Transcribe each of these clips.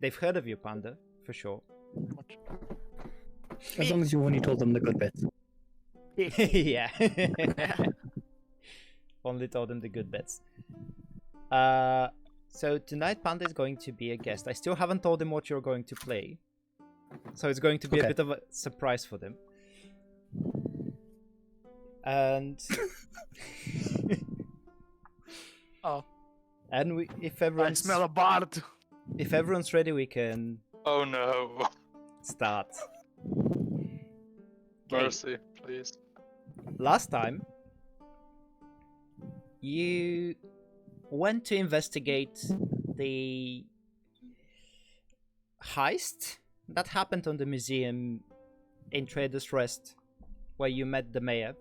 They've heard of you, Panda, for sure. As long as you only told them the good bits. Yeah. Only told them the good bits. So tonight Panda is going to be a guest. I still haven't told him what you're going to play. So it's going to be a bit of a surprise for them. And Oh. And if I everyone's smell a bard. If everyone's ready, we can Oh no. start. Mercy, please. Last time, you went to investigate the heist that happened on the museum in Trader's Rest, where you met the mayor.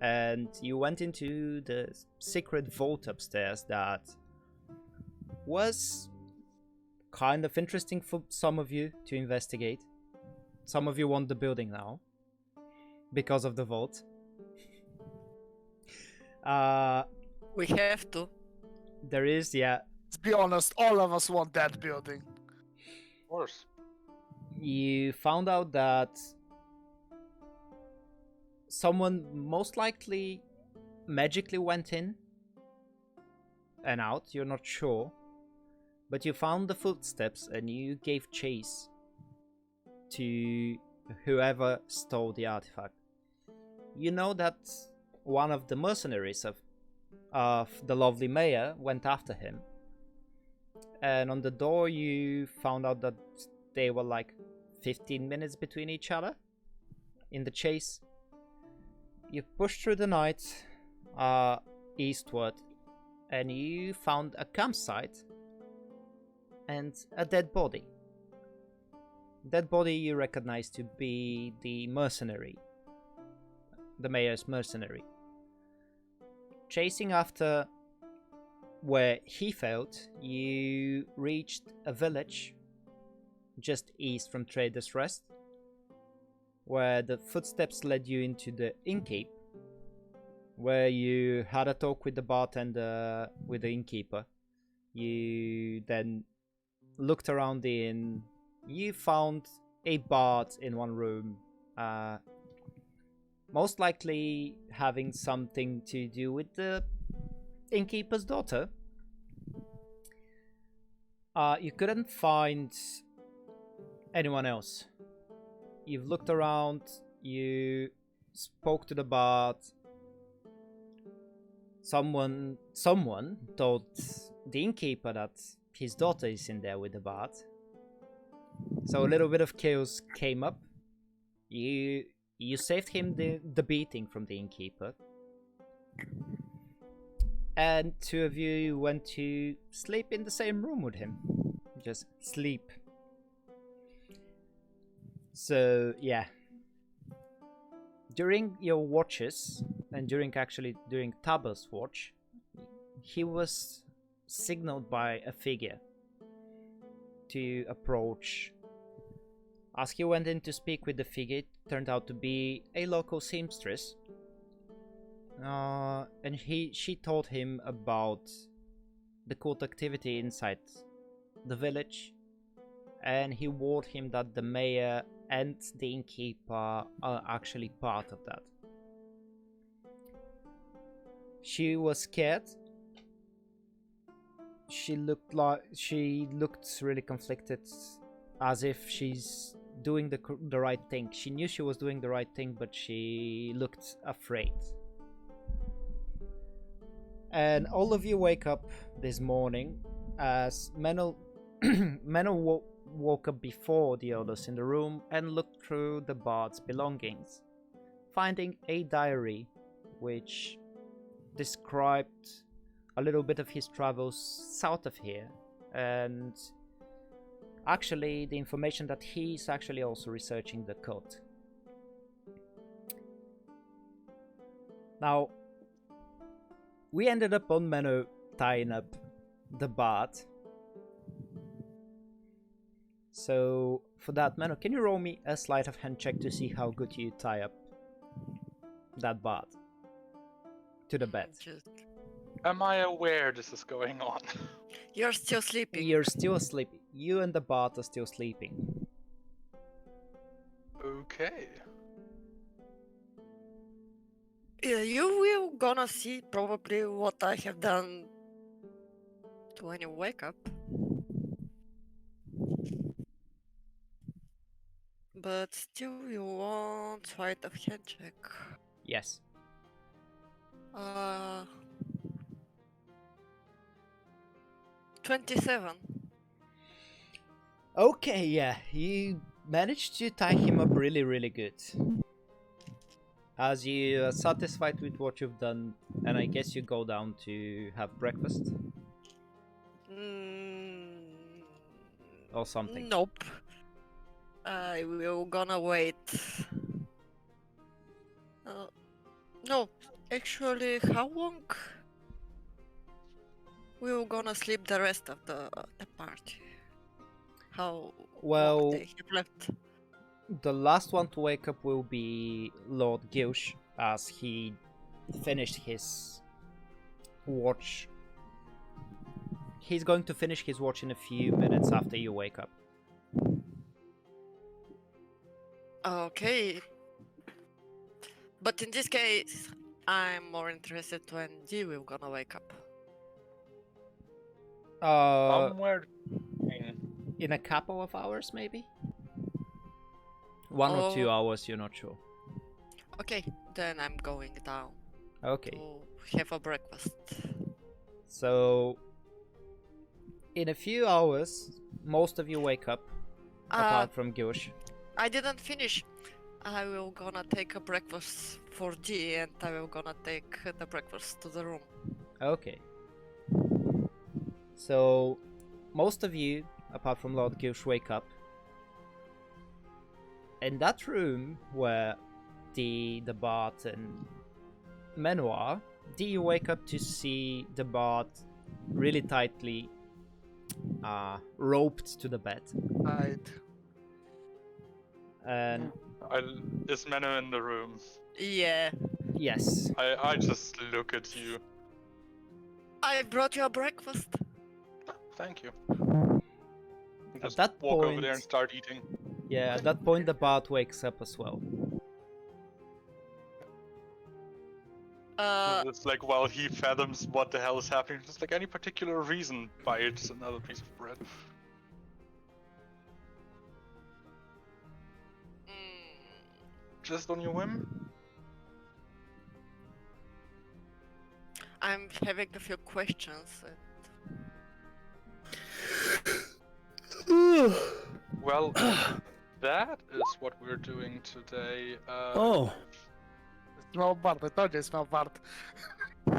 And you went into the secret vault upstairs that was kind of interesting for some of you to investigate. Some of you want the building now because of the vault. We have to. There is, yeah. Let's be honest, all of us want that building. Of course. You found out that someone most likely magically went in and out, you're not sure. But you found the footsteps and you gave chase to whoever stole the artifact. You know that one of the mercenaries of the lovely mayor went after him. And on the door you found out that they were like 15 minutes between each other in the chase. You pushed through the night eastward and you found a campsite and a dead body. Dead body you recognize to be the mercenary, the mayor's mercenary. Chasing after where he failed, you reached a village just east from Trader's Rest, where the footsteps led you into the innkeep, where you had a talk with the bartender, with the innkeeper. You then looked around the inn. You found a bard in one room, most likely having something to do with the innkeeper's daughter. You couldn't find anyone else. You've looked around, you spoke to the bard. Someone told the innkeeper that his daughter is in there with the bard. So a little bit of chaos came up. You saved him the beating from the innkeeper. And two of you went to sleep in the same room with him. Just sleep. So, yeah. During your watches, and during Taba's watch, he was signaled by a figure to approach. As he went in to speak with the figure, it turned out to be a local seamstress. And she told him about the cult activity inside the village, and he warned him that the mayor and the innkeeper are actually part of that. She was scared. She looked really conflicted, as if she's doing the right thing. She knew she was doing the right thing, but she looked afraid. And all of you wake up this morning as Menel woke up before the others in the room and looked through the bard's belongings, finding a diary which described a little bit of his travels south of here, and actually the information that he's actually also researching the cult. Now, we ended up on Menno tying up the bard. So for that, Menno, can you roll me a sleight of hand check to see how good you tie up that bard to the bed? Am I aware this is going on? You're still sleeping. You're still sleeping. You and the bot are still sleeping. Okay. Yeah, you will gonna see probably what I have done when you wake up. But still, you want sleight of hand check. Yes. 27. Okay, yeah. You managed to tie him up really, really good. As you are satisfied with what you've done, and I guess you go down to have breakfast or something. Nope. I will gonna wait. No, actually, how long? We will gonna sleep the rest of the party. How Well, long they have left? the last one to wake up will be Lord Gilsh, as he finished his watch. He's going to finish his watch in a few minutes after you wake up. Okay. But in this case, I'm more interested when G will gonna wake up. Somewhere. In a couple of hours, maybe? 1 or 2 hours, you're not sure. Okay, then I'm going down Okay. to have a breakfast. So, in a few hours, most of you wake up, apart from Gilsh. I didn't finish. I will gonna take a breakfast for G and I will gonna take the breakfast to the room. Okay. So, most of you, apart from Lord Gilsh, wake up. In that room where the bard and Menu are, do you wake up to see the bard really tightly roped to the bed? Right. And Is Meno in the room? Yeah. yes. I just look at you. I brought you a breakfast. Thank you. At that walk point, over there and start eating. yeah, at that point the bard wakes up as well. It's like while he fathoms what the hell is happening, just like any particular reason, bites another piece of bread. Just on your whim? I'm having a few questions. Well, that is what we're doing today. Oh, Smell Bart. I told you, smell Bart.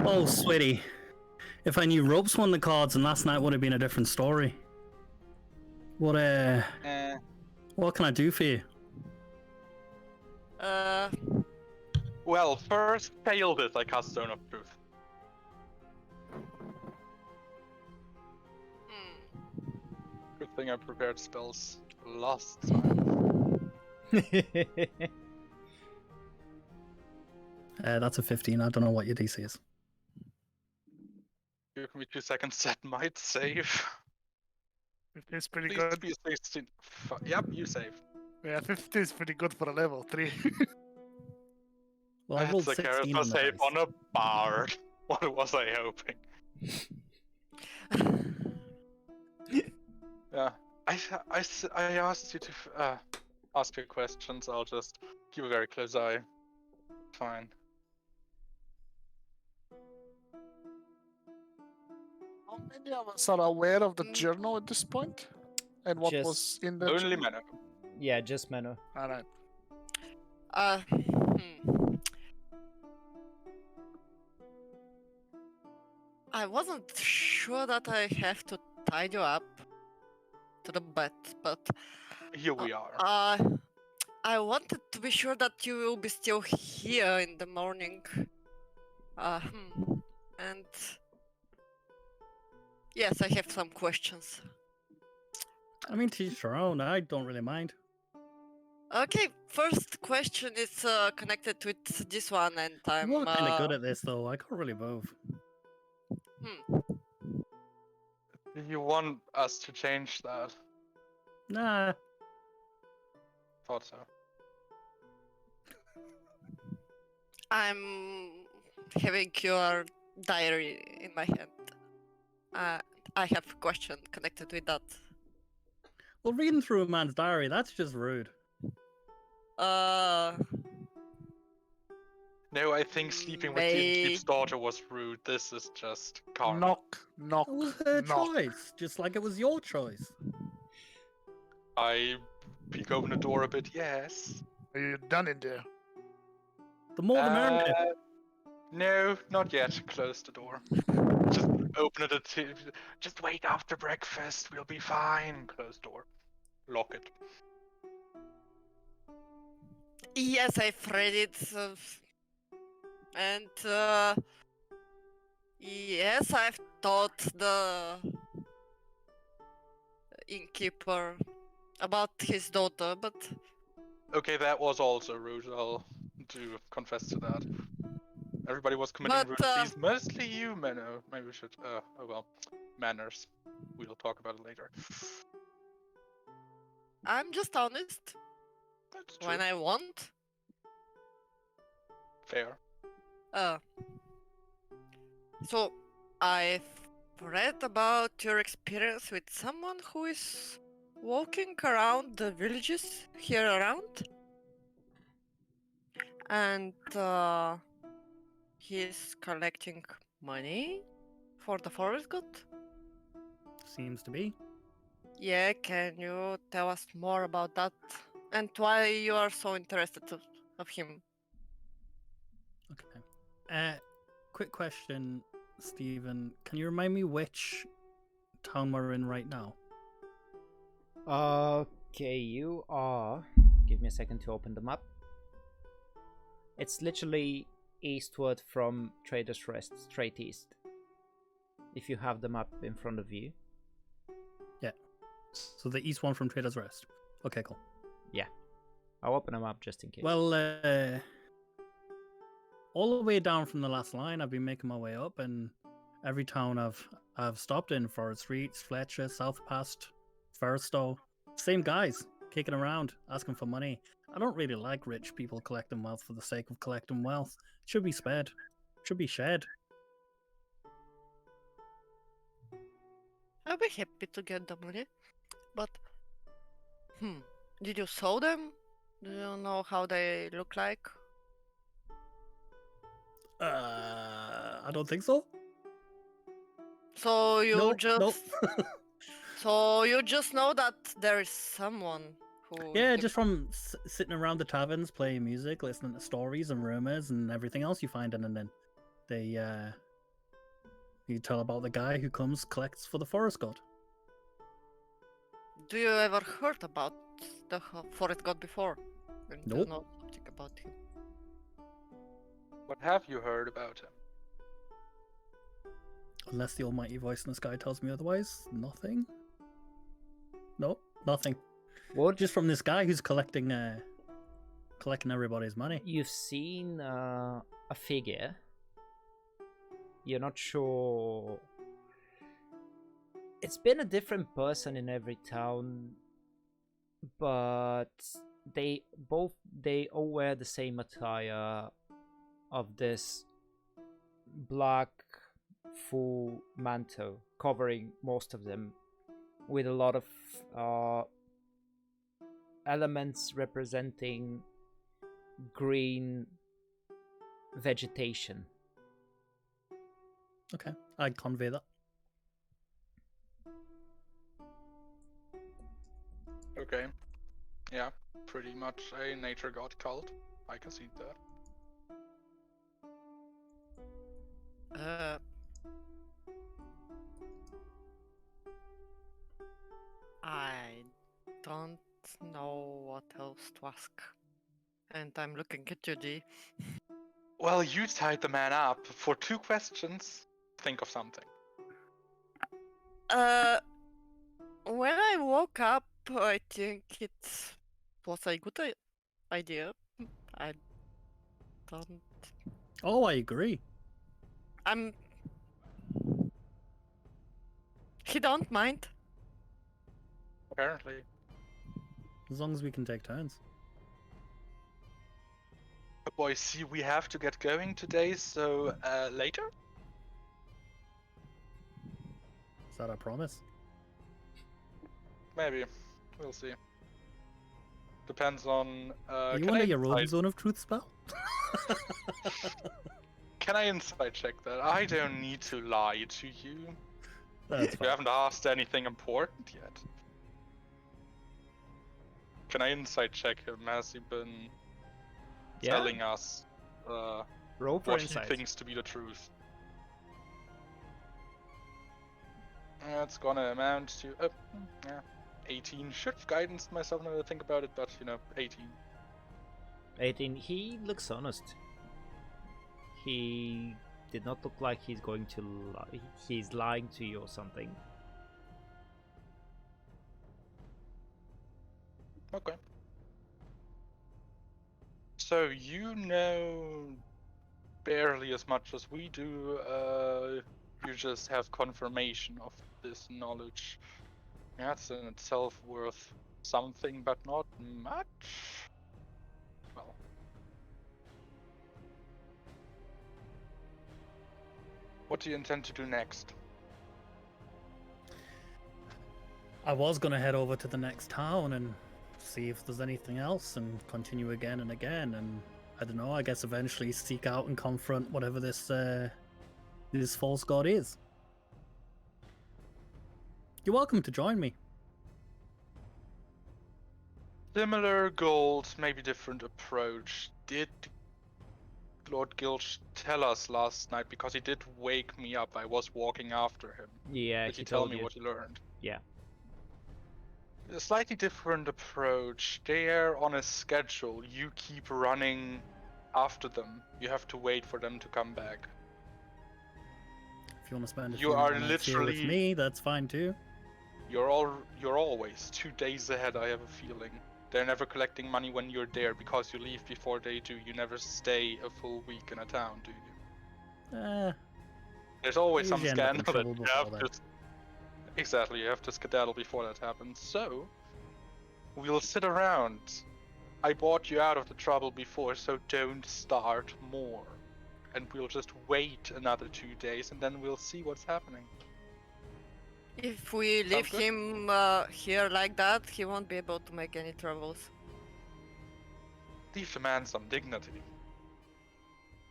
oh, sweetie. If I knew Ropes won the cards, and last night would have been a different story. What can I do for you? Well, first, fail this. I cast Stone of Truth. Good thing I prepared spells last time. That's a 15. I don't know what your DC is. Give me 2 seconds. That might save. It's pretty Please good. be 16. Yep, you save. Yeah, 50 is pretty good for a level 3. Well, I rolled That's a 16 character on the save dice. on a bard. What was I hoping? Yeah, I asked you to ask your questions. I'll just keep a very close eye. Fine. How many of us are aware of the journal at this point? And what was Just in the Only journal? Meno. Yeah, just Menu. Alright. I wasn't sure that I have to tie you up to the bed, but Here we are. I wanted to be sure that you will be still here in the morning. And yes, I have some questions. I mean, to each their own. I don't really mind. Okay, first question is connected with this one, and I'm I'm kind of good at this, though. I can't really move. You want us to change that? Nah. Thought so. I'm having your diary in my hand. I have a question connected with that. Well, reading through a man's diary, that's just rude. No, I think sleeping with Keep's daughter was rude. This is just karma. Knock, knock, It was her knock. choice, just like it was your choice. I peek open the door a bit, yes. Are you done in there? The more the merrier. No, not yet. Close the door. Just open it just wait after breakfast. We'll be fine. Close door. Lock it. Yes, I've read it. And yes, I've taught the innkeeper about his daughter, but Okay, that was also rude. I'll do confess to that. Everybody was committing rude please. Mostly you, Menno. Maybe we should. Oh well, manners. We'll talk about it later. I'm just honest. That's true. When I want. Fair. So I've read about your experience with someone who is walking around the villages here around, and he's collecting money for the forest god. Seems to be. Yeah, can you tell us more about that and why you are so interested of him? Okay. Quick question, Stephen. Can you remind me which town we're in right now? Okay, you are... Give me a second to open the map. It's literally eastward from Trader's Rest, straight east. If you have the map in front of you. Yeah. So the east one from Trader's Rest. Okay, cool. Yeah. I'll open them up just in case. Well, all the way down from the last line, I've been making my way up, and every town I've stopped in, Forest Reach, Fletcher, South Past, Firstow, same guys kicking around, asking for money. I don't really like rich people collecting wealth for the sake of collecting wealth. It should be spared. It should be shared. I'll be happy to get the money, but did you saw them? Do you know how they look like? I don't think so. So you Nope. So you just know that there is someone who... Yeah, just from sitting around the taverns, playing music, listening to stories and rumors and everything else you find, and then they you tell about the guy who comes, collects for the forest god. Do you ever heard about the forest god before? And do you Nope. know something about him? What have you heard about him? Unless the almighty voice in the sky tells me otherwise, nothing. Nope, nothing. What? Just from this guy who's collecting everybody's money. You've seen a figure. You're not sure. It's been a different person in every town, but they all wear the same attire of this black full mantle covering most of them, with a lot of elements representing green vegetation. Okay, I'd convey that. Okay. Yeah, pretty much a nature god cult. I can see that. I don't know what else to ask. And I'm looking at you, G. Well, you tied the man up for 2 questions. Think of something. When I woke up, I think it was a good idea. I don't... Oh, I agree. He he don't mind. Apparently. As long as we can take turns. Boys, see, we have to get going today, so later? Is that our promise? Maybe. We'll see. Depends on. Are you can under I your Roden insight- Zone of Truth spell? Can I insight check that? I don't need to lie to you. That's You fine. haven't asked anything important yet. Can I insight check him? Has he been telling us Roll for what he insight. thinks to be the truth? That's gonna amount to 18. Should have guidance myself now that I think about it, but 18. 18. He looks honest. He did not look like he's going to lie. He's lying to you or something. Okay. So you know barely as much as we do. You just have confirmation of this knowledge. That's in itself worth something, but not much. Well. What do you intend to do next? I was gonna head over to the next town and see if there's anything else and continue again and again, and I don't know, I guess eventually seek out and confront whatever this false god is. You're welcome to join me. Similar goals, maybe different approach. Did Lord Gilch tell us last night? Because he did wake me up. I was walking after him. Yeah, Did he he tell told me you. what he learned? Yeah. A slightly different approach. They're on a schedule. You keep running after them. You have to wait for them to come back. If you want to spend a You few are more nights here with literally- me, that's fine too. You're always 2 days ahead, I have a feeling. They're never collecting money when you're there because you leave before they do. You never stay a full week in a town, do you? There's always some usually end up in scandal that trouble you before have then. to... Exactly, you have to skedaddle before that happens. So, we'll sit around. I bought you out of the trouble before, so don't start more. And we'll just wait another 2 days, and then we'll see what's happening. If we leave good? him here like that, he won't be able to make any troubles. Leave the man some dignity.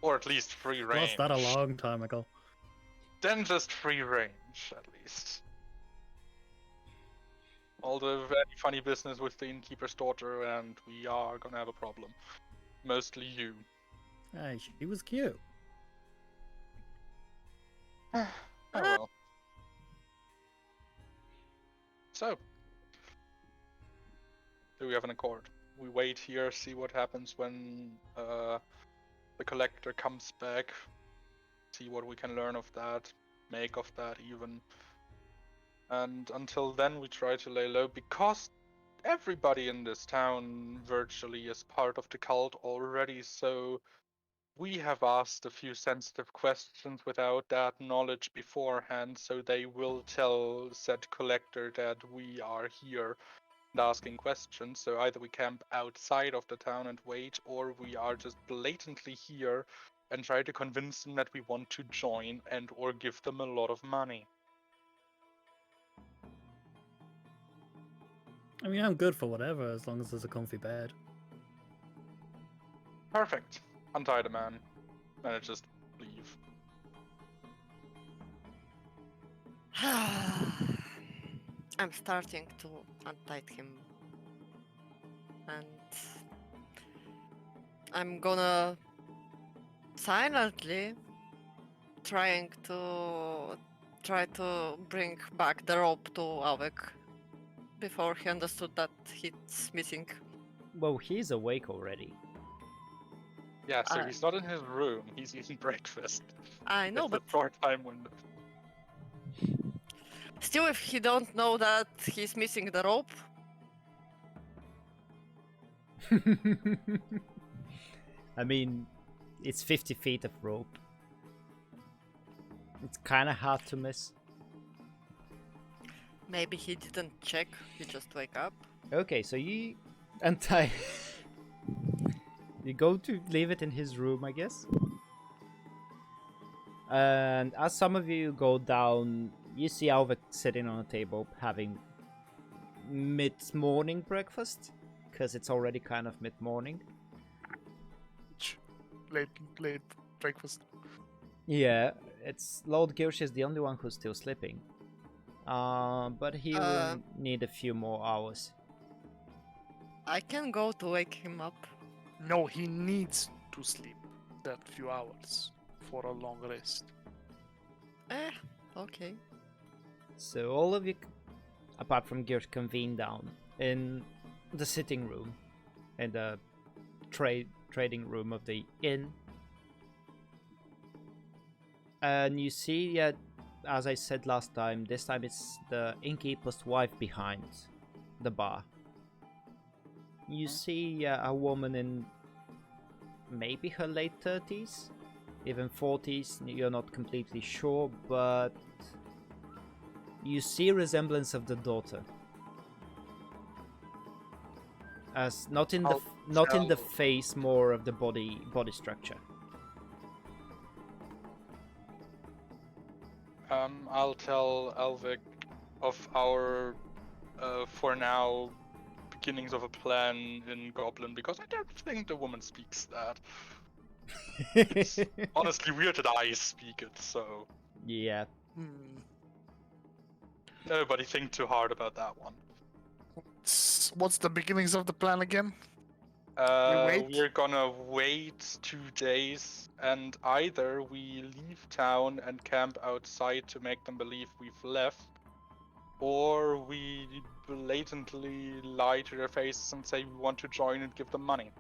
Or at least free range. Lost that a long time ago. Then just free range, at least. Although any funny business with the innkeeper's daughter, and we are gonna have a problem. Mostly you. Hey, she was cute. Oh well. So, do we have an accord? We wait here, see what happens when the collector comes back, see what we can learn of that, make of that even. And until then we try to lay low, because everybody in this town virtually is part of the cult already, so we have asked a few sensitive questions without that knowledge beforehand, so they will tell said collector that we are here and asking questions. So either we camp outside of the town and wait, or we are just blatantly here and try to convince them that we want to join and or give them a lot of money. I mean, I'm good for whatever, as long as there's a comfy bed. Perfect. Untie the man. And just leave. I'm starting to untie him. And I'm gonna silently try to bring back the rope to Avek before he understood that he's missing. Well, he's awake already. Yeah, so he's not in his room, he's eating breakfast. I know, It's but a short time window. still, if he don't know that he's missing the rope, I mean, it's 50 feet of rope. It's kind of hard to miss. Maybe he didn't check. He just wake up. Okay, so you untie. You go to leave it in his room, I guess. And as some of you go down, you see Alvik sitting on a table having mid-morning breakfast, because it's already kind of mid-morning. Late breakfast. Yeah, it's Lord Gilsh is the only one who's still sleeping. But he will need a few more hours. I can go to wake him up. No, he needs to sleep that few hours for a long rest. Okay. So all of you, apart from Gilsh, convene down in the sitting room, in the trading room of the inn. And you see, as I said last time, this time it's the innkeeper's wife behind the bar. You see a woman in maybe her late 30s, even 40s, you're not completely sure, but you see a resemblance of the daughter. As not in the face, more of the body structure. I'll tell Alvik of our, for now, beginnings of a plan in Goblin, because I don't think the woman speaks that. It's honestly weird that I speak it, so... Yeah. Nobody think too hard about that one. What's the beginnings of the plan again? We're gonna wait 2 days, and either we leave town and camp outside to make them believe we've left, or we blatantly lie to their faces and say we want to join and give them money.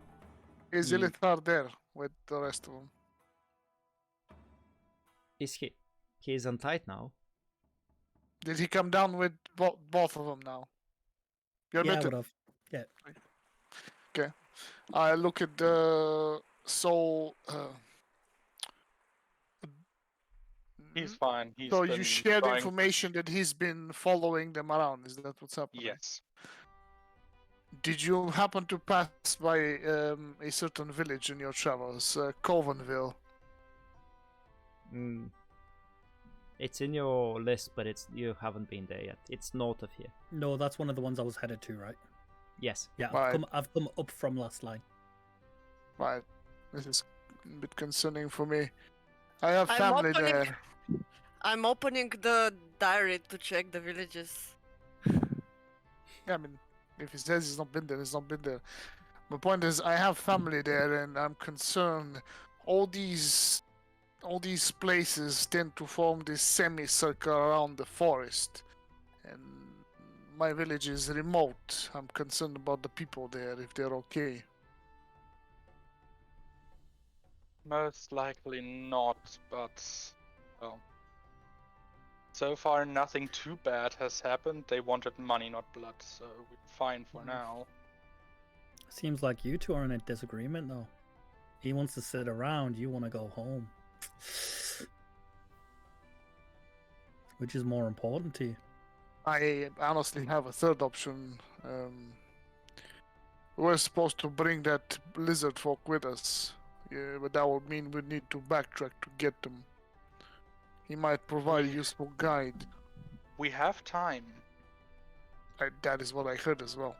Is Ilithar there with the rest of them? Is he? He is untied now. Did he come down with both of them now? You're Yeah, I muted. would have. Yeah. Okay. I look at the He's fine. He's so been you shared trying- information that he's been following them around. Is that what's happening? Yes. Did you happen to pass by a certain village in your travels, Covenville? It's in your list, but you haven't been there yet. It's north of here. No, that's one of the ones I was headed to, right? Yes. Yeah, Right. I've come up from last line. Right. This is a bit concerning for me. I have family there. I'm opening the diary to check the villages. I mean, if he says he's not been there, he's not been there. My point is, I have family there, and I'm concerned. All these places tend to form this semicircle around the forest, and my village is remote. I'm concerned about the people there, if they're okay. Most likely not, but well. So far nothing too bad has happened. They wanted money, not blood, so we're fine for now. Seems like you two are in a disagreement, though. He wants to sit around, you want to go home. Which is more important to you? I honestly have a third option. We're supposed to bring that lizard folk with us, but that would mean we need to backtrack to get them. He might provide a useful guide. We have time. That is what I heard as well.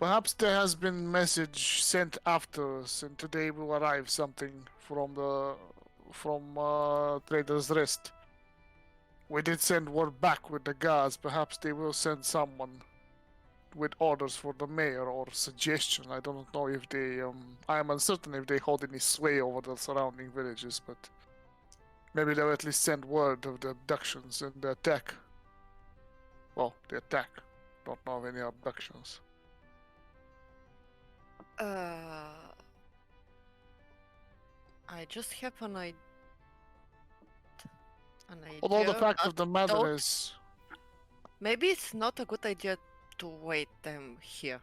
Perhaps there has been message sent after us, and today will arrive something from Trader's Rest. We did send word back with the guards. Perhaps they will send someone with orders for the mayor or suggestion. I don't know if they. I am uncertain if they hold any sway over the surrounding villages, but maybe they'll at least send word of the abductions and the attack. Well, the attack. Don't know of any abductions. I just have an idea. Although the fact of the matter is, maybe it's not a good idea to wait them here.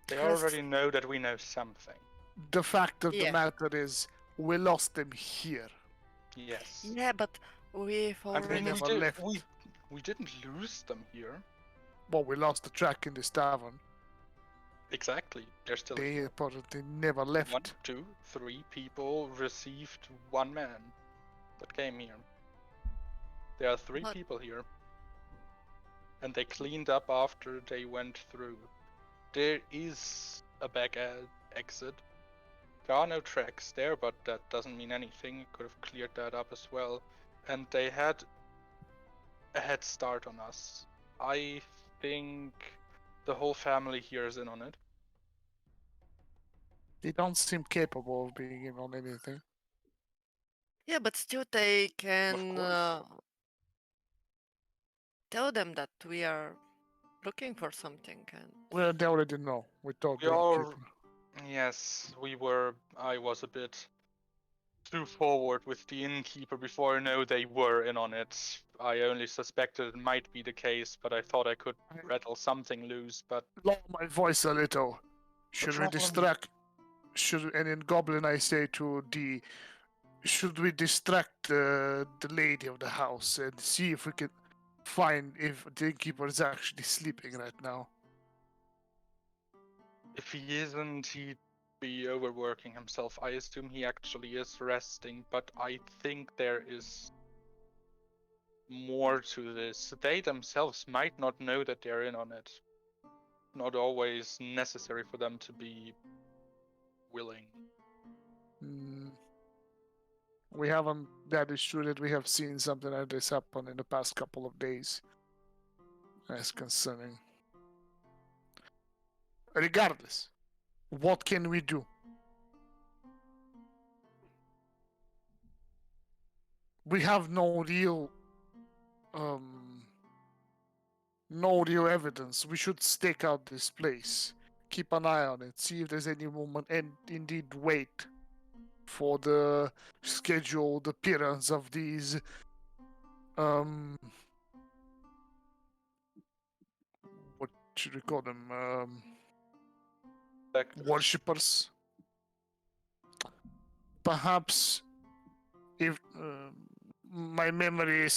They Because- already know that we know something. the fact of the Yeah. matter is, We lost them here. Yes. Yeah, but we've I They mean, already. never left. we didn't lose them here. Well, we lost the track in this tavern. Exactly. They're still They here. apparently never left. 1, 2, 3 people received 1 man that came here. There are 3 What? people here. And they cleaned up after they went through. There is a back exit. There are no tracks there, but that doesn't mean anything. You could have cleared that up as well. And they had a head start on us. I think the whole family here is in on it. They don't seem capable of being in on anything. Yeah, but still they can course. tell them that we are looking for something and Well, they already know. We told We them. are. Yes, we were. I was a bit too forward with the innkeeper before I know they were in on it. I only suspected it might be the case, but I thought I could rattle something loose. But Lower my voice a little. Should we problem- distract? And in Goblin I say to D, should we distract the lady of the house and see if we can find if the innkeeper is actually sleeping right now? if he isn't, he'd be overworking himself. I assume he actually is resting, but I think there is more to this. They themselves might not know that they're in on it. Not always necessary for them to be willing. We haven't. That is true that we have seen something like this happen in the past couple of days. That's concerning. Regardless, what can we do? We have no real evidence. We should stake out this place, keep an eye on it, see if there's any movement, and indeed wait for the scheduled appearance of these what should we call them? Worshippers. Perhaps if my memory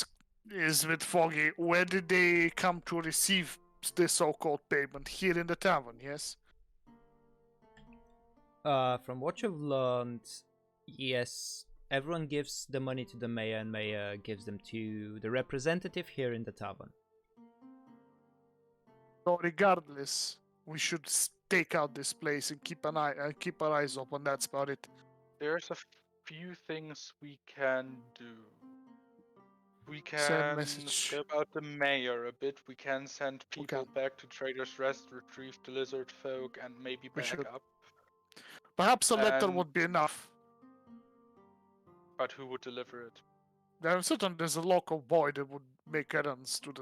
is with foggy, where did they come to receive the so-called payment? Here in the tavern, yes? From what you've learned, yes, everyone gives the money to the mayor, and mayor gives them to the representative here in the tavern. So regardless, we should stake out this place and keep our eyes open. That's about it. There's a few things we can do. We Send can message. go about the mayor a bit. We can send people back to Trader's Rest, retrieve the lizard folk, and maybe back up. Perhaps a letter would be enough. But who would deliver it? There's a local boy that would make errands to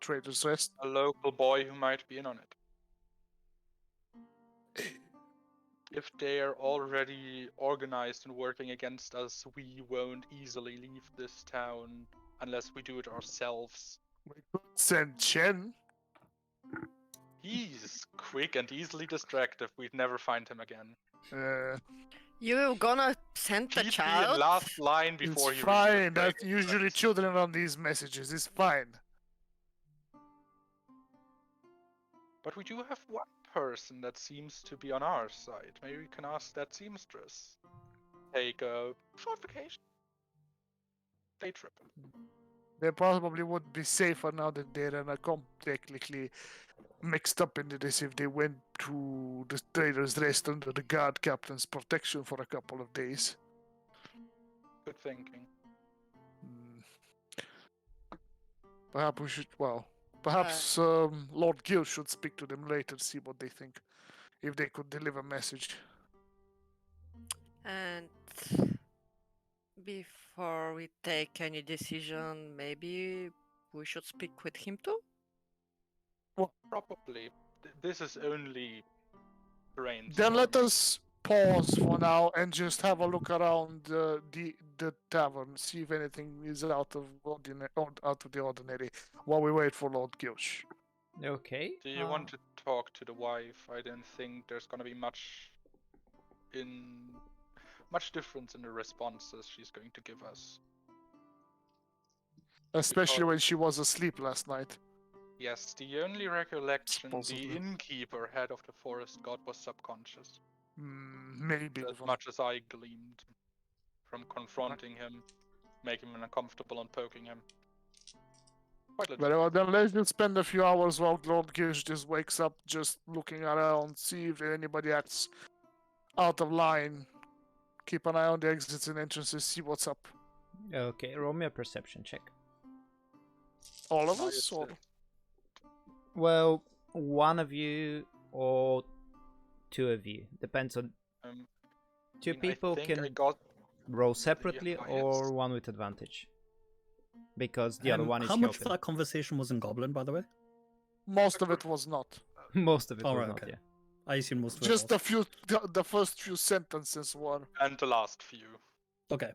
Trader's Rest. A local boy who might be in on it. If they're already organized and working against us, we won't easily leave this town unless we do it ourselves. We could send Chen. He's quick and easily distracted. We'd never find him again. you gonna send the He'd be child? in last line before It's he fine. That's usually children on these messages. It's fine. But we do have one person that seems to be on our side. Maybe we can ask that seamstress. Take a short vacation. Day trip. They probably would be safer now that they're technically mixed up into this if they went to the Trader's Rest under the guard captain's protection for a couple of days. Good thinking. Perhaps we should, perhaps Lord Gill should speak to them later, see what they think. If they could deliver a message. And before we take any decision, maybe we should speak with him too? Well, probably. This is only brainstorming. Then let us pause for now and just have a look around the tavern, see if anything is out of the ordinary while we wait for Lord Gilsh. Okay. Do you want to talk to the wife? I don't think there's gonna be much in. much difference in the responses she's going to give us. Especially when she was asleep last night. Yes, the only recollection Supposedly. the innkeeper had of the forest god was subconscious. Maybe As even. much as I gleaned from confronting him, making him uncomfortable and poking him. Quite legit. Very well, then let's just spend a few hours while Lord Gish just wakes up, just looking around, see if anybody acts out of line. Keep an eye on the exits and entrances, see what's up. Okay, roll me a perception check. All of Oh, us? yes, Or... Well, one of you or two of you. Depends on. Two people I think I can got roll separately or highest. one with advantage. Because the other one is How much of helping. that conversation was in Goblin, by the way? Most of it was not. Most of it was Alright, not, okay. yeah. I assume most of it Just was. a few, the first few sentences were. and the last few. Okay.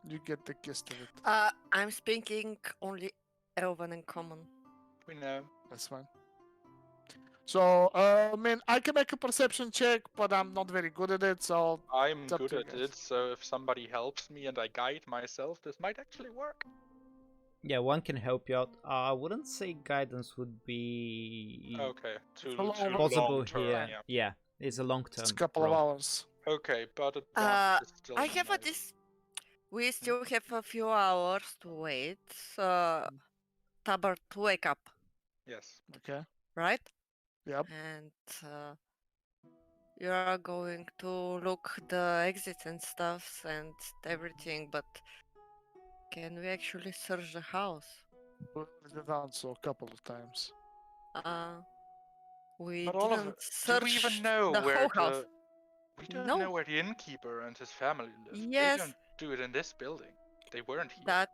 You get the gist of it. I'm speaking only Elven and Common. We know. That's fine. So, I mean, I can make a perception check, but I'm not very good at it, so I'm It's up good to you at guys. it, so if somebody helps me and I guide myself, this might actually work. Yeah, one can help you out. I wouldn't say guidance would be Okay, too a long- possible long term, here. yeah. Yeah, it's a long term. it's a couple of hours. Okay, but Uh, advantage is still I have a nice. this. We still have a few hours to wait. Tabar to wake up, Yes. Okay. right? Yep. And you are going to look the exits and stuff and everything, but can we actually search the house? We've done so a couple of times. We But all of didn't it. Do search we even know the where whole house. We don't No. know where the innkeeper and his family live. Yes. They don't do it in this building. They weren't here.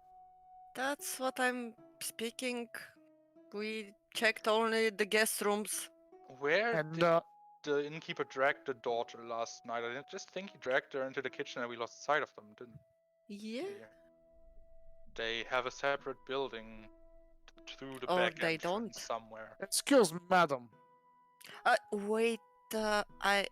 That's what I'm speaking. We checked only the guest rooms. Where And did the innkeeper drag the daughter last night? I just think he dragged her into the kitchen and we lost sight of them, didn't Yeah. we? They have a separate building through the Or back they entrance don't. somewhere. excuse me, madam. Wait. I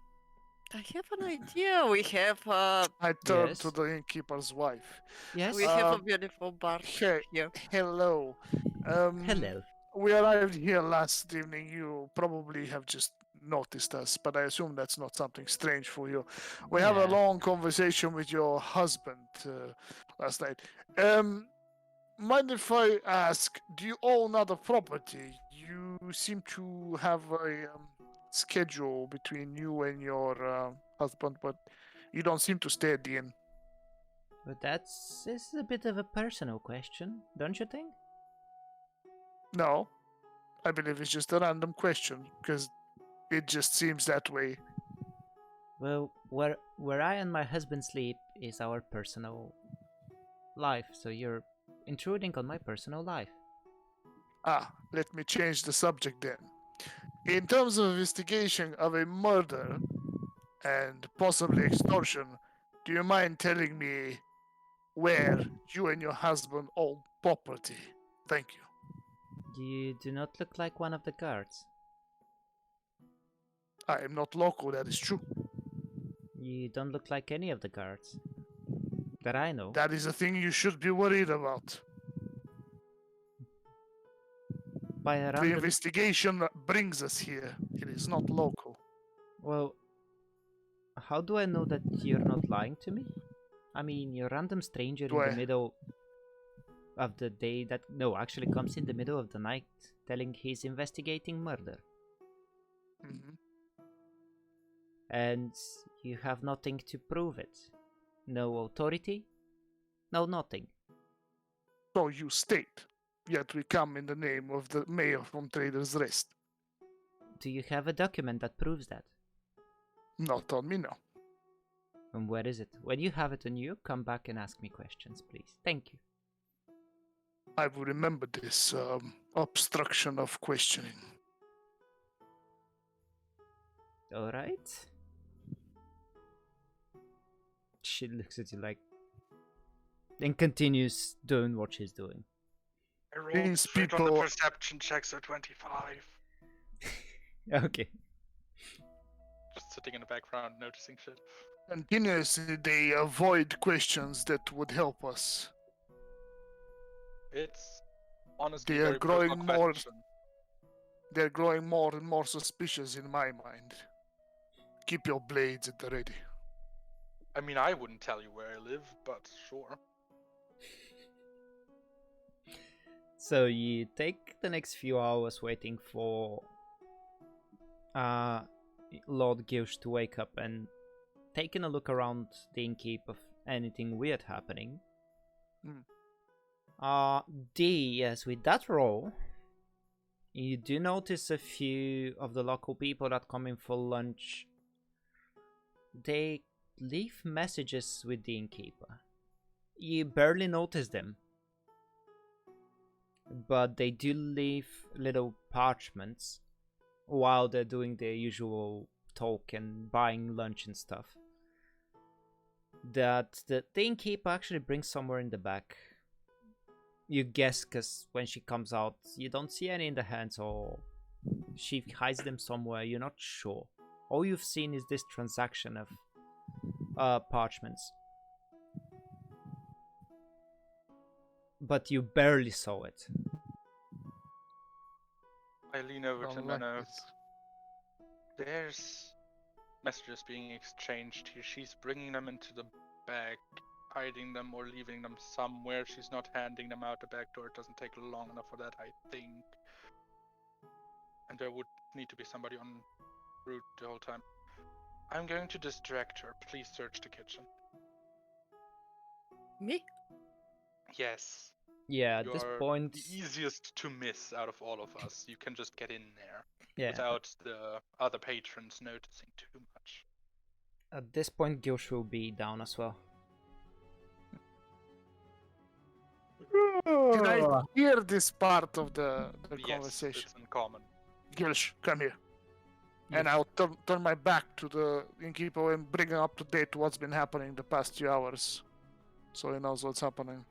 have an idea. We have I turned Yes. to the innkeeper's wife. Yes. we have a beautiful bar Hey, here. hello. Hello. We arrived here last evening. You probably have just noticed us, but I assume that's not something strange for you. We have a Yeah. long conversation with your husband last night. Mind if I ask, do you own other property? You seem to have a schedule between you and your husband, but you don't seem to stay at the inn. But this is a bit of a personal question, don't you think? No, I believe it's just a random question because it just seems that way. Well, where I and my husband sleep is our personal life, so you're intruding on my personal life. Let me change the subject then. In terms of investigation of a murder and possibly extortion, do you mind telling me where you and your husband own property? Thank you. You do not look like one of the guards. I am not local, that is true. You don't look like any of the guards. That I know. That is a thing you should be worried about. By a The random... investigation that brings us here. It is not local. Well, how do I know that you're not lying to me? I mean, you're a random stranger in the middle of the day that... No, actually comes in the middle of the night telling he's investigating murder. Mhm. And you have nothing to prove it. No authority, no nothing. So you state, yet we come in the name of the mayor from Trader's Rest. Do you have a document that proves that? Not on me now. And where is it? When you have it on you, come back and ask me questions, please. Thank you. I will remember this obstruction of questioning. Alright. She looks at you like... and continues doing what she's doing. I rolled These straight on the people- perception check, so 25. Okay. Just sitting in the background, noticing shit. Continuously, they avoid questions that would help us. It's honestly They a are very personal growing more. question. They're growing more and more suspicious in my mind. Keep your blades at the ready. I mean, I wouldn't tell you where I live, but sure. So you take the next few hours waiting for Lord Gilsh to wake up and taking a look around the innkeep of anything weird happening. D, yes, with that roll, you do notice a few of the local people that come in for lunch. They leave messages with the innkeeper. You barely notice them, but they do leave little parchments while they're doing their usual talk and buying lunch and stuff, that the innkeeper actually brings somewhere in the back. You guess, because when she comes out, you don't see any in the hands, or she hides them somewhere. You're not sure. All you've seen is this transaction of parchments, but you barely saw it. I lean over to Don't like Menno. this. There's messages being exchanged here. She's bringing them into the bag, hiding them or leaving them somewhere. She's not handing them out the back door. It doesn't take long enough for that, I think. And there would need to be somebody en route the whole time. I'm going to distract her. Please search the kitchen. Me? Yes. Yeah, at You this are point, the easiest to miss out of all of us. You can just get in there yeah, without the other patrons noticing too much. at this point, Gilsh will be down as well. Did I hear this part of the Yes, conversation? it's in common. Gilsh, come here. And Yes. I'll turn my back to the innkeeper and bring him up to date what's been happening the past few hours, so he knows what's happening.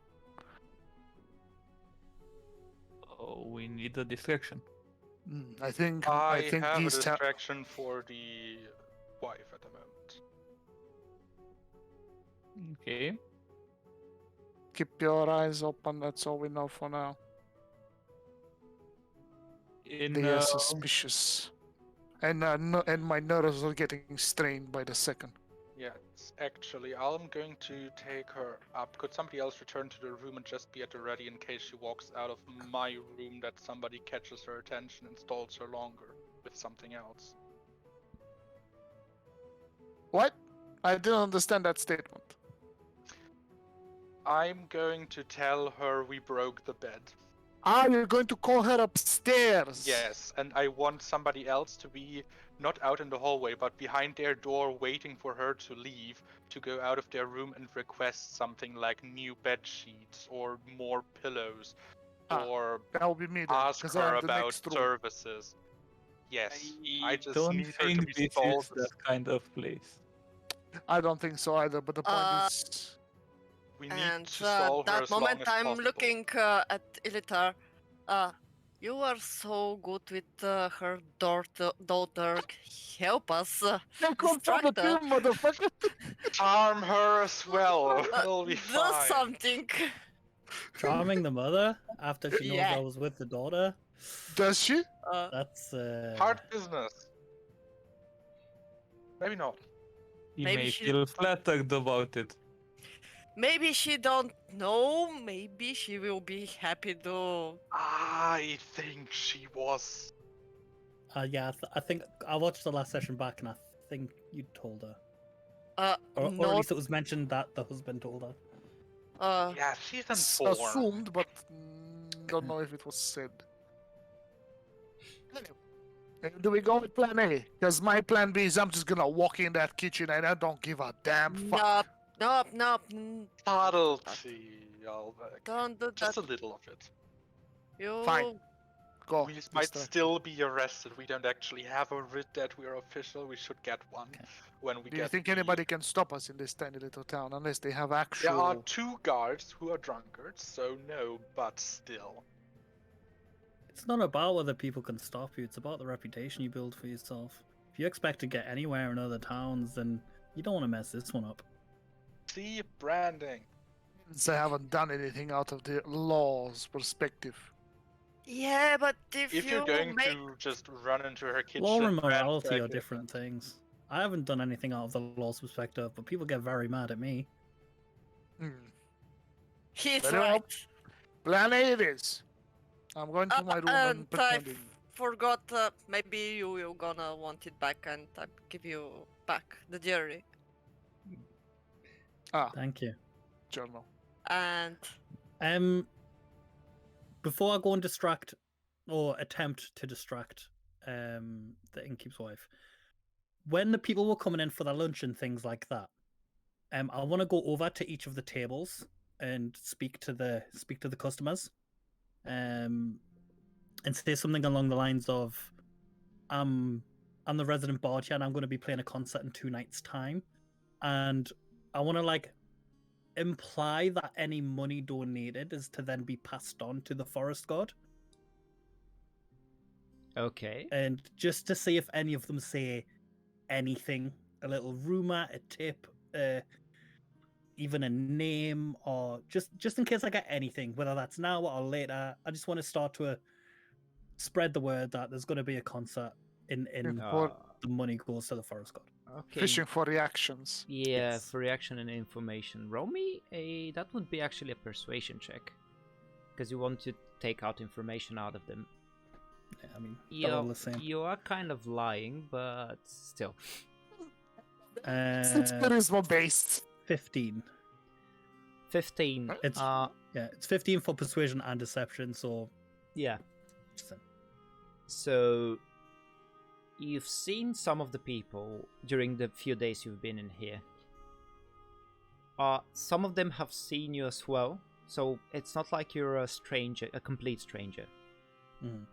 Oh, we need a distraction. I think I think have a these distraction for the wife at the moment. Okay. keep your eyes open. That's all we know for now. They are suspicious, and and my nerves are getting strained by the second. Yes, actually, I'm going to take her up. Could somebody else return to the room and just be at the ready in case she walks out of my room, that somebody catches her attention and stalls her longer with something else? What? I didn't understand that statement. I'm going to tell her we broke the bed. Ah, you're going to call her upstairs? Yes, and I want somebody else to be not out in the hallway, but behind their door waiting for her to leave, to go out of their room and request something like new bed sheets or more pillows, or That will be me then, ask because I her have the about next room. services. Yes, I just don't need her to think be this stalled. is that kind of place. I don't think so either, but the point is... We need And to stall her that as long moment as I'm possible. looking at Ilitar. You are so good with her daughter. Help us. They control the Distract her. team, motherfucker! Charm her as well. It'll be Do fine. something. Charming the mother after she knows Yeah. I was with the daughter. Does she? That's Hard business. Maybe not. He Maybe may she- feel flattered about it. Maybe she don't know. Maybe she will be happy to. I think she was. yeah. I think I watched the last session back, and I think you told her, or at not. least it was mentioned that the husband told her. Yeah, she's It's informed. assumed, but don't know if it was said. Do we go with plan A? Because my plan B is I'm just gonna walk in that kitchen and I don't give a damn fuck. Nope. Subtlety, Alvek. Don't do Just that. a little of it. You. Fine. Go. We might distract. still be arrested. We don't actually have a writ that we're official. We should get one when we Do get. you think the- anybody can stop us in this tiny little town unless they have There actual... are 2 guards who are drunkards, so no, but still. It's not about whether people can stop you. It's about the reputation you build for yourself. If you expect to get anywhere in other towns, then You don't want to mess this one up. See branding. They haven't done anything out of the law's perspective. Yeah, but if If you you're going make to just run into her kitchen, Law and morality ransack are it, different things. I haven't done anything out of the law's perspective, but people get very mad at me. Hmm. he's Very right. well. Plan A it is. I'm going to my room and And I pretending. forgot. Maybe you gonna want it back, and I give you back the diary. Thank you. Journal. And Before I go and distract or attempt to distract the innkeep's wife, when the people were coming in for their lunch and things like that, I want to go over to each of the tables and speak to the customers, and say something along the lines of, I'm the resident bard here, and I'm going to be playing a concert in 2 nights' time, and I want to like imply that any money donated is to then be passed on to the forest god. Okay. And just to see if any of them say anything, a little rumor, a tip, even a name, or just in case I get anything, whether that's now or later. I just want to start to spread the word that there's going to be a concert in For the money goes to the forest god. Okay. fishing for reactions. Yeah, Yes. for reaction and information. Roll me a. That would be actually a persuasion check, because you want to take out information out of them. Yeah, I mean, they're all the same. You are kind of lying, but still. It's charisma based. 15. 15. It's it's 15 for persuasion and deception. So Yeah. So you've seen some of the people during the few days you've been in here. Some of them have seen you as well, so it's not like you're a stranger, a complete stranger. Mhm.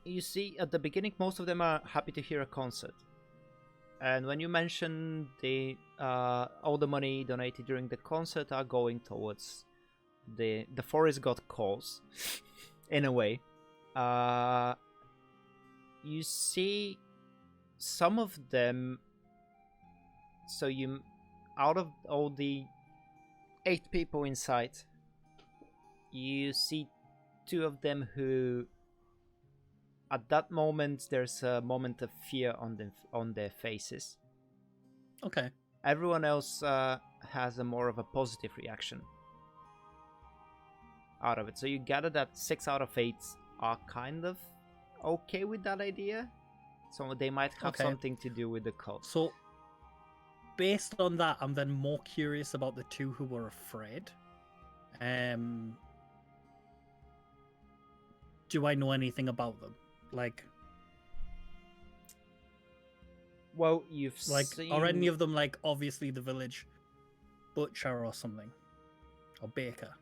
You see, at the beginning, most of them are happy to hear a concert. And when you mention all the money donated during the concert are going towards the forest god cause, in a way, you see some of them. So out of all the 8 people inside, you see 2 of them who, at that moment, there's a moment of fear on their faces. Okay. Everyone else has a more of a positive reaction out of it. So you gather that 6 out of 8 are kind of okay with that idea. So they might have Okay. something to do with the cult. So based on that, I'm then more curious about the 2 who were afraid. Do I know anything about them? Like, Well, you've are any of them like obviously the village butcher or something, or baker?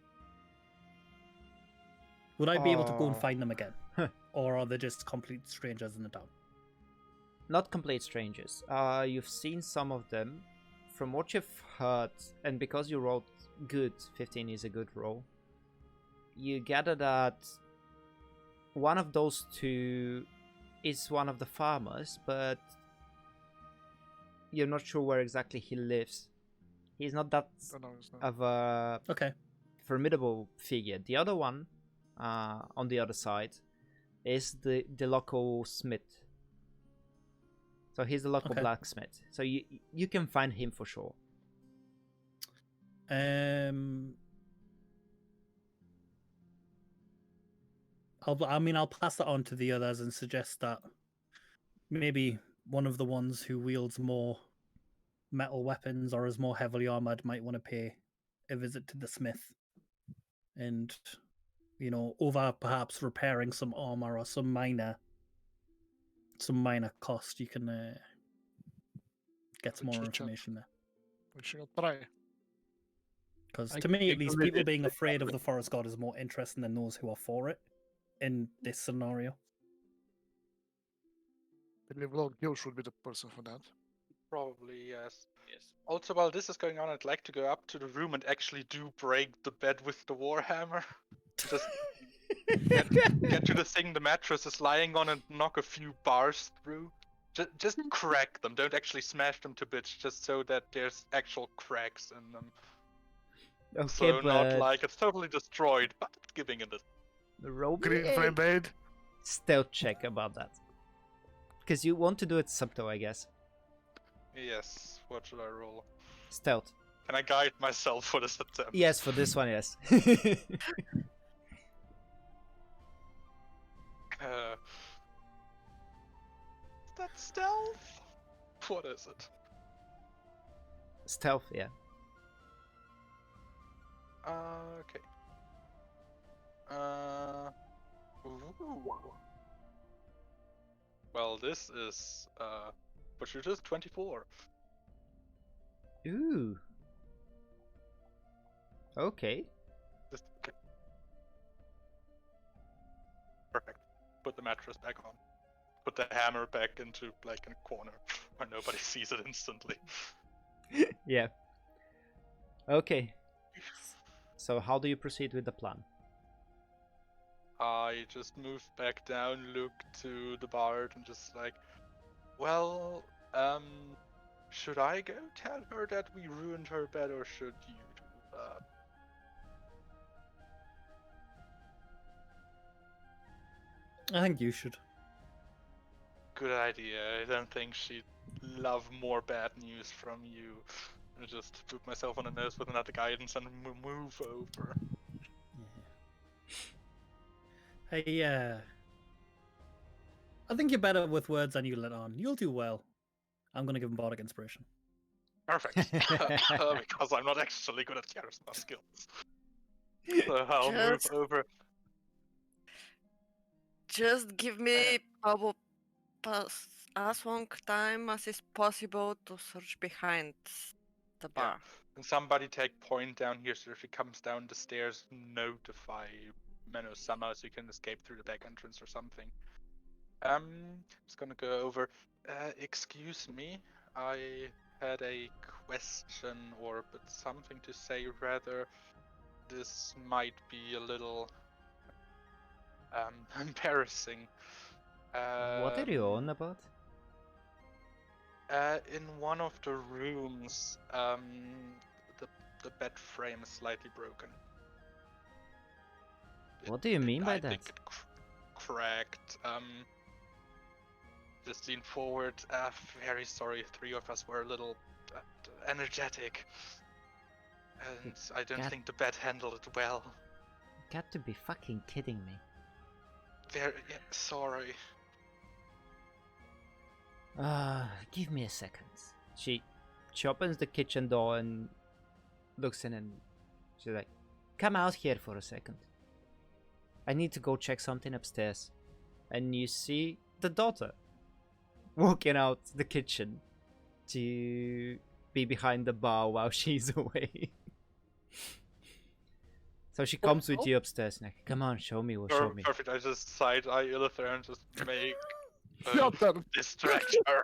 Would I be able to go and find them again, or are they just complete strangers in the town? Not complete strangers. You've seen some of them. From what you've heard, and because you rolled good, 15 is a good roll, you gather that one of those 2 is one of the farmers, but you're not sure where exactly he lives. He's not that of a formidable figure. The other one, on the other side, is the local smith. So he's the local blacksmith. So you can find him for sure. I'll pass that on to the others and suggest that maybe one of the ones who wields more metal weapons or is more heavily armored might want to pay a visit to the smith, and over perhaps repairing some armor or some minor cost, you can get some more information there. We should try. Because to me, at least, people being afraid of the forest god is more interesting than those who are for it in this scenario. I believe Lord Gil should be the person for that. Probably, yes. Also, while this is going on, I'd like to go up to the room and actually break the bed with the warhammer. Just get to the thing the mattress is lying on and knock a few bars through. Just crack them. Don't actually smash them to bits, just so that there's actual cracks in them. Okay, So not but like it's totally destroyed, but it's giving it a... roll me Green a flame blade. stealth check about that. Because you want to do it subtle, I guess. Yes, what should I roll? Stealth. Can I guide myself for this attempt? Yes, for this one, yes. Is that stealth? What is it? Stealth, yeah. Okay. Ooh. Well, this is which it is 24. Ooh. Okay. Just okay. Perfect. Put the mattress back on. Put the hammer back into like in a corner where nobody sees it instantly. Yeah. Okay. So how do you proceed with the plan? I just move back down, look to the bard, and just like, well, should I go tell her that we ruined her bed, or should you do that? I think you should. Good idea. I don't think she'd love more bad news from you. I just poop myself on the nose with another guidance and move over. Yeah. Hey, I think you're better with words than you let on. You'll do well. I'm gonna give him bardic inspiration. Perfect. Because I'm not actually good at charisma skills. So I'll move Just- over. Just give me as long time as is possible to search behind the bar. Can somebody take point down here so if he comes down the stairs, notify Menno somehow so you can escape through the back entrance or something. Just gonna go over. Excuse me, I had a question or but something to say rather. This might be a little embarrassing. What are you on about? In one of the rooms, the bed frame is slightly broken. What do you mean by I that? think it cracked. Just lean forward. Very sorry, three of us were a little energetic. And I don't God. think the bed handled it well. Got to be fucking kidding me. Very sorry. Give me a second. She opens the kitchen door and looks in and she's like, come out here for a second. I need to go check something upstairs. And you see the daughter walking out the kitchen to be behind the bar while she's away. So she comes with you upstairs and like, come on, show me, show me. Perfect. I just side eye Illithir and just make Shut up. distract her.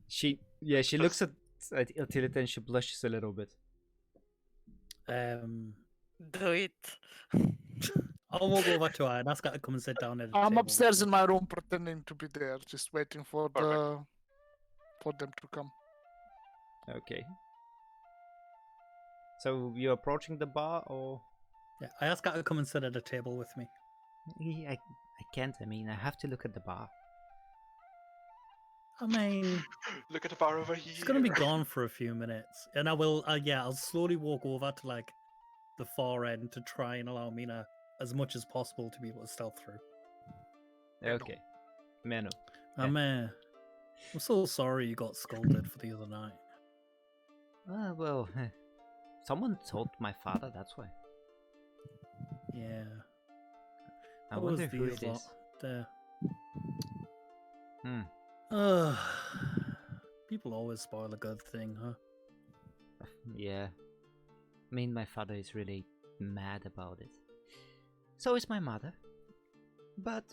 She looks at Iltilith and she blushes a little bit. Do it. I'll walk over to her and ask her to come and sit down at the I'm table. upstairs in my room pretending to be there, just waiting for Perfect. for them to come. Okay. So you're approaching the bar or? Yeah, I ask her to come and sit at the table with me. I can't. I mean, I have to look at the bar. I mean, Look at the bar over here. she's gonna be gone for a few minutes, and I will. I'll slowly walk over to like the far end to try and allow Mina as much as possible to be able to stealth through. Okay. Menno. I'm so sorry you got scolded for the other night. Well, someone told my father, that's why. Yeah. I What was wonder who these it lot is. there? Hmm. People always spoil a good thing, huh? Yeah. I mean, my father is really mad about it. So is my mother. But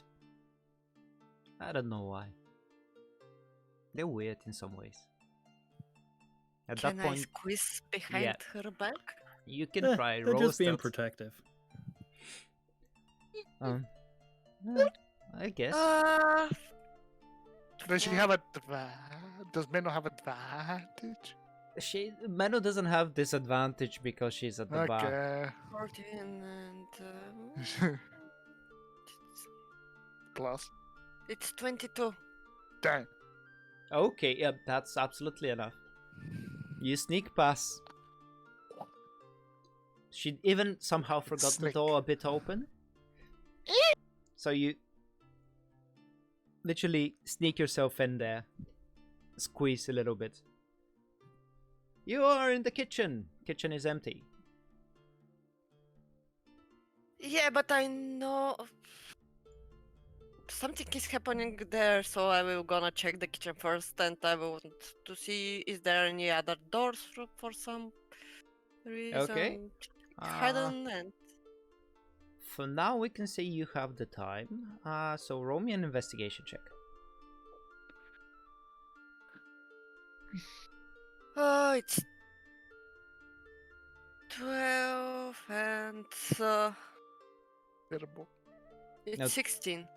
I don't know why. They're weird in some ways. At Can that I point, squeeze behind her back? you can try They're roll just being stealth. protective. Yeah, I guess. Does she have Does Menno have advantage? Mano doesn't have disadvantage because she's at the back. Okay. 14 and Plus. it's 22. Dang. Okay, yeah, that's absolutely enough. You sneak past. She even somehow forgot the Slick. door a bit open. So you literally sneak yourself in there, squeeze a little bit. You are in the kitchen. Kitchen is empty. Yeah, but I know something is happening there, so I will gonna check the kitchen first, and I will want to see is there any other doors for some reason Okay. hidden. And For now, we can say you have the time. So roll me an investigation check. It's 12 and Terrible. it's No. 16.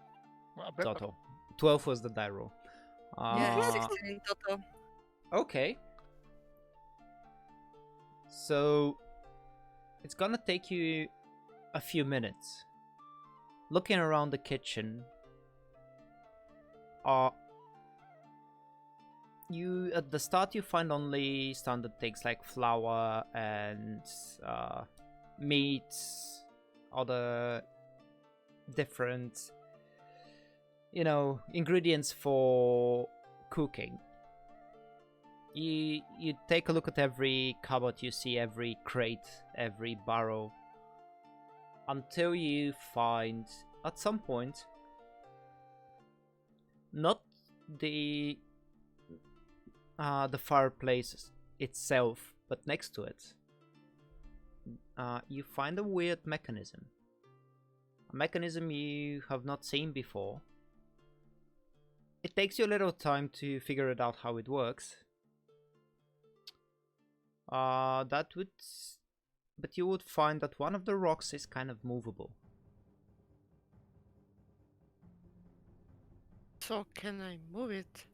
Well, better. Total. 12 was the die roll. Yeah, 16 in total. Okay. So it's gonna take you a few minutes. Looking around the kitchen, you at the start you find only standard things like flour and meats, other different, ingredients for cooking. You take a look at every cupboard, you see every crate, every barrel, until you find at some point not the fireplace itself, but next to it you find a weird mechanism. A mechanism you have not seen before. It takes you a little time to figure it out how it works. But you would find that one of the rocks is kind of movable. So can I move it?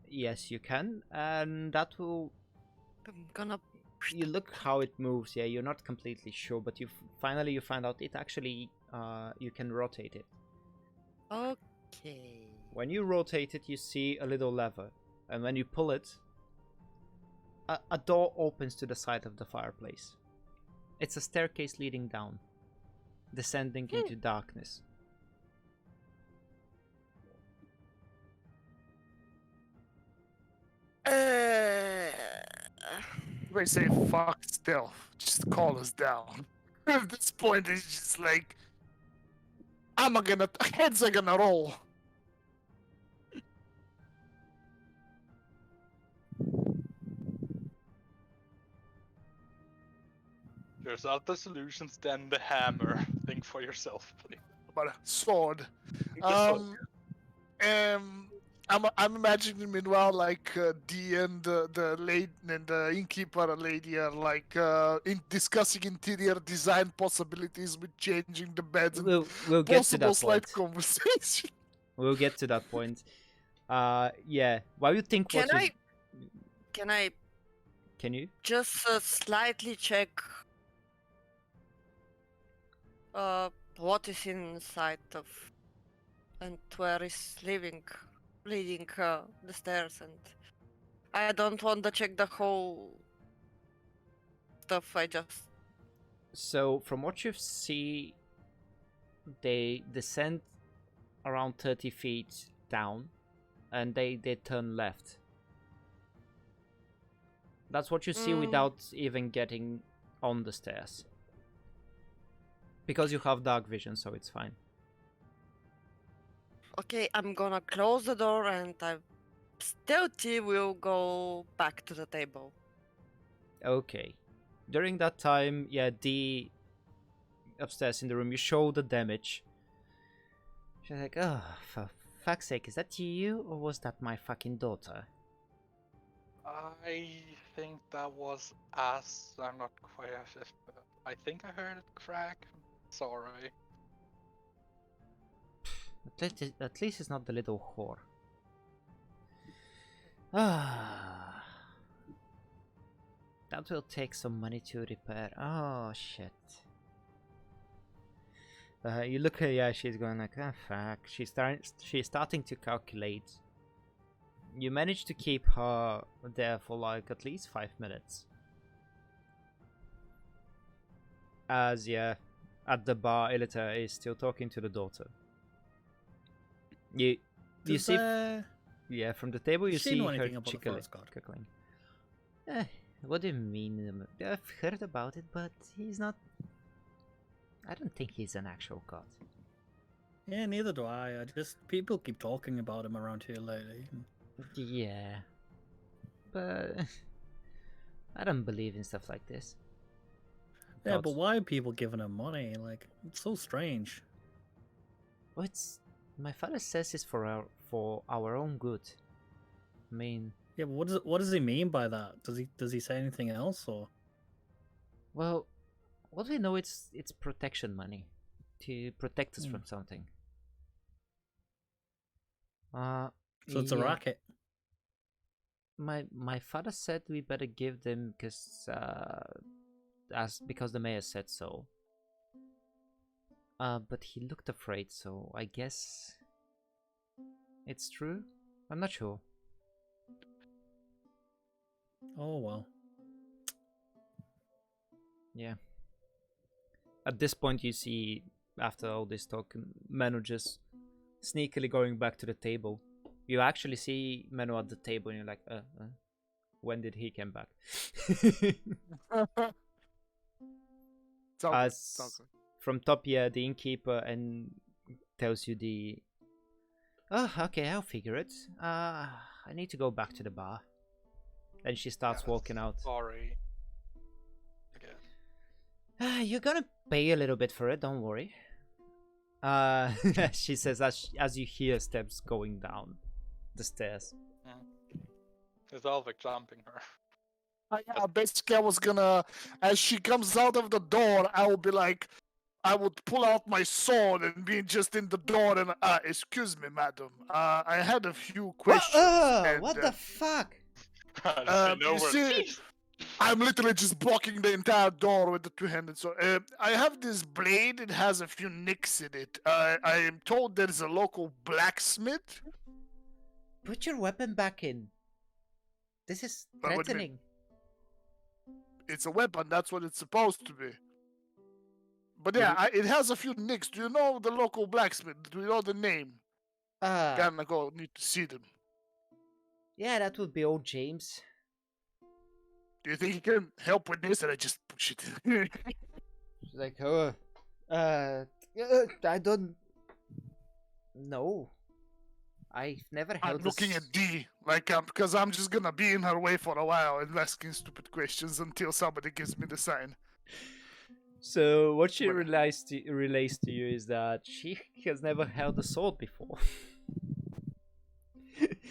Yes, you can, and that will. I'm gonna. You look how it moves. Yeah, you're not completely sure, but finally you find out it actually you can rotate it. Okay. When you rotate it, you see a little lever, and when you pull it, a door opens to the side of the fireplace. It's a staircase leading down, descending into darkness. They say fuck stealth. Just call us down. At this point, it's just like heads are gonna roll. There's other solutions than the hammer. Think for yourself, please. But a sword. The sword. I'm imagining meanwhile like D and the lady and the innkeeper lady are like discussing interior design possibilities with changing the beds and We'll get to possible that slight point. conversation. We'll get to that point. Yeah. While you think Can what I can you? just slightly check what is inside of and where is leading the stairs, and I don't want to check the whole stuff. I just So from what you see, they descend around 30 feet down, and they turn left. That's what you see without even getting on the stairs. Because you have dark vision, so it's fine. okay. I'm gonna close the door, and I stealthy will go back to the table. Okay. During that time, yeah, D upstairs in the room, you show the damage. She's like, oh, for fuck's sake, is that you, or was that my fucking daughter? I think that was us. I'm not quite sure. I think I heard it crack. Sorry. At least it's not the little whore. Ah, that will take some money to repair. Oh shit. You look at her, yeah, she's going like, ah, fuck. She's starting to calculate. You managed to keep her there for like at least 5 minutes. As, yeah, at the bar, Elita is still talking to the daughter. You Does, see, yeah, from the table you does she see know her anything about the forest god? chuckling. What do you mean? I've heard about it, but he's not. I don't think he's an actual god. Yeah, neither do I. People keep talking about him around here lately. Yeah, but I don't believe in stuff like this. Yeah, Gods. but why are people giving him money? Like, it's so strange. Well, it's my father says it's for our own good. I mean, Yeah, but what does he mean by that? Does he say anything else or? well, what we know it's protection money to protect us from something. So it's a yeah. racket. My father said we better give them because the mayor said so. But he looked afraid, so I guess it's true. I'm not sure. Oh well. Yeah. At this point, you see, after all this talk, Manu just sneakily going back to the table. You actually see Manu at the table, and you're like, when did he come back? As from top, yeah, the innkeeper and tells you the. Oh, okay, I'll figure it. I need to go back to the bar. And she starts walking out. Sorry. Again. You're gonna pay a little bit for it, don't worry. She says as you hear steps going down the stairs. Is Alvik jumping her? Yeah, basically I was gonna, as she comes out of the door, I will be like, I would pull out my sword and be just in the door and, excuse me, madam. I had a few questions. What the fuck? You see, I'm literally just blocking the entire door with the two-handed sword. I have this blade. It has a few nicks in it. I am told there's a local blacksmith. Put your weapon back in. This is threatening. It's a weapon. That's what it's supposed to be. But yeah, it has a few nicks. Do you know the local blacksmith? Do you know the name? Gonna go need to see them. Yeah, that would be old James. Do you think he can help with this? And I just push it. She's like, I don't know. I've never held. I'm looking at D, like, because I'm just gonna be in her way for a while and asking stupid questions until somebody gives me the sign. So what she relates to you is that she has never held a sword before.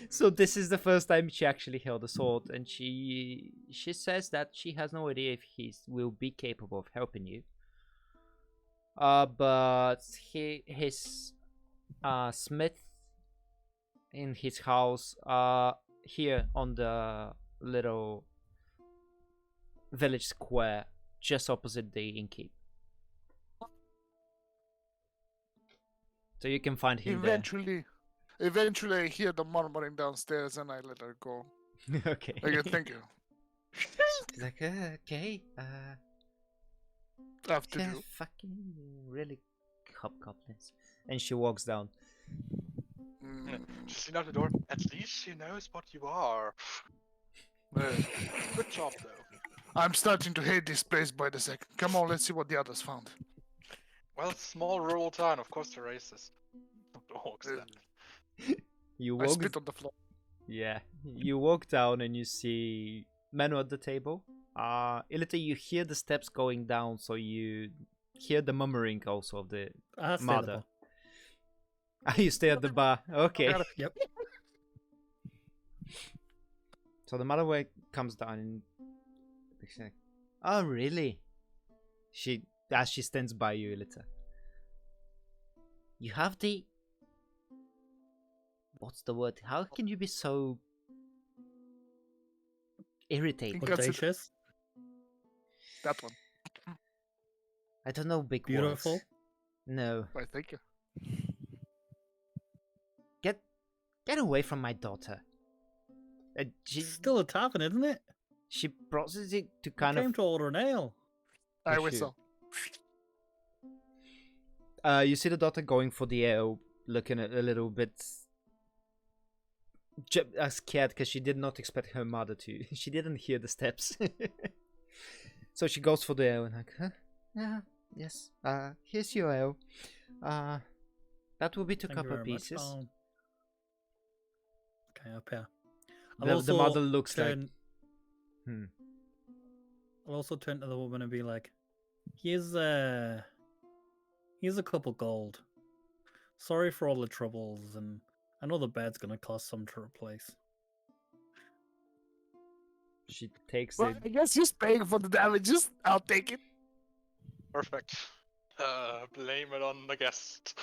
So this is the first time she actually held a sword, and she says that she has no idea if he will be capable of helping you. But his smith in his house here on the little village square just opposite the innkeep. So you can find him Eventually I hear the murmuring downstairs and I let her go. Okay. Okay, thank you. He's like, okay. After you. Fucking really hobgoblins. And she walks down. She's out the door. At least she knows what you are. Good job, though. I'm starting to hate this place by the second. Come on, let's see what the others found. Well, small rural town, of course they're racist. Dogs, then. I spit on the floor. Yeah. You walk down and you see Manu at the table. Ilita, you hear the steps going down, so you hear the murmuring also of the mother. You stay at the bar. Okay. Yep. So the mother comes down and she's like, oh really? As she stands by you, Ilita. You have the... What's the word? How can you be so Irritate. That's it. Audacious. That one. I don't know big Beautiful. words. No. I thank you. Get away from my daughter. She Still a tavern, isn't it? she processes it to I kind came of. to order an ale. I Push you. whistle. You see the daughter going for the ale, looking a little bit scared because she did not expect her mother to. She didn't hear the steps. So she goes for the ale and like, huh? Yeah, yes. Here's your ale. That will be two Thank you copper very much. pieces. Okay, up here. The mother looks like. I'll also turn to the woman and be like, here's a couple gold. Sorry for all the troubles, and I know the bed's gonna cost some to replace. She takes Well, it. I guess he's paying for the damages. I'll take it. Perfect. Blame it on the guest.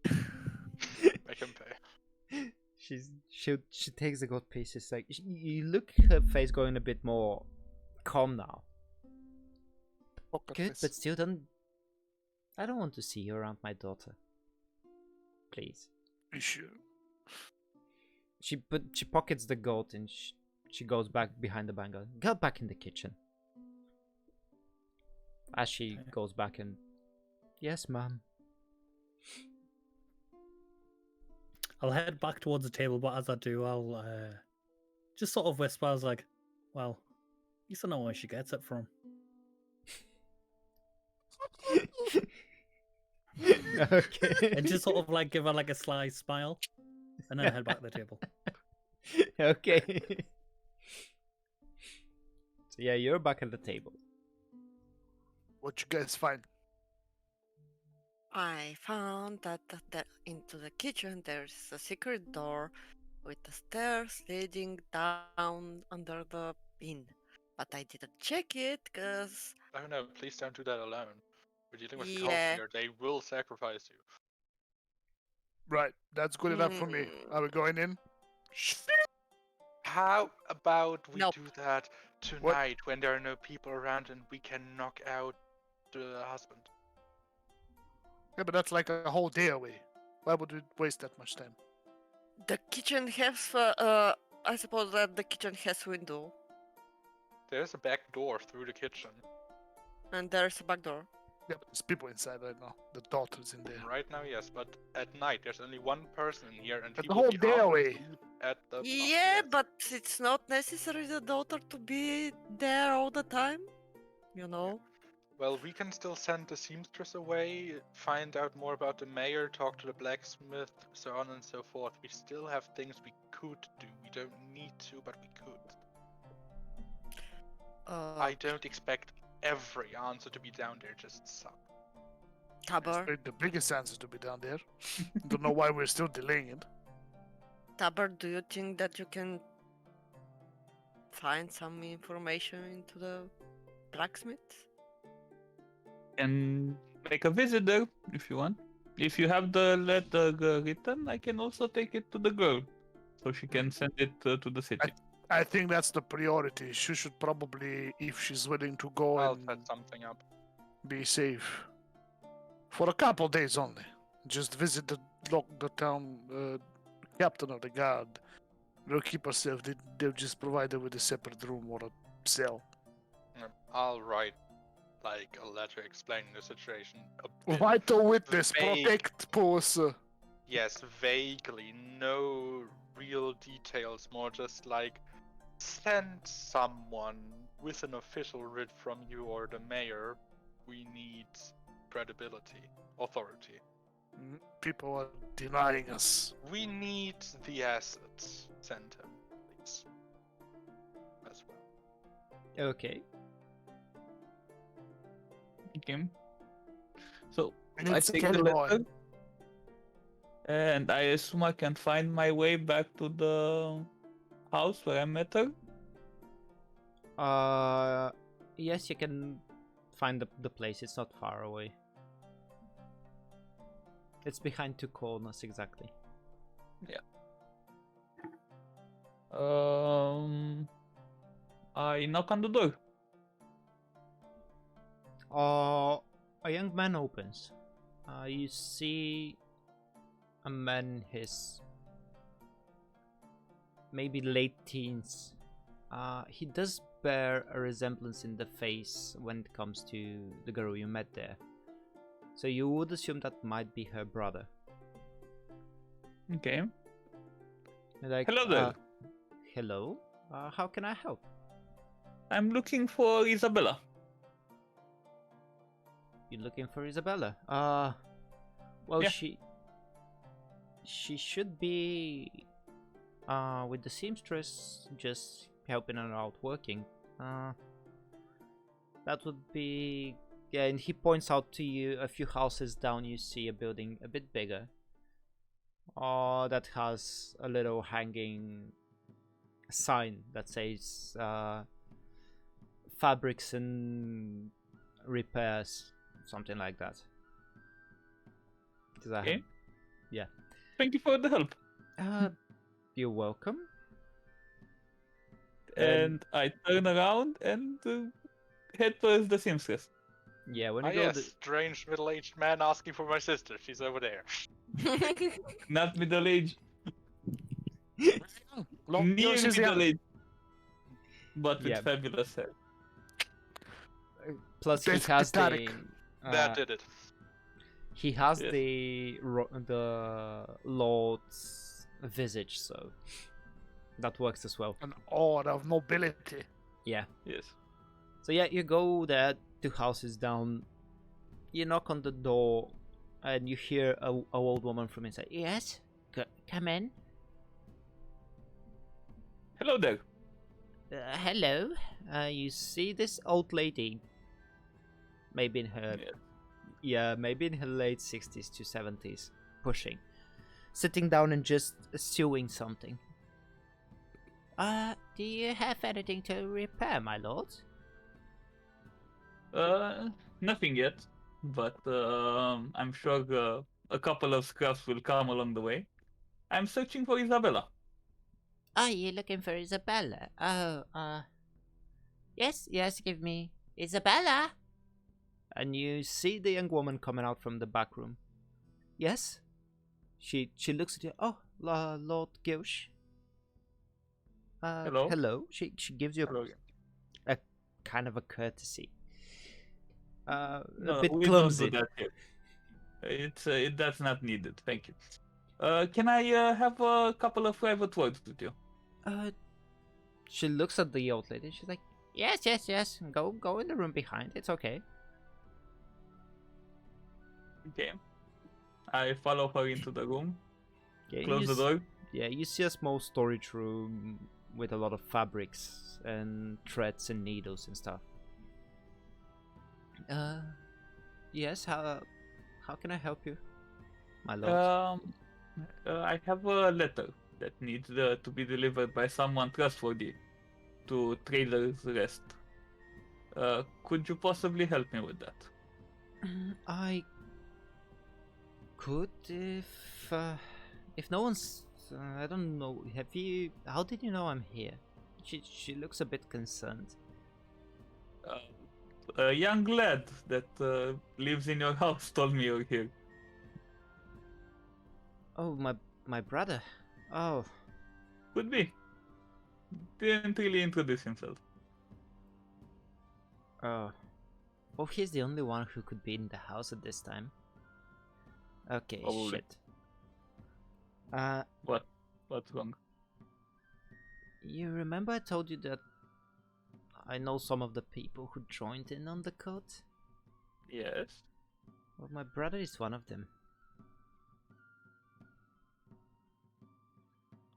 Make him pay. She takes the gold pieces. Like you look her face going a bit more calm now. Pocket Good, fist. but still don't. I don't want to see you around my daughter. Please. You sure? She pockets the gold and she goes back behind the bangle. Go back in the kitchen. As she goes back and, yes, ma'am. I'll head back towards the table, but as I do, I'll just sort of whisper. I was like, well, you still know where she gets it from. Okay. And just sort of like give her like a sly smile, and then head back to the table. Okay. So yeah, you're back at the table. What you guys find? I found that into the kitchen there's a secret door with the stairs leading down under the inn. But I didn't check it because Oh no, please don't do that alone. We're dealing with cults Yeah. here. They will sacrifice you. Right, that's good enough for me. Are we going in? How about we Nope. do that tonight when there are no people around and we can knock out the husband? Yeah, but that's like a whole day away. Why would we waste that much time? the kitchen has I suppose that the kitchen has window There's a back door through the kitchen. and there's a back door. Yeah, but there's people inside right now. The daughter's in there. Right now, yes, but at night there's only one person in here, and That's he the will whole be day half away. asleep at the Yeah, yes. but it's not necessary the daughter to be there all the time. You know. Well, we can still send the seamstress away, find out more about the mayor, talk to the blacksmith, so on and so forth. We still have things we could do. We don't need to, but we could. I don't expect every answer to be down there, just some. Taber, Expect the biggest answer to be down there. Don't know why we're still delaying it. Taber, do you think that you can find some information into the blacksmith? Can make a visit there if you want. If you have the letter written, I can also take it to the girl, so she can send it to the city. I think that's the priority. She should probably, if she's willing to go I'll and set something up. be safe. For a couple days only. Just visit the town captain of the guard. They'll keep herself. They'll just provide her with a separate room or a cell. I'll write like a letter explaining the situation. A bit. Vital witness, vague. protect pose. Yes, vaguely, no real details, more just like send someone with an official writ from you or the mayor. We need credibility, authority. People are denying us. We need the assets. Send him, please. As well. Okay. Okay. So And I it's take the Kelly boy. letter, and I assume I can find my way back to the house where I met her. Yes, you can find the place. It's not far away. It's behind two corners exactly. I knock on the door. A young man opens. You see a man, his maybe late teens. He does bear a resemblance in the face when it comes to the girl you met there. So you would assume that might be her brother. Okay. Like, Hello there. Hello? How can I help? I'm looking for Isabella. You're looking for Isabella? Well, Yeah. she should be with the seamstress, just helping her out working. That would be, yeah. And he points out to you a few houses down. You see a building a bit bigger. That has a little hanging sign that says fabrics and repairs, something like that. Okay. Yeah. Thank you for the help. You're welcome. And I turn around and head towards the seamstress. Yeah, when Ah, you go yes, strange middle-aged man asking for my sister. She's over there. Not middle age, Long near she's middle young. age, but with Yeah. fabulous hair. plus he That's has pathetic. That did it. he has Yes. the Lord's visage, so that works as well. An aura of nobility. Yeah. Yes. So yeah, you go there, 2 houses down. You knock on the door, and you hear a old woman from inside. Yes, come in. Hello there. Hello. You see this old lady? Maybe in her, Yes. yeah, maybe in her late 60s to 70s, pushing, sitting down and just sewing something. Do you have anything to repair, my lord? Nothing yet, but I'm sure a couple of scraps will come along the way. I'm searching for Isabella. Are you looking for Isabella? Oh, yes, give me Isabella. And you see the young woman coming out from the back room. Yes? She looks at you. Oh, Lord Gilsh. Hello. Hello. She gives you Hello. a kind of a courtesy. A No, bit we clumsy. don't do that here. That's not needed. Thank you. Can I have a couple of private words with you? She looks at the old lady. She's like, yes. Go in the room behind. It's okay. Okay. I follow her into the room. Yeah, Close the door. Yeah, you see a small storage room with a lot of fabrics and threads and needles and stuff. Yes, how can I help you, my lord? I have a letter that needs to be delivered by someone trustworthy to Trader's Rest. Could you possibly help me with that? I could if no one's I don't know. How did you know I'm here? She looks a bit concerned. A young lad that lives in your house told me you're here. Oh, my brother. Oh, Could be. Didn't really introduce himself. oh, he's the only one who could be in the house at this time. Okay, Probably. shit. What's wrong? You remember I told you that I know some of the people who joined in on the cult? Yes. Well, my brother is one of them.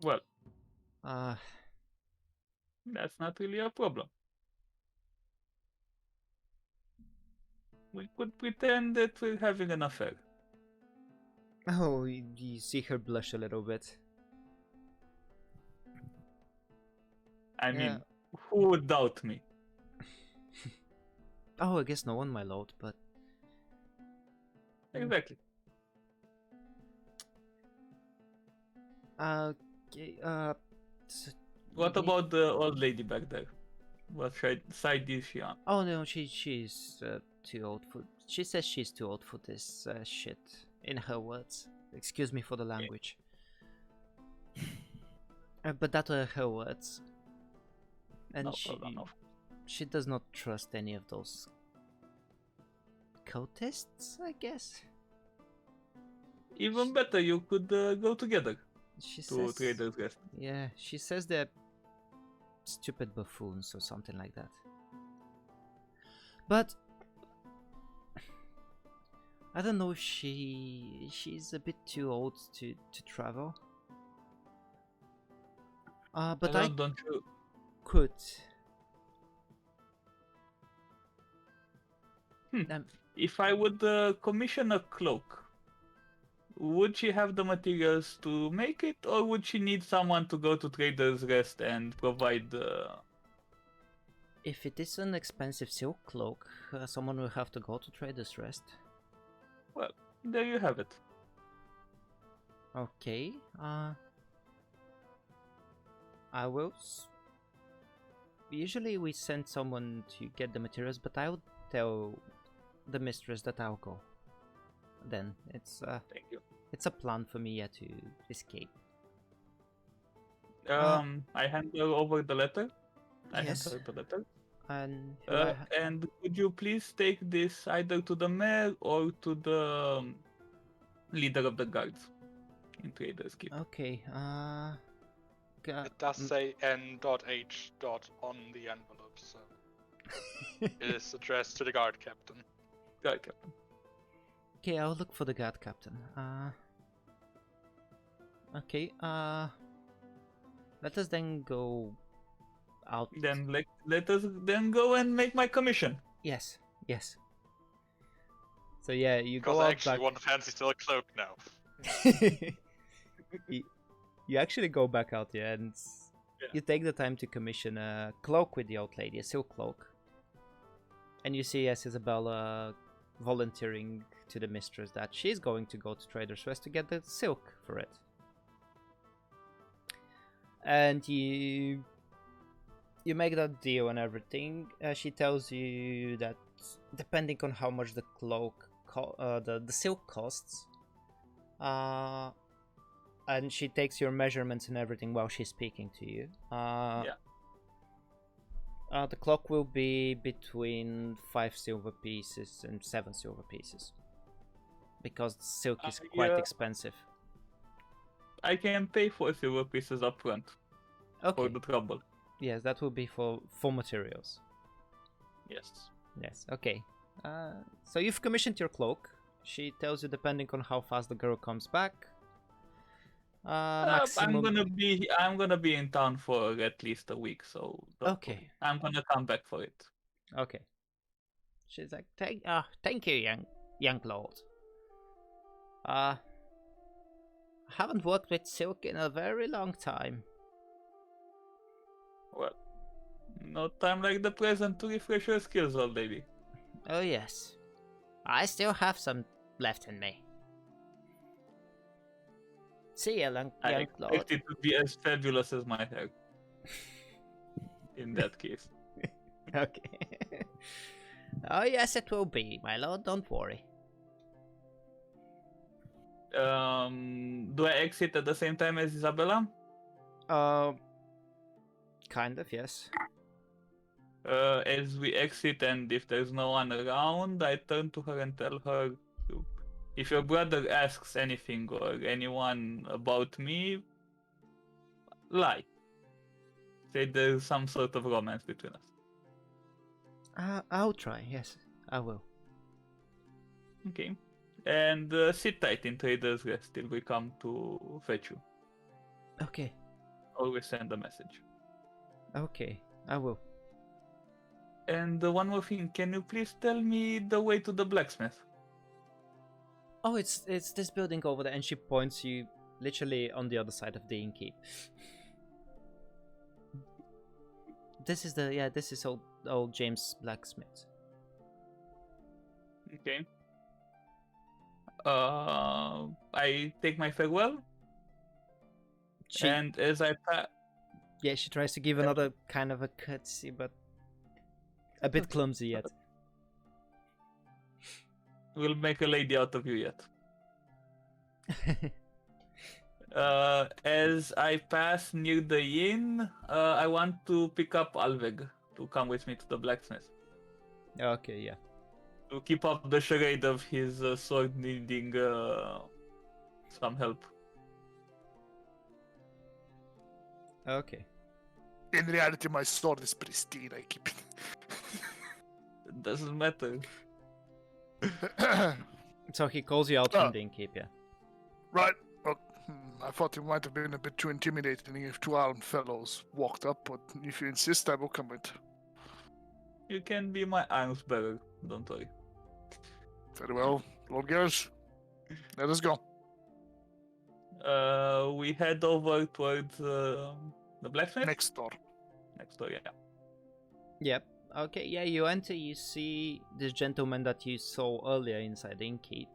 Well, Uh, that's not really a problem. We could pretend that we're having an affair. oh, you see her blush a little bit. I Yeah. mean, who would doubt me? Oh, I guess no one, my lord, but... Exactly. Okay, What about the old lady back there? What side is she on? Oh no, she's too old for. She says she's too old for this shit. In her words. Excuse me for the language. But that were her words. And No problem, no. she does not trust any of those cultists, I guess. Even better, you could go together She to says, Trader's Rest. yeah, she says they're stupid buffoons or something like that. But I don't know if she's a bit too old to travel. But I Don't you? could. If I would commission a cloak, would she have the materials to make it, or would she need someone to go to Trader's Rest and provide? If it is an expensive silk cloak, someone will have to go to Trader's Rest. Well, there you have it. Okay. I will. Usually we send someone to get the materials, but I would tell the mistress that I'll go. Then Thank you. it's a plan for me to escape. I hand her over the letter. I hand Yes. her the letter. And And could you please take this either to the mayor or to the leader of the guards in Trader's Keep? okay. It does say N.H. on the envelope, so it is addressed to the guard captain. Guard captain. Okay, I'll look for the guard captain. Okay. Let us then go out. Then let us then go and make my commission. Yes. So yeah, you Because go I out actually back. want a fancy silk cloak now. You actually go back out here and Yeah. you take the time to commission a cloak with the old lady, a silk cloak. And you see as Isabella volunteering to the mistress that she's going to go to Trader's Rest to get the silk for it. And you make that deal and everything. She tells you that depending on how much the cloak, the silk costs, and she takes your measurements and everything while she's speaking to you. The clock will be between 5 silver pieces and 7 silver pieces. Because silk is quite expensive. I can pay 4 silver pieces up front for Okay. the trouble. Yes, that will be for materials. Yes. Yes, okay. So you've commissioned your cloak. She tells you depending on how fast the girl comes back. Maximum... I'm gonna be in town for at least a week, so don't Okay. worry. I'm gonna come back for it. Okay. She's like, thank you, young lord. Haven't worked with silk in a very long time. Well, no time like the present to refresh your skills, old lady. Oh yes. I still have some left in me. See you, young I lord. expect it to be as fabulous as my hair. In that case. Okay. Oh yes, it will be, my lord. Don't worry. Do I exit at the same time as Isabella? Kind of, yes. As we exit, and if there's no one around, I turn to her and tell her, if your brother asks anything or anyone about me, lie. Say there's some sort of romance between us. I'll try, yes. I will. Okay. And sit tight in Trader's Rest till we come to fetch you. Okay. Always send a message. Okay, I will. And one more thing, can you please tell me the way to the blacksmith? Oh, it's this building over there, and she points you literally on the other side of the innkeep. This is old James blacksmith. Okay. I take my farewell, and as I she tries to give another kind of a curtsy, but A bit clumsy yet. We'll make a lady out of you yet. As I pass near the inn, I want to pick up Alveg to come with me to the blacksmith. Okay, yeah. To keep up the charade of his sword needing some help. Okay. In reality, my sword is pristine. I keep It doesn't matter. it. So he calls you out from the innkeep, yeah. Right. I thought it might have been a bit too intimidating if two armed fellows walked up, but if you insist, I will come with. You can be my arms bearer, don't worry. Very well, Lord Gareth. Let us go. We head over towards the blacksmith? Next door. Next door, yeah. Yep. Okay, yeah, you enter, you see this gentleman that you saw earlier inside the innkeep.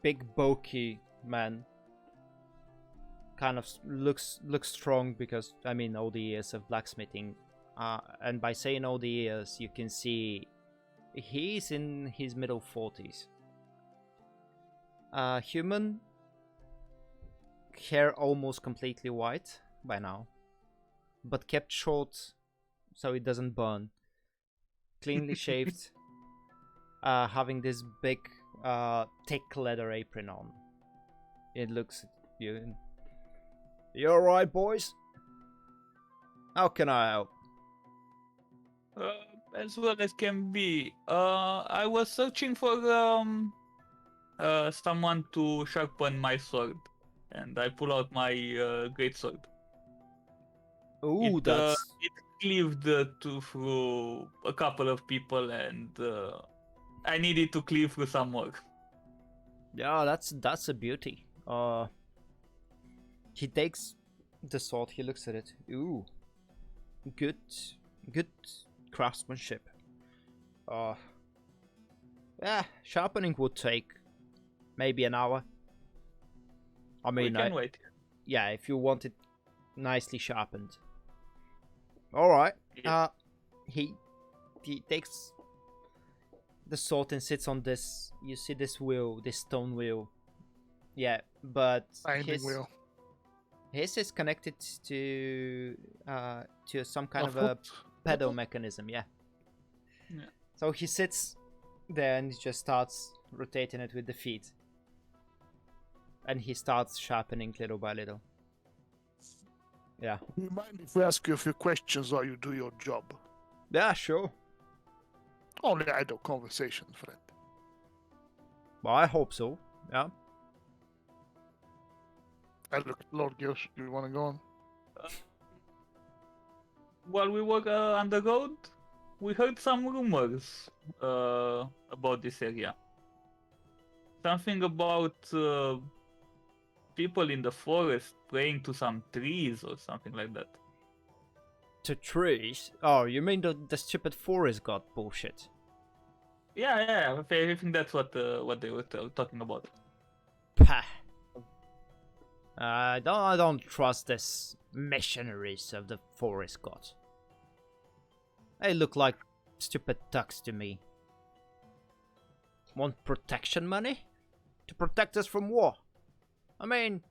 Big bulky man. Kind of looks strong because, I mean, all the years of blacksmithing. And by saying all the years, you can see he's in his middle 40s. Human. Hair almost completely white by now. But kept short so it doesn't burn. Cleanly shaved. Having this big, thick leather apron on. It looks at you. You alright, boys? How can I help? As well as can be. I was searching for someone to sharpen my sword, and I pull out my great sword. Ooh, It cleaved through a couple of people, and I needed to cleave through some more. Yeah, that's a beauty. He takes the sword, he looks at it. Ooh. Good craftsmanship. Yeah, sharpening would take maybe an hour. I mean, We can wait. Yeah, if you want it nicely sharpened. Alright. Yeah. He takes the sword and sits on this. You see this wheel, this stone wheel. Yeah, but Binding wheel. his is connected to some kind of a hooked pedal metal? mechanism. Yeah. Yeah. So he sits there and he just starts rotating it with the feet. And he starts sharpening little by little. Yeah. Do you mind if we ask you a few questions while you do your job? Yeah, sure. Only idle conversation, friend. Well, I hope so. Yeah. I look, Lord Gareth, you want to go on? While we were on the road, we heard some rumors about this area. Something about people in the forest praying to some trees or something like that. To trees? Oh, you mean the stupid forest god bullshit? Yeah, I think that's what they were talking about. Pah. I don't trust this missionaries of the forest god. They look like stupid ducks to me. Want protection money? To protect us from war? I mean,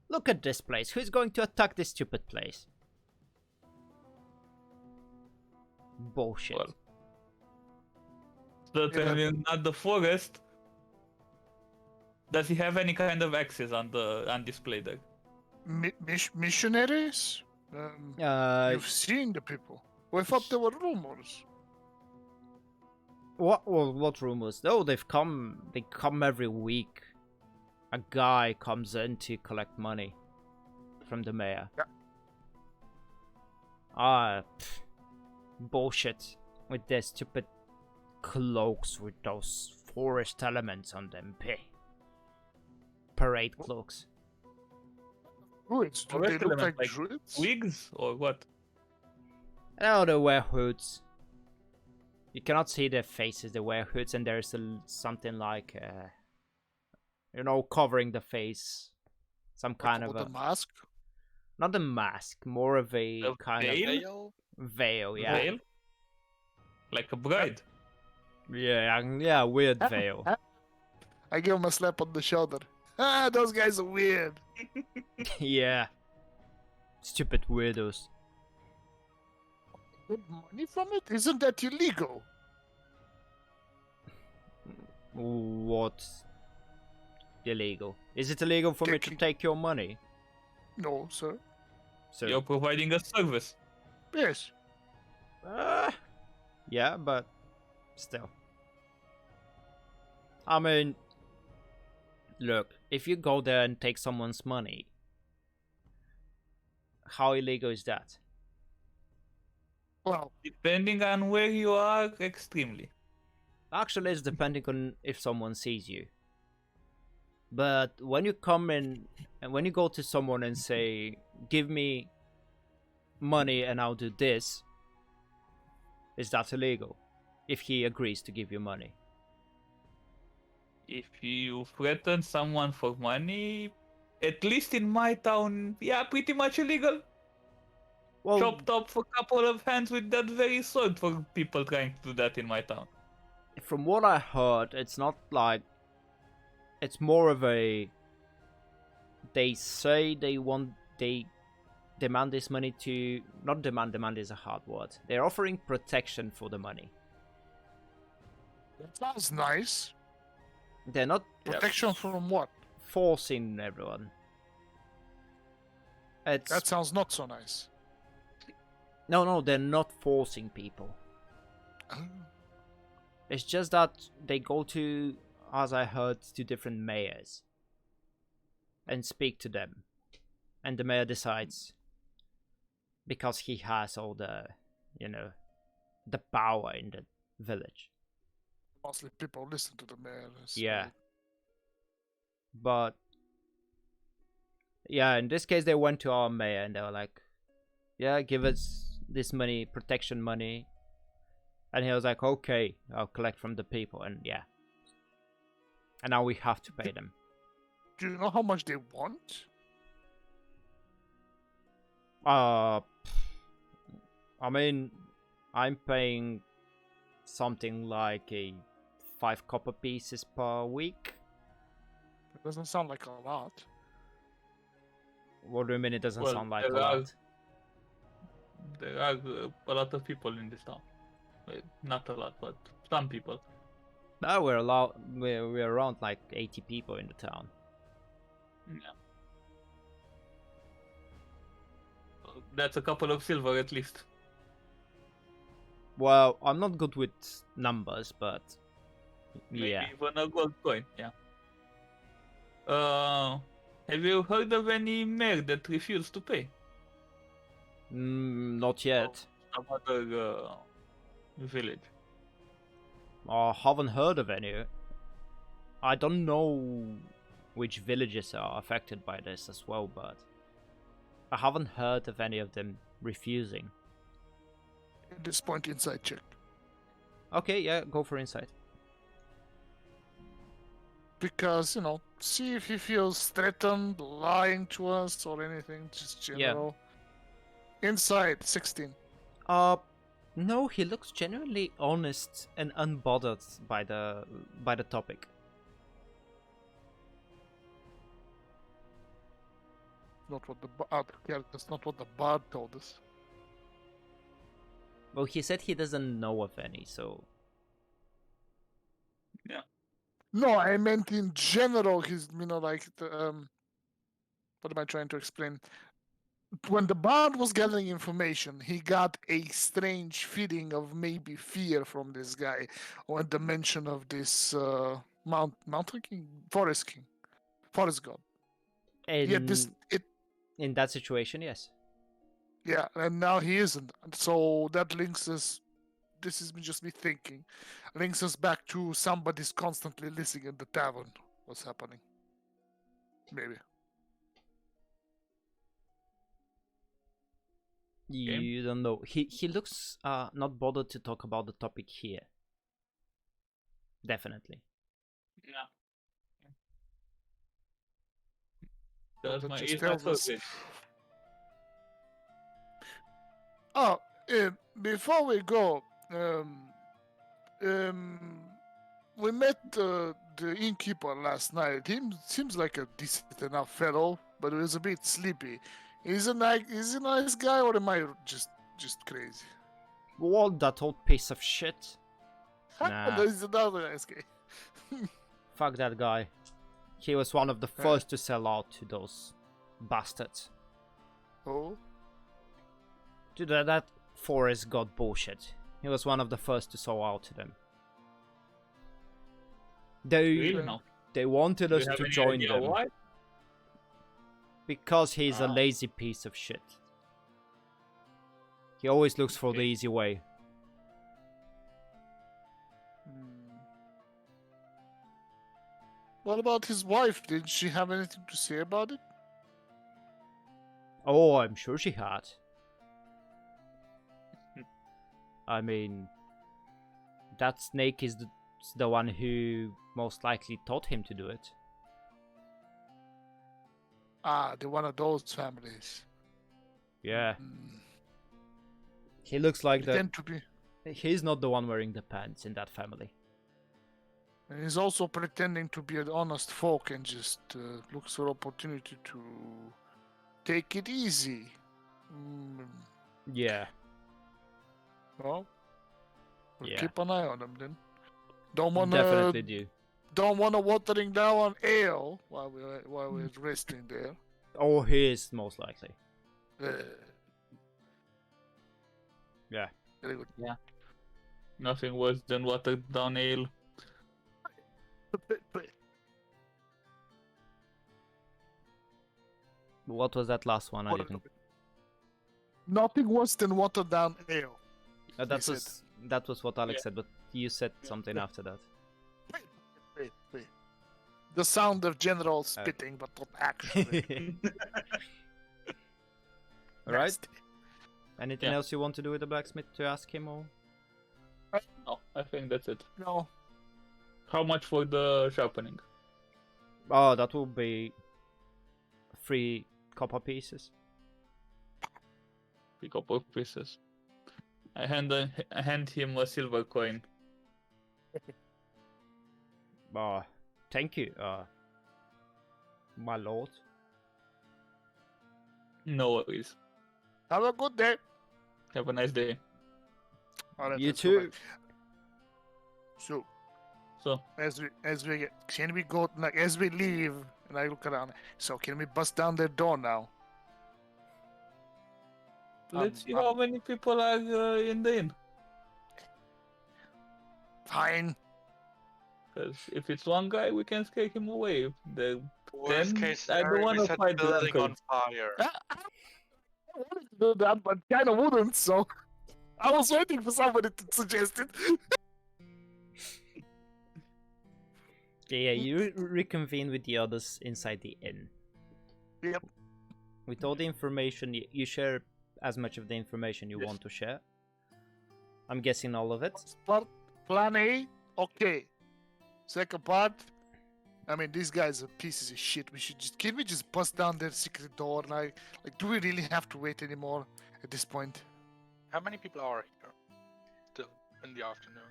look at this place. Who's going to attack this stupid place? Bullshit. Well, certainly not the forest. Does he have any kind of access on display there? Missionaries? You've seen the people. We thought there were rumors. What rumors? Oh, they come every week. A guy comes in to collect money from the mayor. Yeah. Bullshit with their stupid cloaks with those forest elements on them. Parade cloaks. Druids? Do they look like druids? Wigs or what? No, they wear hoods. You cannot see their faces. They wear hoods, and there's something like, covering the face. Some kind of a mask. Not a mask, more of a A kind veil? Veil? of veil, yeah. Veil? Like a bride. Yeah, weird veil. I give him a slap on the shoulder. Ah, those guys are weird. Yeah. Stupid weirdos. Get money from it? Isn't that illegal? What's illegal? Is it illegal for me to Taking- take your money? No, sir. So, You're providing a service. Yes. yeah, but still. I mean, look, if you go there and take someone's money, how illegal is that? Well, Depending on where you are, extremely. Actually, it's depending on if someone sees you. But when you come in and when you go to someone and say, "Give me money and I'll do this," is that illegal? If he agrees to give you money. If you threaten someone for money, at least in my town, yeah, pretty much illegal. Well, Chopped off a couple of hands with that very sword for people trying to do that in my town. from what I heard, it's not like. It's more of a. They say they demand this money to. Not demand is a hard word. They're offering protection for the money. that sounds nice. They're not Protection from what? forcing everyone. It's. That sounds not so nice. No, they're not forcing people. It's just that they go to, as I heard, to different mayors and speak to them. And the mayor decides, because he has all the, the power in the village. Mostly people listen to the mayor. So Yeah. But, yeah, in this case, they went to our mayor and they were like, yeah, give us this money, protection money. And he was like, okay, I'll collect from the people. And yeah. And now we have to pay them. Do you know how much they want? I mean, I'm paying something like 5 copper pieces per week. It doesn't sound like a lot. What do you mean it doesn't Well, sound like a there are- lot? There are a lot of people in this town. Well, not a lot, but some people. No, we're around like 80 people in the town. Yeah. That's a couple of silver at least. Well, I'm not good with numbers, but Maybe yeah. even a gold coin, yeah. Have you heard of any mayor that refused to pay? Not yet. Some other village. I haven't heard of any. I don't know which villages are affected by this as well, but I haven't heard of any of them refusing. At this point, inside check. Okay, yeah, go for insight. Because, see if he feels threatened, lying to us, or anything, just general. Inside, 16. No, he looks genuinely honest and unbothered by the topic. Not what the bard, that's not what the bard told us. Well, he said he doesn't know of any, so No, I meant in general, he's, like, what am I trying to explain? When the bard was gathering information, he got a strange feeling of maybe fear from this guy when the mention of this mountain king, forest god. in that situation, yes. Yeah, and now he isn't. So that links us. This is just me thinking. Links us back to somebody's constantly listening in the tavern. What's happening? Maybe. You don't know. He looks not bothered to talk about the topic here. Definitely. Yeah. Does That my just is my tells us- progress. Oh, before we go, we met the innkeeper last night. He seems like a decent enough fellow, but he was a bit sleepy. Is he a nice guy, or am I just crazy? What, that old piece of shit? Nah. There's another nice guy. Fuck that guy. He was one of the first to sell out to those bastards. Oh, Dude, that Forest God bullshit. He was one of the first to sell out to them. Really? No. They wanted Do us you have to any join idea them. why? Because he's a Ah. lazy piece of shit. He always looks for the Okay. easy way. What about his wife? Did she have anything to say about it? Oh, I'm sure she had. I mean, that snake is the one who most likely taught him to do it. Ah, they're one of those families. Yeah, Mm. he looks like They the. tend to be. He's not the one wearing the pants in that family. And he's also pretending to be an honest folk and just looks for opportunity to take it easy. Yeah, Well, we'll Yeah. keep an eye on him then. Don't wanna definitely do. watering down ale while we're resting there. Oh, he is most likely. Uh, Yeah. very good. Nothing worse than watered down ale. What was that last one? I didn't. Nothing worse than watered down ale. That said. was what Alex said, but you said something after that. Wait. The sound of general spitting, but not actually. Alright. Nasty. Anything Yeah. else you want to do with the blacksmith to ask him, or? No, I think that's it. No. How much for the sharpening? Oh, that will be 3 copper pieces. 3 copper pieces. I hand him a silver coin. Thank you, my lord. No worries. Have a good day. Have a nice day. All right, You let's go too. back. So, So, as we get, can we go like as we leave? And I look around. So can we bust down their door now? let's see how many people are in the inn. Fine. Because if it's one guy, we can scare him away. Worst Then case I don't scenario, wanna we set fight the building on drunkards. fire. I wanted to do that, but kind of wouldn't. So I was waiting for somebody to suggest it. Yeah, you reconvene with the others inside the inn. Yep. With all the information, you share as much of the information you Yes. want to share. I'm guessing all of it. Part, plan A, okay. Second part, I mean, these guys are pieces of shit. Can we just bust down their secret door? Like, do we really have to wait anymore at this point? How many people are here? Still in the afternoon.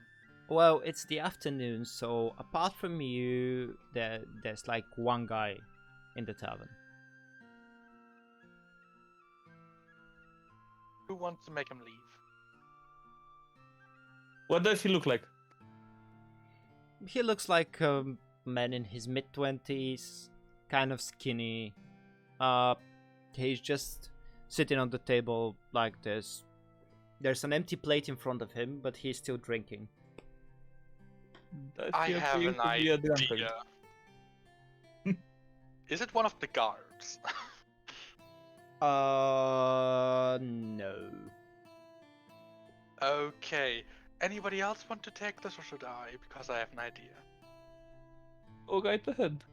Well, it's the afternoon, so apart from you, there's like one guy in the tavern. Who wants to make him leave? What does he look like? He looks like a man in his mid-20s, kind of skinny. He's just sitting on the table like this. There's an empty plate in front of him, but he's still drinking. Does I he have appear an to be a drunkard? idea. Is it one of the guards? No. Okay. Anybody else want to take this, or should I? Because I have an idea. Go right ahead.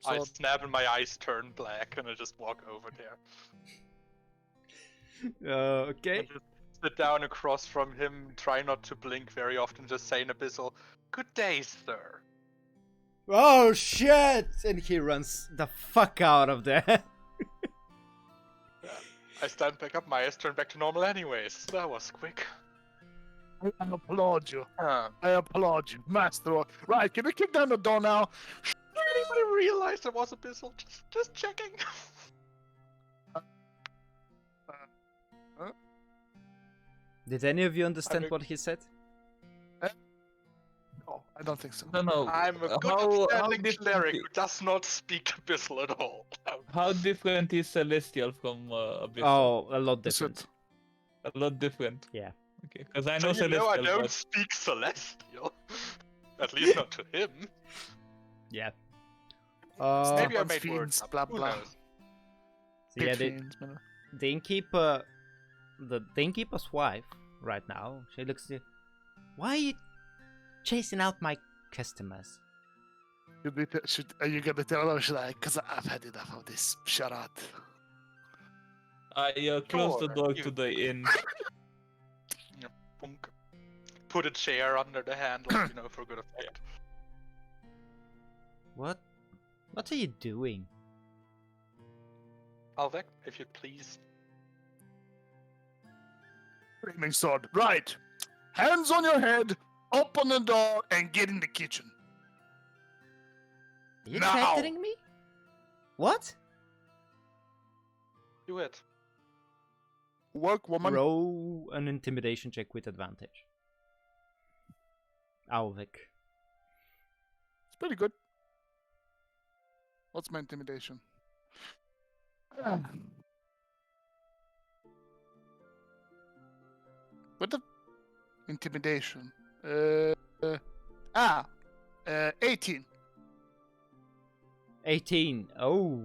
I So, snap and my eyes turn black, and I just walk over there. Okay. And just sit down across from him, try not to blink very often, just say in abyssal, "Good day, sir." Oh shit! And he runs the fuck out of there. I stand back up. My eyes turn back to normal anyways. That was quick. I applaud you. Huh. I applaud you, Master. Right, can we kick down the door now? Did anybody realize there was a pistol? Just checking. Did any of you understand think- what he said? Oh, I don't think so. No. I'm a good how upstanding different cleric who does not speak Abyssal at all. how different is Celestial from Abyssal? Oh, a lot This different. A lot different. Yeah. Okay, because I So know you Celestial. know I don't but speak Celestial. At least not to him. Yeah. Maybe I Stefan's made fiends, words up. blah, Who blah. knows? So yeah, Pit fiends, man. the innkeeper, the innkeeper's wife, right now, she looks. Why are you chasing out my customers? Are you gonna tell her, or should I? Because I've had enough of this charade. I close the Sure, door you- to the inn. Punk. Put a chair under the handle, for good effect. What? What are you doing? Alvec, if you please. Flaming sword. Right. Hands on your head, open the door, and get in the kitchen. Are you Now! threatening me? What? Do it. Work, woman. Roll an intimidation check with advantage. Alvik. It's pretty good. What's my intimidation? What the? Intimidation. 18. 18. Oh.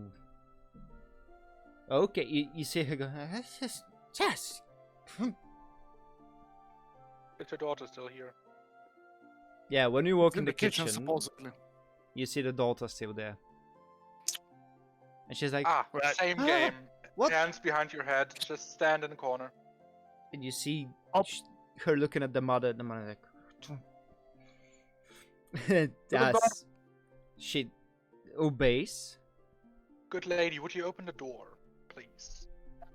Okay, you see her go, yes. Is your daughter still here? Yeah, when you walk It's in the kitchen, supposedly. you see the daughter still there. And she's like, Right. Same Ah, game. what? Hands behind your head. Just stand in the corner. and you see Up. her looking at the mother like, that's, she obeys. Good lady, would you open the door, please?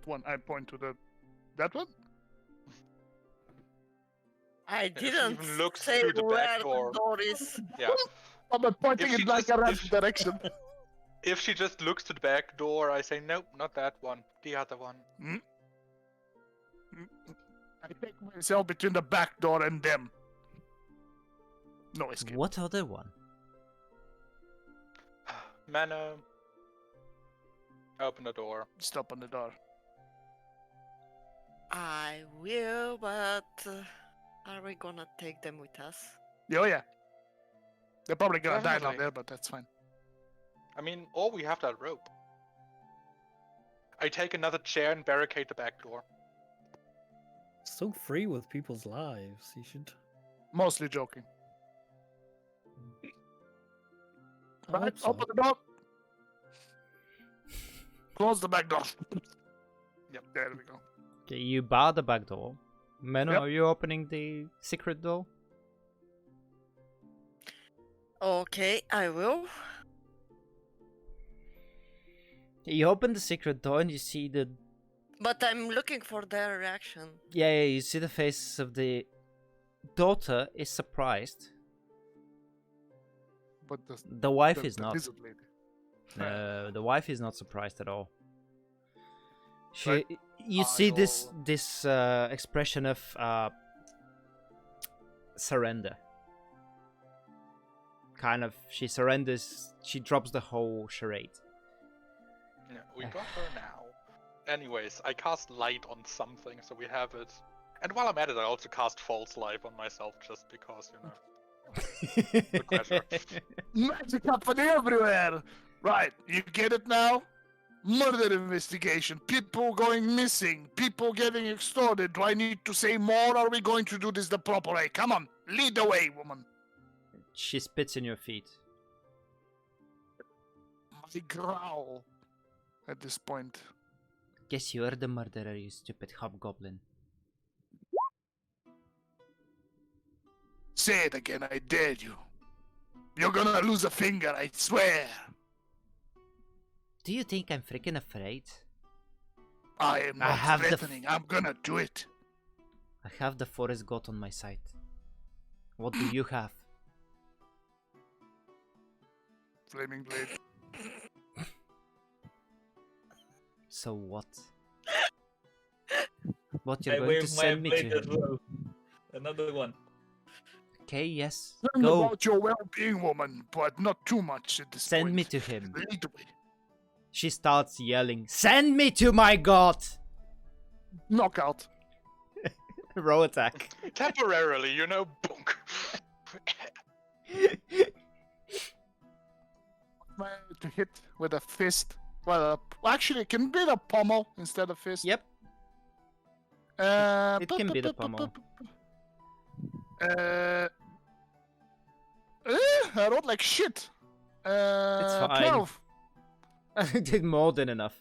One. I point to that one. I she didn't even looks say through the where back door. the door is. Yeah. I'm pointing If she in like just- a if random she- direction. If she just looks to the back door, I say, nope, not that one. The other one. I take myself between the back door and them. No escape. What other one? Mano. Open the door. Stop on the door. I will, but are we gonna take them with us? Oh yeah. They're probably gonna die down Definitely. there, but that's fine. I mean, or we have that rope. I take another chair and barricade the back door. So free with people's lives. You should. Mostly joking. I Right, hope so. open the door. Close the back door. Yep. There we go. Okay, you bar the back door. Meno, Yep. are you opening the secret door? Okay, I will. You open the secret door and you see the But I'm looking for their reaction. yeah, you see the face of the daughter is surprised. But The wife is the not. lizard lady. The wife is not surprised at all. She, Right. you see this expression of surrender. Kind of, she surrenders. She drops the whole charade. Yeah, we got her now. Anyways, I cast light on something, so we have it. And while I'm at it, I also cast false life on myself, just because, pleasure. Magic happening everywhere. Right, you get it now? Murder investigation. People going missing. People getting extorted. Do I need to say more? Or are we going to do this the proper way? Come on, lead the way, woman. She spits in your feet. I growl at this point. Guess you're the murderer, you stupid hobgoblin. Say it again, I dare you. You're gonna lose a finger, I swear. Do you think I'm freaking afraid? I am I not have the threatening. I'm gonna do it. I have the forest god on my side. What do you have? Flaming blade. So what? What you're I going to wave my send me blade to as him? well. Another one. Okay, yes. Learn Go. about your well-being, woman, but not too much at this Send point. me to him. Lead the way. She starts yelling, "Send me to my god!" Knockout. Row attack. Temporarily, you know, bonk. To hit with a fist. Well, actually, it can be the pommel instead of fist. Yep. It can be the pommel. I rolled like shit. It's fine. 12. I did more than enough.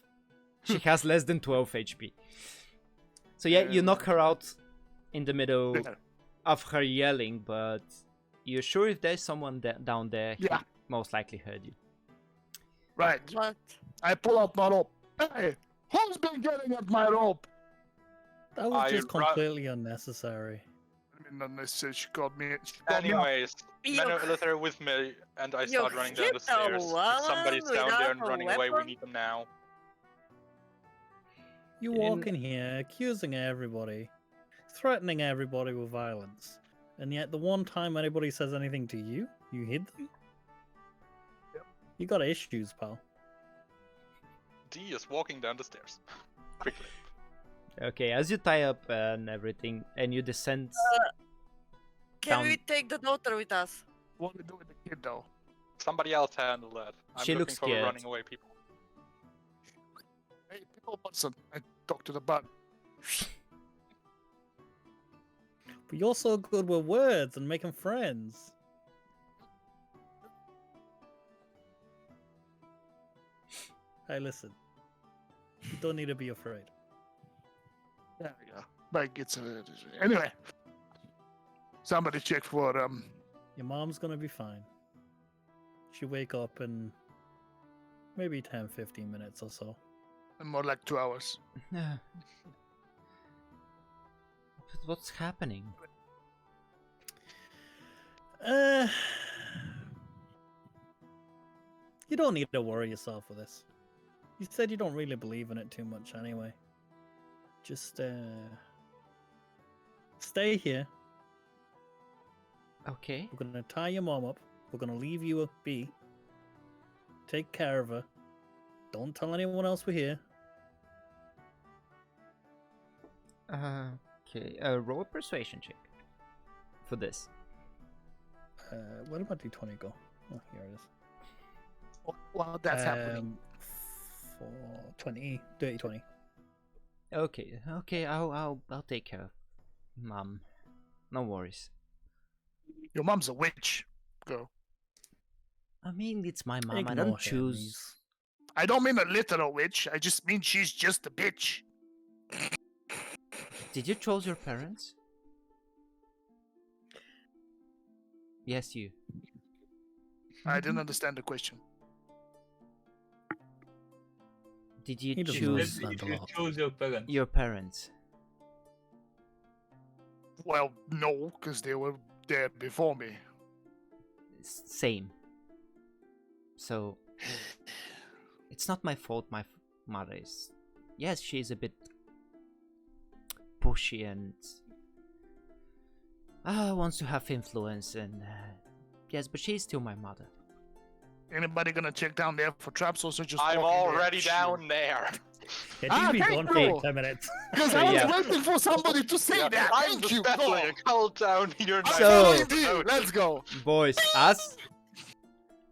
She has less than 12 HP. So yeah, you knock her out in the middle of her yelling, but you're sure if there's someone down there, he Yeah. most likely heard you. Right. What? I pull out my rope. Hey, who's been getting at my rope? That was I just ru- completely unnecessary. I mean, unless she got me. She got me up. Anyways, You- Menno Illithor with me, and I you start running down hit the a stairs. If somebody's woman down there and without a running away, we weapon? need them now. You walk in here accusing everybody, threatening everybody with violence, and yet the one time anybody says anything to you, you hit them? Yep. You got issues, pal. D is walking down the stairs. Quickly. Okay, as you tie up and everything, and you descend. Can Down- we take the daughter with us? What do we do with the kid, though? Somebody else handle that. I'm She looking looks for scared. running away people. Hey, people, Watson. I talk to the bud. But you're so good with words and making friends. Hey, listen. You don't need to be afraid. There we go. But gets anyway. Somebody check for Your mom's gonna be fine. She'll wake up in maybe 10-15 minutes or so. more like 2 hours. But what's happening? You don't need to worry yourself with this. You said you don't really believe in it too much anyway. Just stay here. Okay. We're gonna tie your mom up. We're gonna leave you be. Take care of her. Don't tell anyone else we're here. Okay. Roll a persuasion check for this. Where did my d20 go? Oh, here it is. While that's happening. For 20, dirty 20. Okay. Okay. I'll take care of Mom. No worries. Your mom's a witch. Go. I mean, it's my mom. I Ignore don't him, choose. he's- I don't mean a literal witch. I just mean she's just a bitch. Did you choose your parents? Yes, you. I didn't understand the question. Did you He doesn't choose understand. If a you lot. choose your parents. your parents? Well, no, because they were there before me. Same. So it's not my fault. My mother is. Yes, she's a bit pushy and wants to have influence, and yes, but she's still my mother. Anybody gonna check down there for traps or so just I'm walking there? already down there. Yeah, Ah, you've been thank gone for you. like 10 minutes. Because So, I was yeah. waiting for somebody to say Yeah, that. I'm Thank just you. battling Go. a cult down here now. I'm So- following you. Let's go. Boys,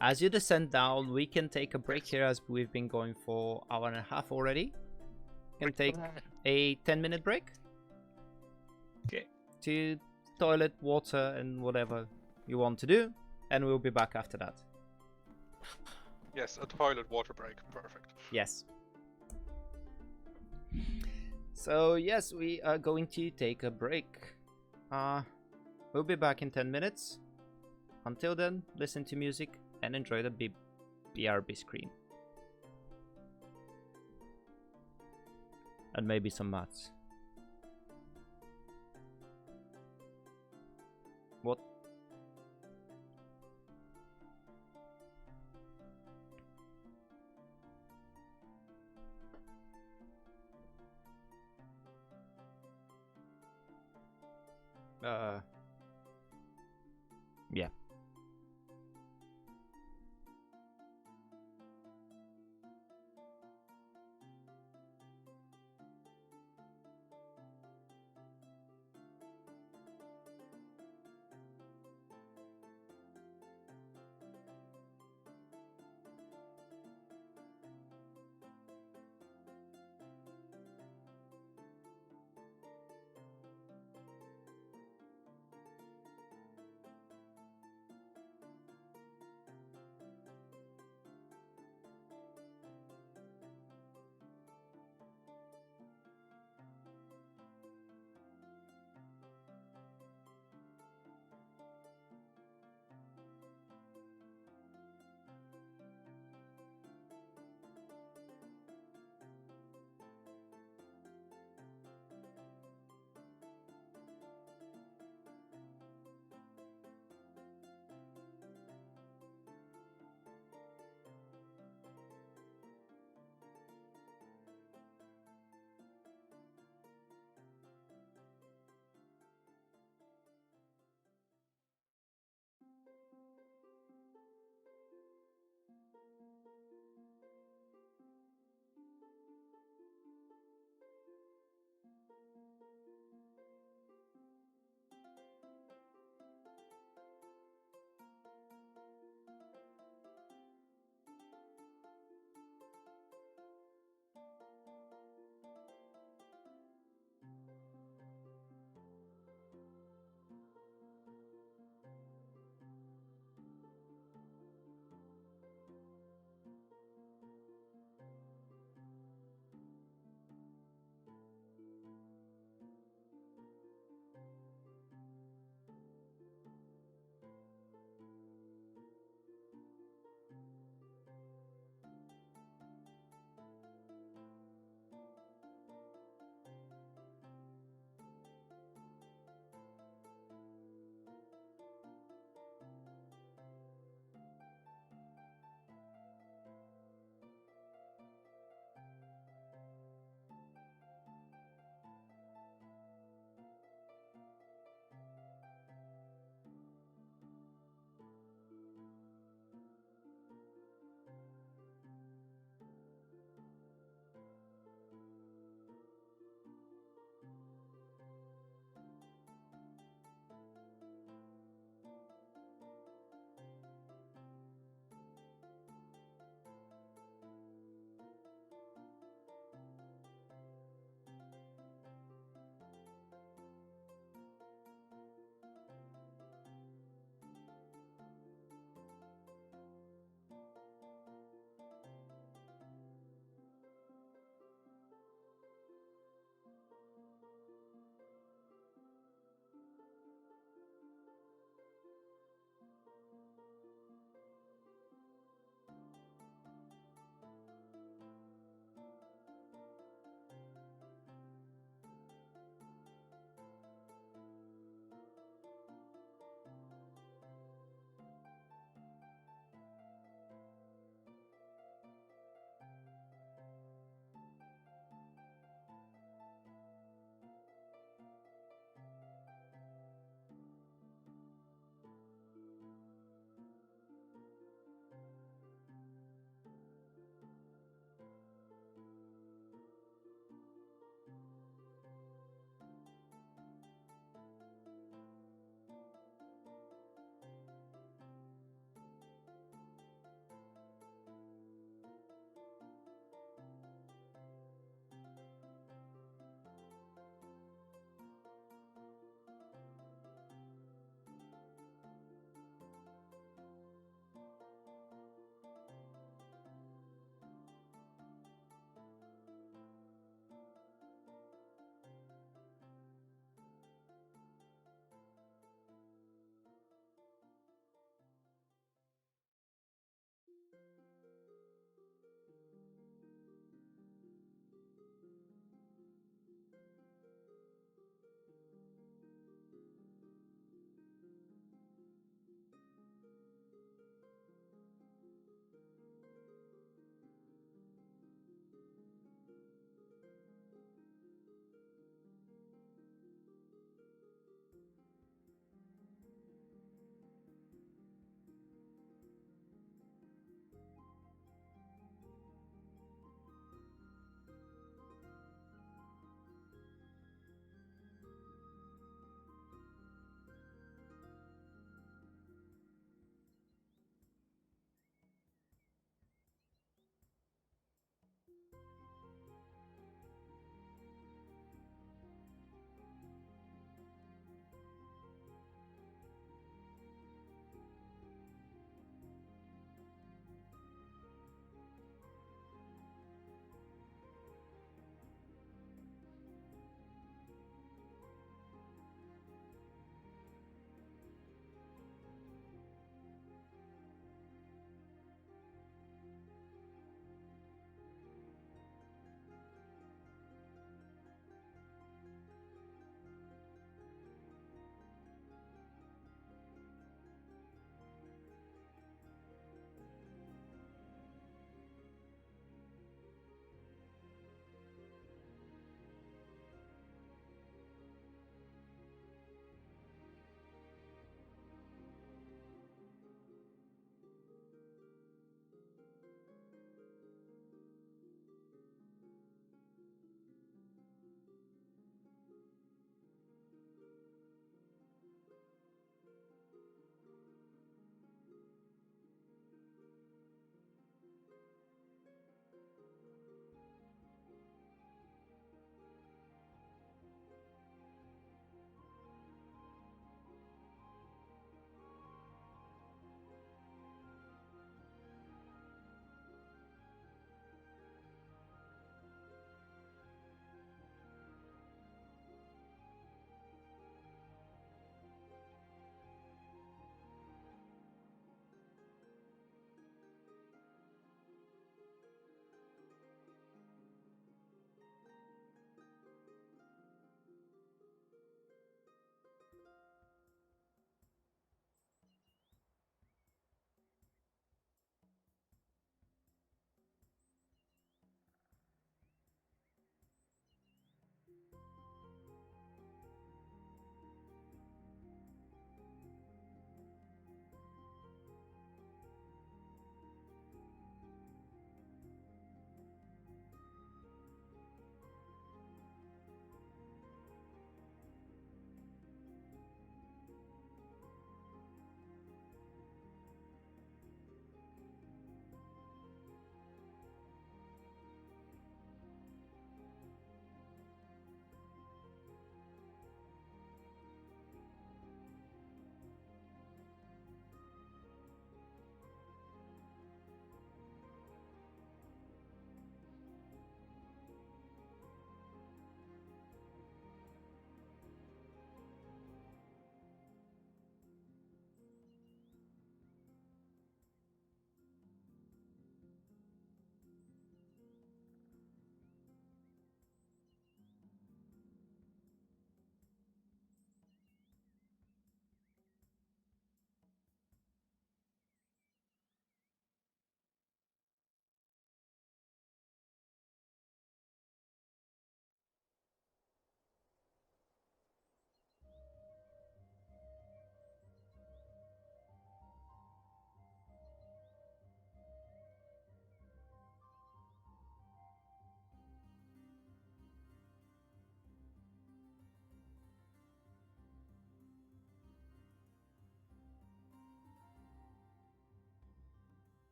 as you descend down, we can take a break here as we've been going for hour and a half already. Can take a 10-minute break. Okay. To toilet, water, and whatever you want to do, and we'll be back after that. Yes, a toilet water break. Perfect. Yes. So yes, we are going to take a break. We'll be back in 10 minutes. Until then, listen to music and enjoy the BRB screen. And maybe some mats. What? Yeah.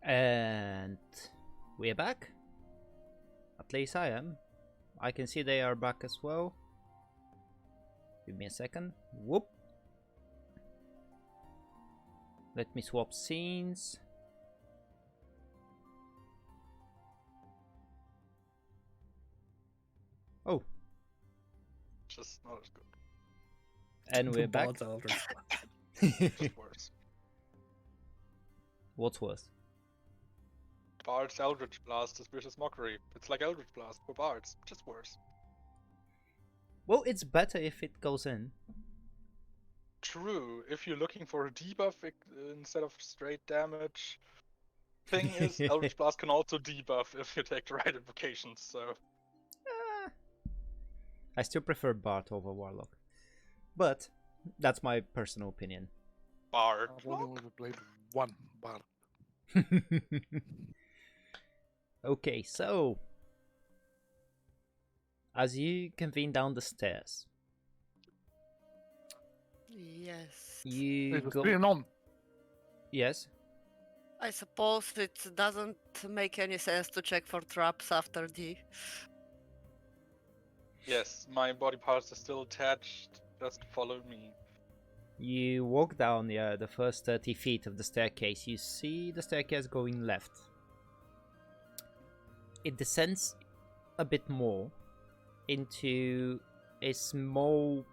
And we're back. At least I am. I can see they are back as well. Give me a second. Whoop. Let me swap scenes. Oh, Just not as good. and we're back. Bard's Eldritch. Just worse. What's worse? Bard's Eldritch Blast is vicious mockery. It's like Eldritch Blast for bards, just worse. Well, it's better if it goes in. True, if you're looking for a debuff instead of straight damage. Thing is, Eldritch Blast can also debuff if you take the right invocations, so... I still prefer Bart over Warlock. But that's my personal opinion. Bard. I've only ever played one bard. Okay, so as you convene down the stairs, Yes. you It was go. 3 and on. Yes. I suppose it doesn't make any sense to check for traps after D. Yes, my body parts are still attached. Just follow me. You walk down the first 30 feet of the staircase. You see the staircase going left. It descends a bit more into a small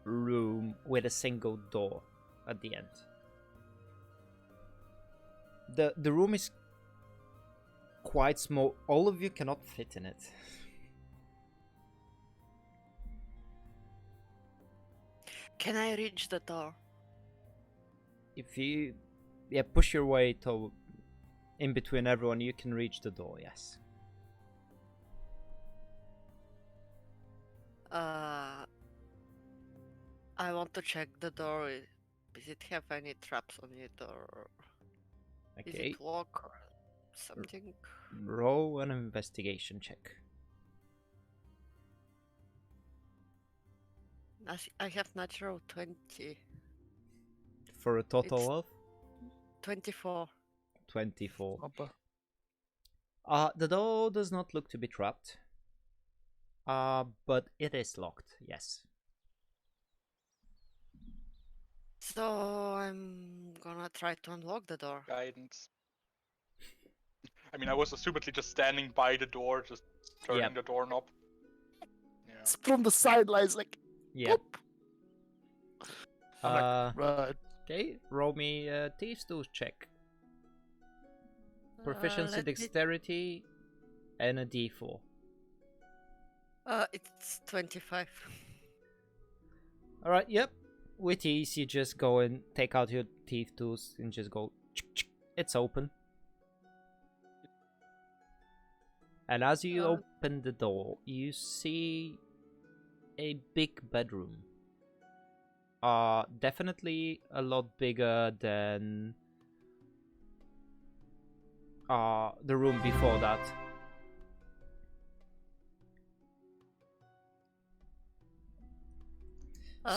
room with a single door at the end. The room is quite small. All of you cannot fit in it. Can I reach the door? If you push your way to in between everyone, you can reach the door. Yes. I want to check the door. Does it have any traps on it, or is Okay. it lock or something? Roll an investigation check. I have natural 20. For a total of 24. 24. Upper. The door does not look to be trapped. But it is locked, yes. So I'm gonna try to unlock the door. Guidance. I mean, I was assumedly just standing by the door, just turning Yep. the doorknob. Yeah. It's from the sidelines, like, Yep. I'm like, right. Okay, roll me a Thieves' Tools check. Proficiency, let me- dexterity, and a D4. It's 25. Alright, yep. With ease, you just go and take out your Thief Tools and just go. It's open. And as you open the door, you see a big bedroom. Definitely a lot bigger than the room before that.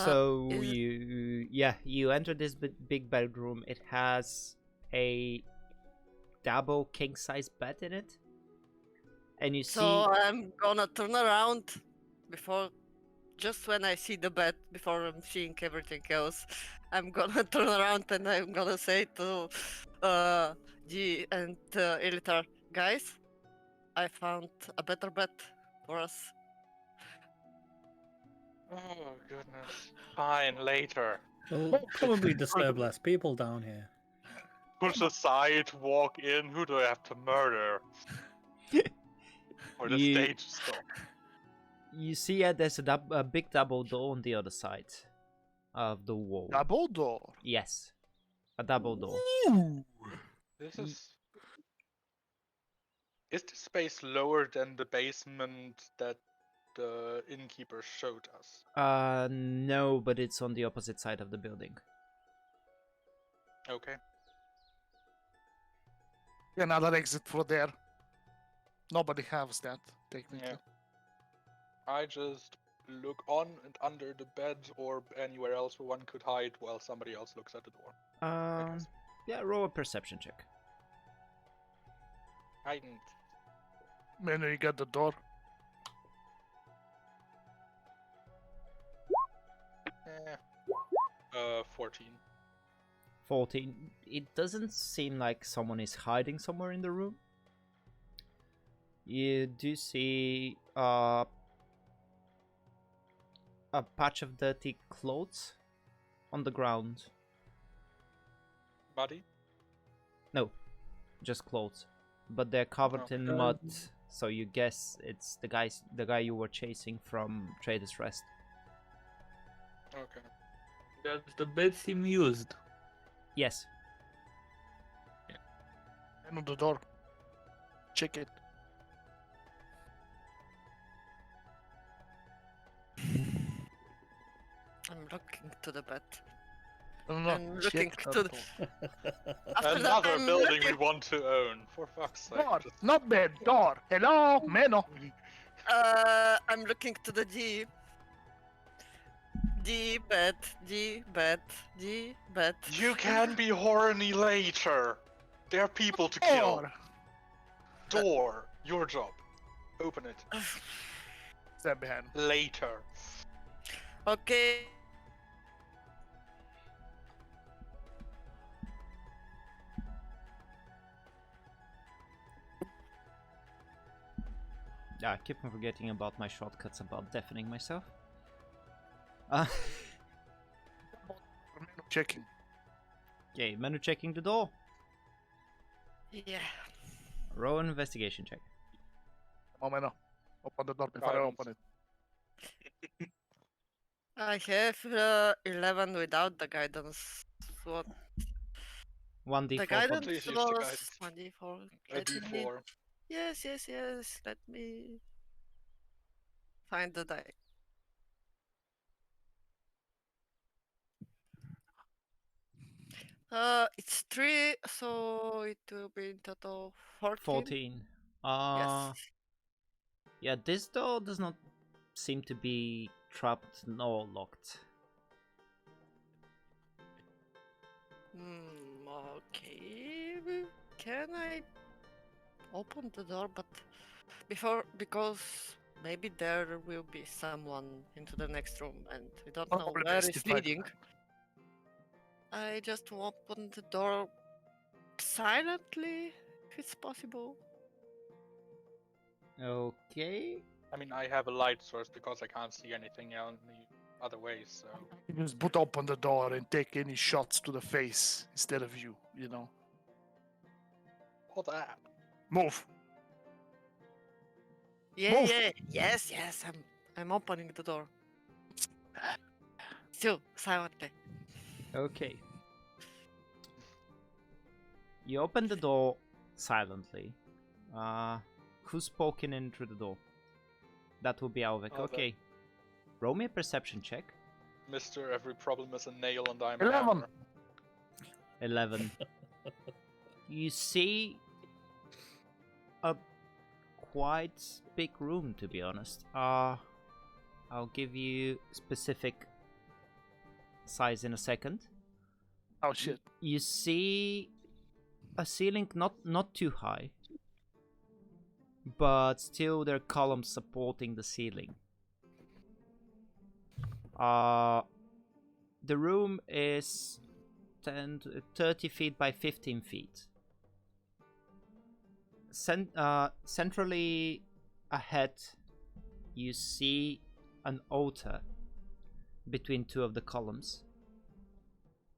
So you enter this big bedroom. It has a double king size bed in it, and you see. So I'm gonna turn around before, just when I see the bed, before I'm seeing everything else. I'm gonna turn around and I'm gonna say to G and Elitar, guys, I found a better bed for us. Oh, goodness. Fine, later. We'll probably disturb less people down here. Push aside, walk in. Who do I have to murder? For the You- stage stop. You see, there's a big double door on the other side of the wall. Double door. Yes, a double door. Ooh. This is... Is the space lower than the basement that the innkeeper showed us? No, but it's on the opposite side of the building. Okay. Another exit for there. Nobody has that, technically. Yeah. I just look on and under the bed or anywhere else where one could hide while somebody else looks at the door. Yeah, roll a perception check. Heightened. Menu, you got the door. 14. 14. It doesn't seem like someone is hiding somewhere in the room. You do see a patch of dirty clothes on the ground. Body? No, just clothes. But they're covered in Okay. mud, so you guess it's the guy you were chasing from Trader's Rest. Okay. Does the bed seem used? Yes. Menu, the door. Check it. I'm looking to the bed. No, I'm looking check to the the- door. After that, Another I'm building we looking- want to own. For fuck's sake. Door, just- not bed, door. Hello, Menu. I'm looking to the D. D bed, D bed, D bed. You can be horny later. There are people to kill. Door. Door. Your job. Open it. Stand behind. Later. Okay. I keep on forgetting about my shortcuts about deafening myself. Menu checking. Okay, Menu checking the door. Yeah. Roll an investigation check. Come on, Menu. Open the door before I Guidance. open it. I have 11 without the guidance. What? 1d4 The for guidance Please use the was guidance. 1d4. A Let me- D4. Yes, yes, yes. Let me find the die. It's 3, so it will be in total 14. 14. Yes. Yeah, this door does not seem to be trapped nor locked. Okay. Can I open the door? But because maybe there will be someone into the next room, and we don't know Probably where best it's if I do leading. I just open the door silently, if it's possible. Okay. I mean, I have a light source because I can't see anything else the other way, so. You just put open the door and take any shots to the face instead of you, you know. Or that. Move. Yeah, Move. yeah, yes. I'm opening the door. Still silently. Okay. You open the door silently. Who's poking in through the door? That will be Alvik. Alvik. Okay. Roll me a perception check. Mr. Every problem is a nail and I'm 11. a hammer. 11. You see a quite big room, to be honest. I'll give you specific size in a second. Oh shit. You see a ceiling not too high, but still there are columns supporting the ceiling. The room is 30 feet by 15 feet. Centrally ahead, you see an altar between two of the columns,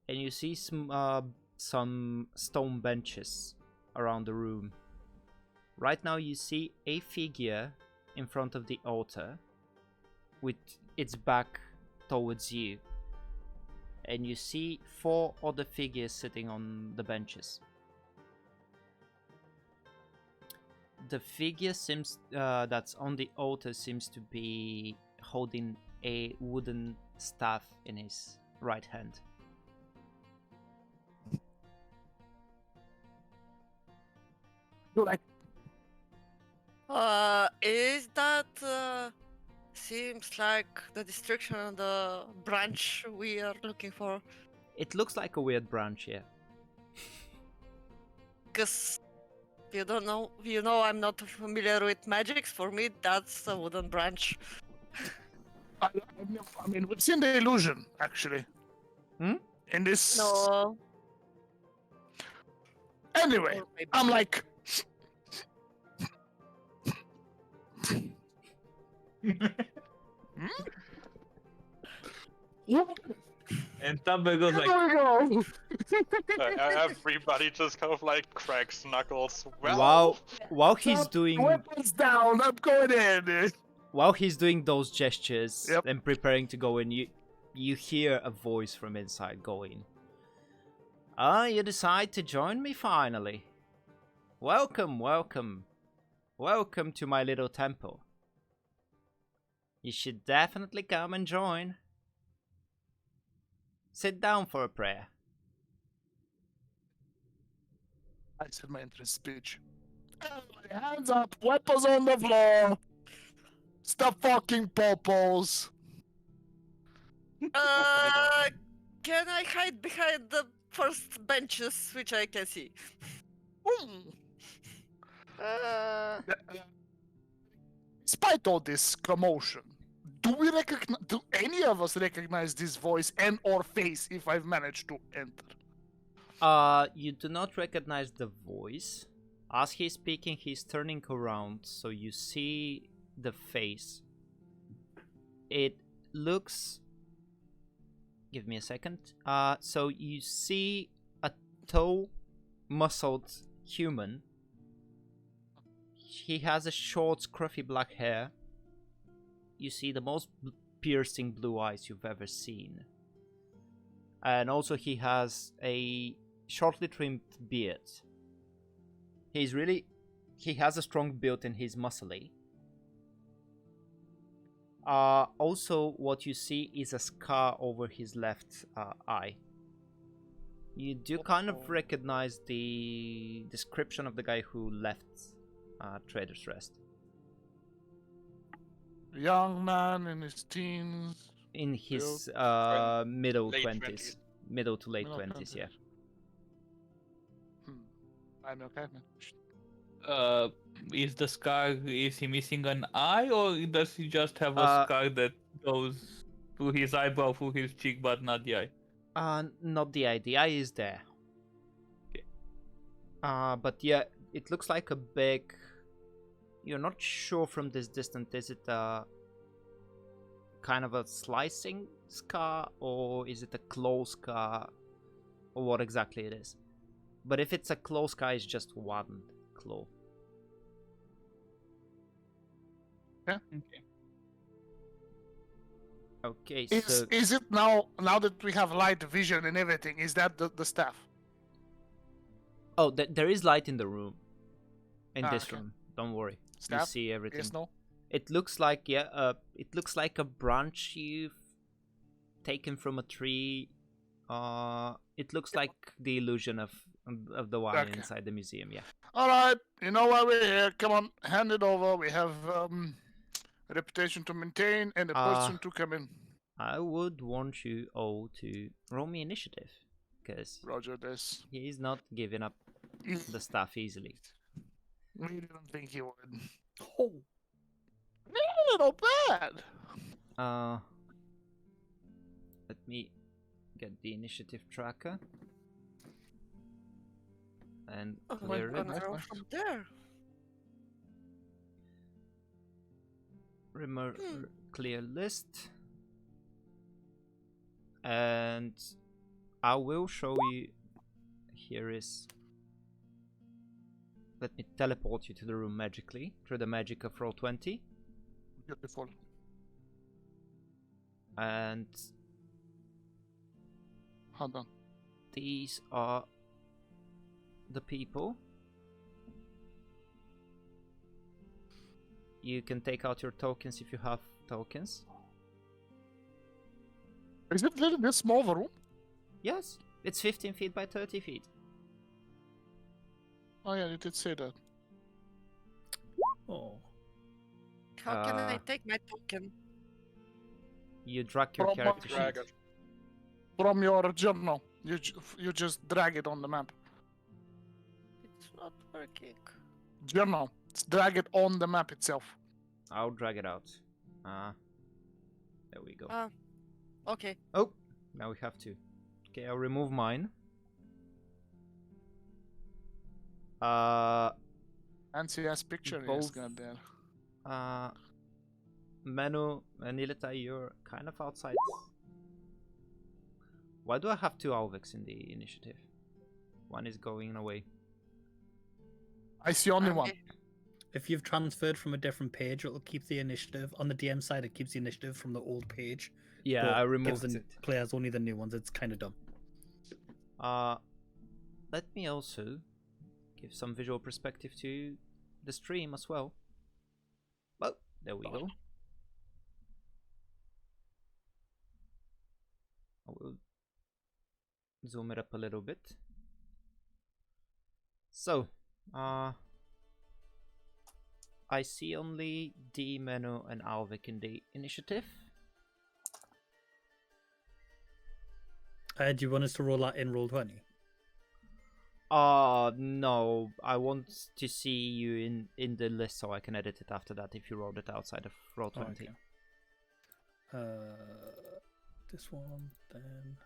and you see some stone benches around the room. Right now you see a figure in front of the altar with its back towards you, and you see 4 other figures sitting on the benches. The figure that's on the altar seems to be holding a wooden staff in his right hand. Like, Is that seems like the destruction of the branch we are looking for? It looks like a weird branch here. Because You don't know. You know, I'm not familiar with magics. For me, that's a wooden branch. I mean, we've seen the illusion actually. Hmm? In this. No. Anyway, Or maybe I'm not. like. And Tabbe goes like, Here we go. Everybody just kind of like cracks knuckles. Well, While he's Drop doing weapons down. I'm going in. while he's doing those gestures Yep. and preparing to go in, you hear a voice from inside going, you decide to join me finally. Welcome, welcome. Welcome to my little temple. You should definitely come and join. Sit down for a prayer. I said my entrance speech. Everybody, hands up, weapons on the floor. Stop fucking popos. Can I hide behind the first benches, which I can see? Despite all this commotion, do any of us recognize this voice and or face if I've managed to enter? You do not recognize the voice. As he's speaking, he's turning around, so you see the face. It looks... Give me a second. So you see a tall, muscled human. He has a short, scruffy black hair. You see the most piercing blue eyes you've ever seen. And also he has a shortly trimmed beard. He has a strong build and he's muscly. Also what you see is a scar over his left eye. You do kind of recognize the description of the guy who left Trader's Rest. Young man in his teens. In his Twen- middle late 20s. 20s. Middle to late Middle 20s, yeah. I'm okay, man. is the scar, is he missing an eye, or does he just have a scar that goes through his eyebrow, through his cheek, but not the eye? Not the eye. The eye is there. Okay. But yeah, it looks like a big... You're not sure from this distance, is it a kind of a slicing scar, or is it a claw scar, or what exactly it is? But if it's a claw scar, it's just one claw. Okay. Okay, Is so... is it now that we have light vision and everything? Is that the staff? Oh, there is light in the room. In this okay. room. Don't worry. Staff? You see everything. Yes, no. It looks like, yeah, it looks like a branch you've taken from a tree. It looks like the illusion of the wine Okay. inside the museum, yeah. All right, you know why we're here. Come on, hand it over. We have a reputation to maintain and a person to come in. I would want you all to roll me initiative, because Roger this. he's not giving up the stuff easily. We didn't think he would. Oh, Yeah, not bad. Let me get the initiative tracker and Oh, clear I'm it. gonna roll from there. Clear list, and I will show you. Here is. Let me teleport you to the room magically through the magic of roll 20, Beautiful. and Hold on. these are the people. You can take out your tokens if you have tokens. Is it really this small of a room? Yes, it's 15 feet by 30 feet. Oh yeah, you did say that. oh. How can I Uh, take my token? You drag your From character sheet. Drag it. From your journal, you just drag it on the map. It's not working. Journal. Drag it on the map itself. I'll drag it out. There we go. Okay. Oh, now we have to. Okay, I'll remove mine. Fancy ass picture is Both- got there. Menu and Nilita, you're kind of outside. Why do I have two Alvex in the initiative? One is going away. I see only one. Okay. If you've transferred from a different page, it'll keep the initiative. On the DM side, it keeps the initiative from the old page. Yeah, but I gives removed the it. players only the new ones. It's kind of dumb. Let me also give some visual perspective to the stream as well. Well, there we go. I will zoom it up a little bit. So, I see only D, Menu, and Alvik in the initiative. Do you want us to roll that in roll 20? No. I want to see you in the list so I can edit it after that if you rolled it outside of roll 20. Okay. This one, then.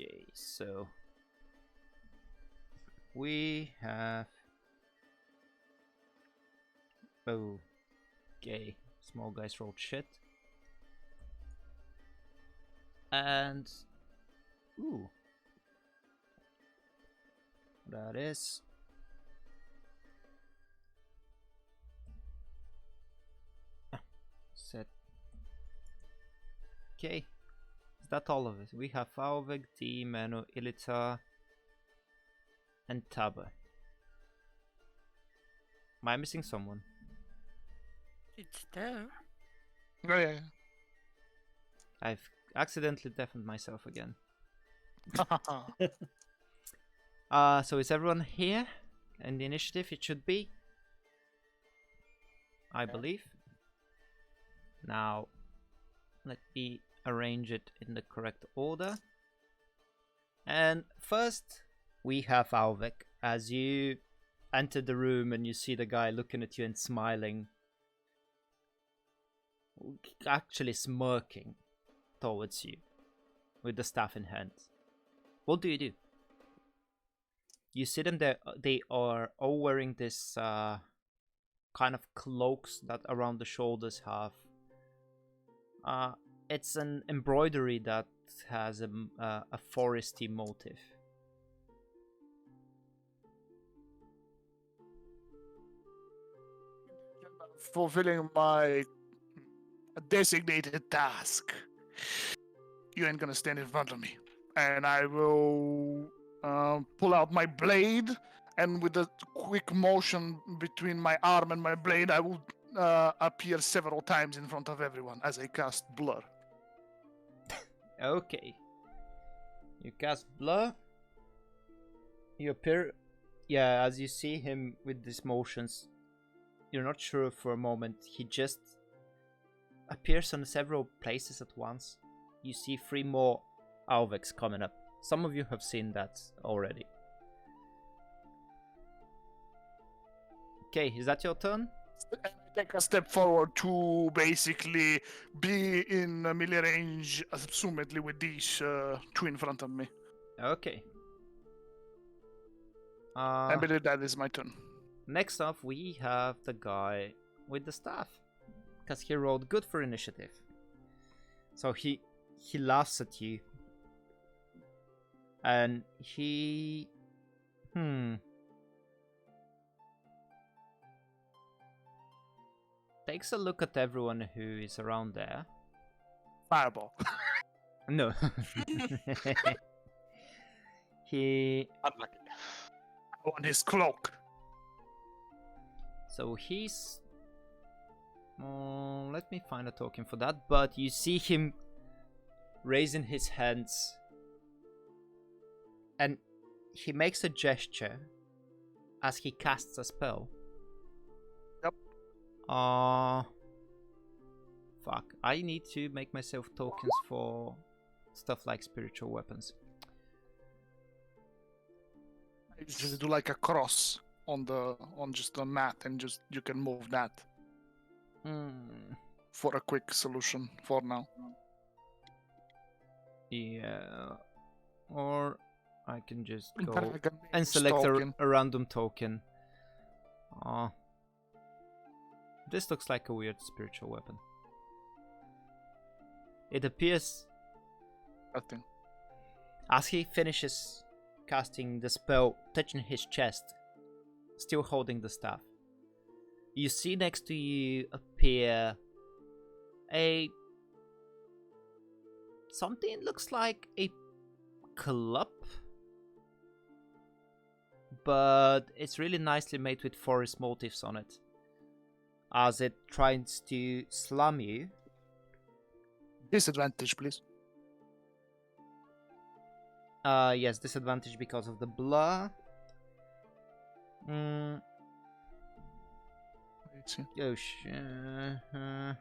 Okay, so we have okay, small guys rolled shit. And ooh, that is set. Okay, is that all of it? We have Alveg, D, Menu, Ilita, and Taba. Am I missing someone? It's there. Oh, yeah. I've accidentally deafened myself again. So is everyone here? In the initiative it should be, I believe. Now, let me arrange it in the correct order. And first, we have Alvek. As you enter the room and you see the guy looking at you and smiling, actually smirking towards you with the staff in hand. What do? You see them there. They are all wearing this kind of cloaks that around the shoulders have. It's an embroidery that has a foresty motif. Fulfilling my designated task. You ain't gonna stand in front of me. And I will pull out my blade, and with a quick motion between my arm and my blade, I will appear several times in front of everyone as I cast Blur. Okay. You cast Blur. You appear... Yeah, as you see him with these motions, you're not sure for a moment. He just appears on several places at once. You see 3 more Alvex coming up. Some of you have seen that already. Okay, is that your turn? And I take a step forward to basically be in melee range, assumedly with these 2 in front of me. Okay. I believe that is my turn. Next up, we have the guy with the staff, because he rolled good for initiative. So he laughs at you, and he takes a look at everyone who is around there. Fireball. No. He Unlucky. On his cloak. So he's... let me find a token for that. But you see him raising his hands. And he makes a gesture. as he casts a spell. Yep. Fuck. I need to make myself tokens for stuff like spiritual weapons. You just do like a cross on just the mat, and just you can move that for a quick solution for now. Yeah. Or I can just go Dragon and Mage select token. a random token. This looks like a weird spiritual weapon. It appears Nothing. as he finishes casting the spell, touching his chest, still holding the staff. You see next to you appear something looks like a club, but it's really nicely made with forest motifs on it. As it tries to slam you. Disadvantage, please. Yes, disadvantage because of the blur. Let's see. Oh,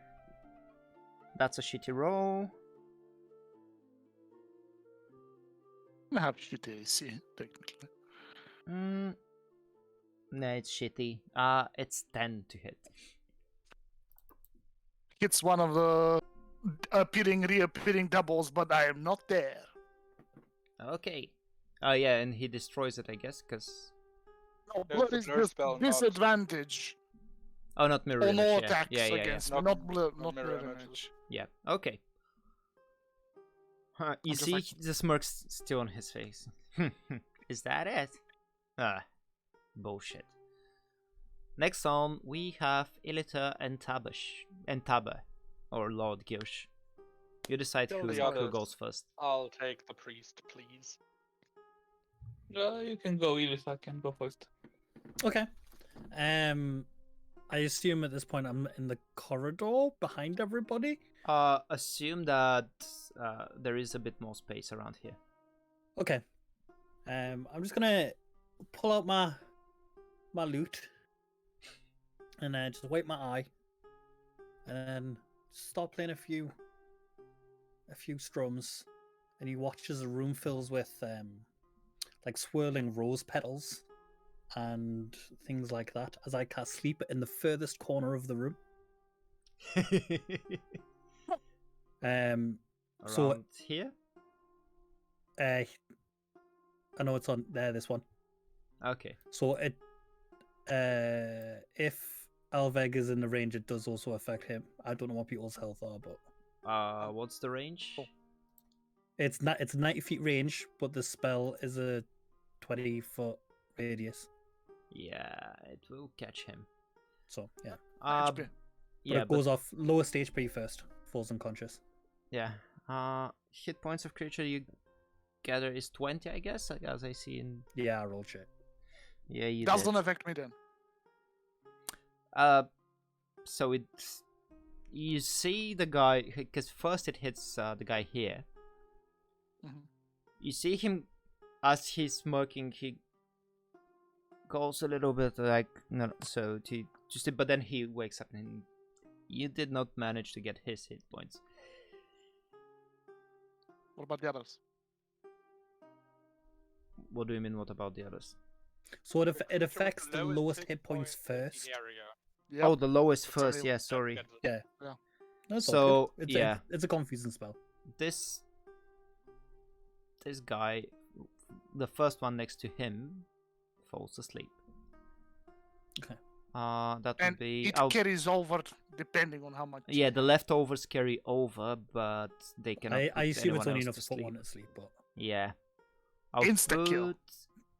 that's a shitty roll. I have shitty AC, technically. No, it's shitty. It's 10 to hit. It's one of the reappearing doubles, but I am not there. Okay. Oh yeah, and he destroys it, I guess, because... No, There's blood the is blur just spell, not- disadvantage. Oh, not mirror Or image. no Yeah, attacks yeah. against me. Not- Not blur, not not mirror mirror images. image. Yeah, okay. You just see like- the smirk's still on his face. Is that it? Bullshit. Next on, we have Ilita and Taba, or Lord Gilsh. You decide Kill who the others. goes first. I'll take the priest, please. You can go, Ilis. I can go first. Okay. I assume at this point I'm in the corridor behind everybody. Assume that there is a bit more space around here. Okay. I'm just gonna pull out my loot and then just wipe my eye and then start playing a few strums, and you watch as the room fills with like swirling rose petals and things like that as I cast sleep in the furthest corner of the room. Around So- here? I know it's on there, this one. Okay. So it if Alveg is in the range, it does also affect him. I don't know what people's health are, but What's the range? it's 90 feet range, but the spell is a 20-foot radius. Yeah, it will catch him. So yeah. Uh, HP. But yeah, it goes off lowest HP first, falls unconscious. yeah. Hit points of creature you gather is 20, I guess, as I see in. Yeah, I rolled shit. Yeah, you Doesn't did. affect me then. So it's you see the guy because first it hits the guy here. Mhm. You see him as he's smoking. He goes a little bit like no, so to just but then he wakes up and you did not manage to get his hit points. What about the others? What do you mean? What about the others? So it The creature with affects the lowest hit points in the first. area. Yep. Oh, the lowest That's first. only- Yeah, sorry. Get it. No, it's So, all good. yeah. It's a confusing spell. This guy, the first one next to him, falls asleep. Okay. That would And be. it I'll- carries over depending on how much. Yeah, the leftovers carry over, but they cannot. I put assume anyone it's only else enough to to put sleep. one to sleep, but Yeah. I'll Insta-kill. put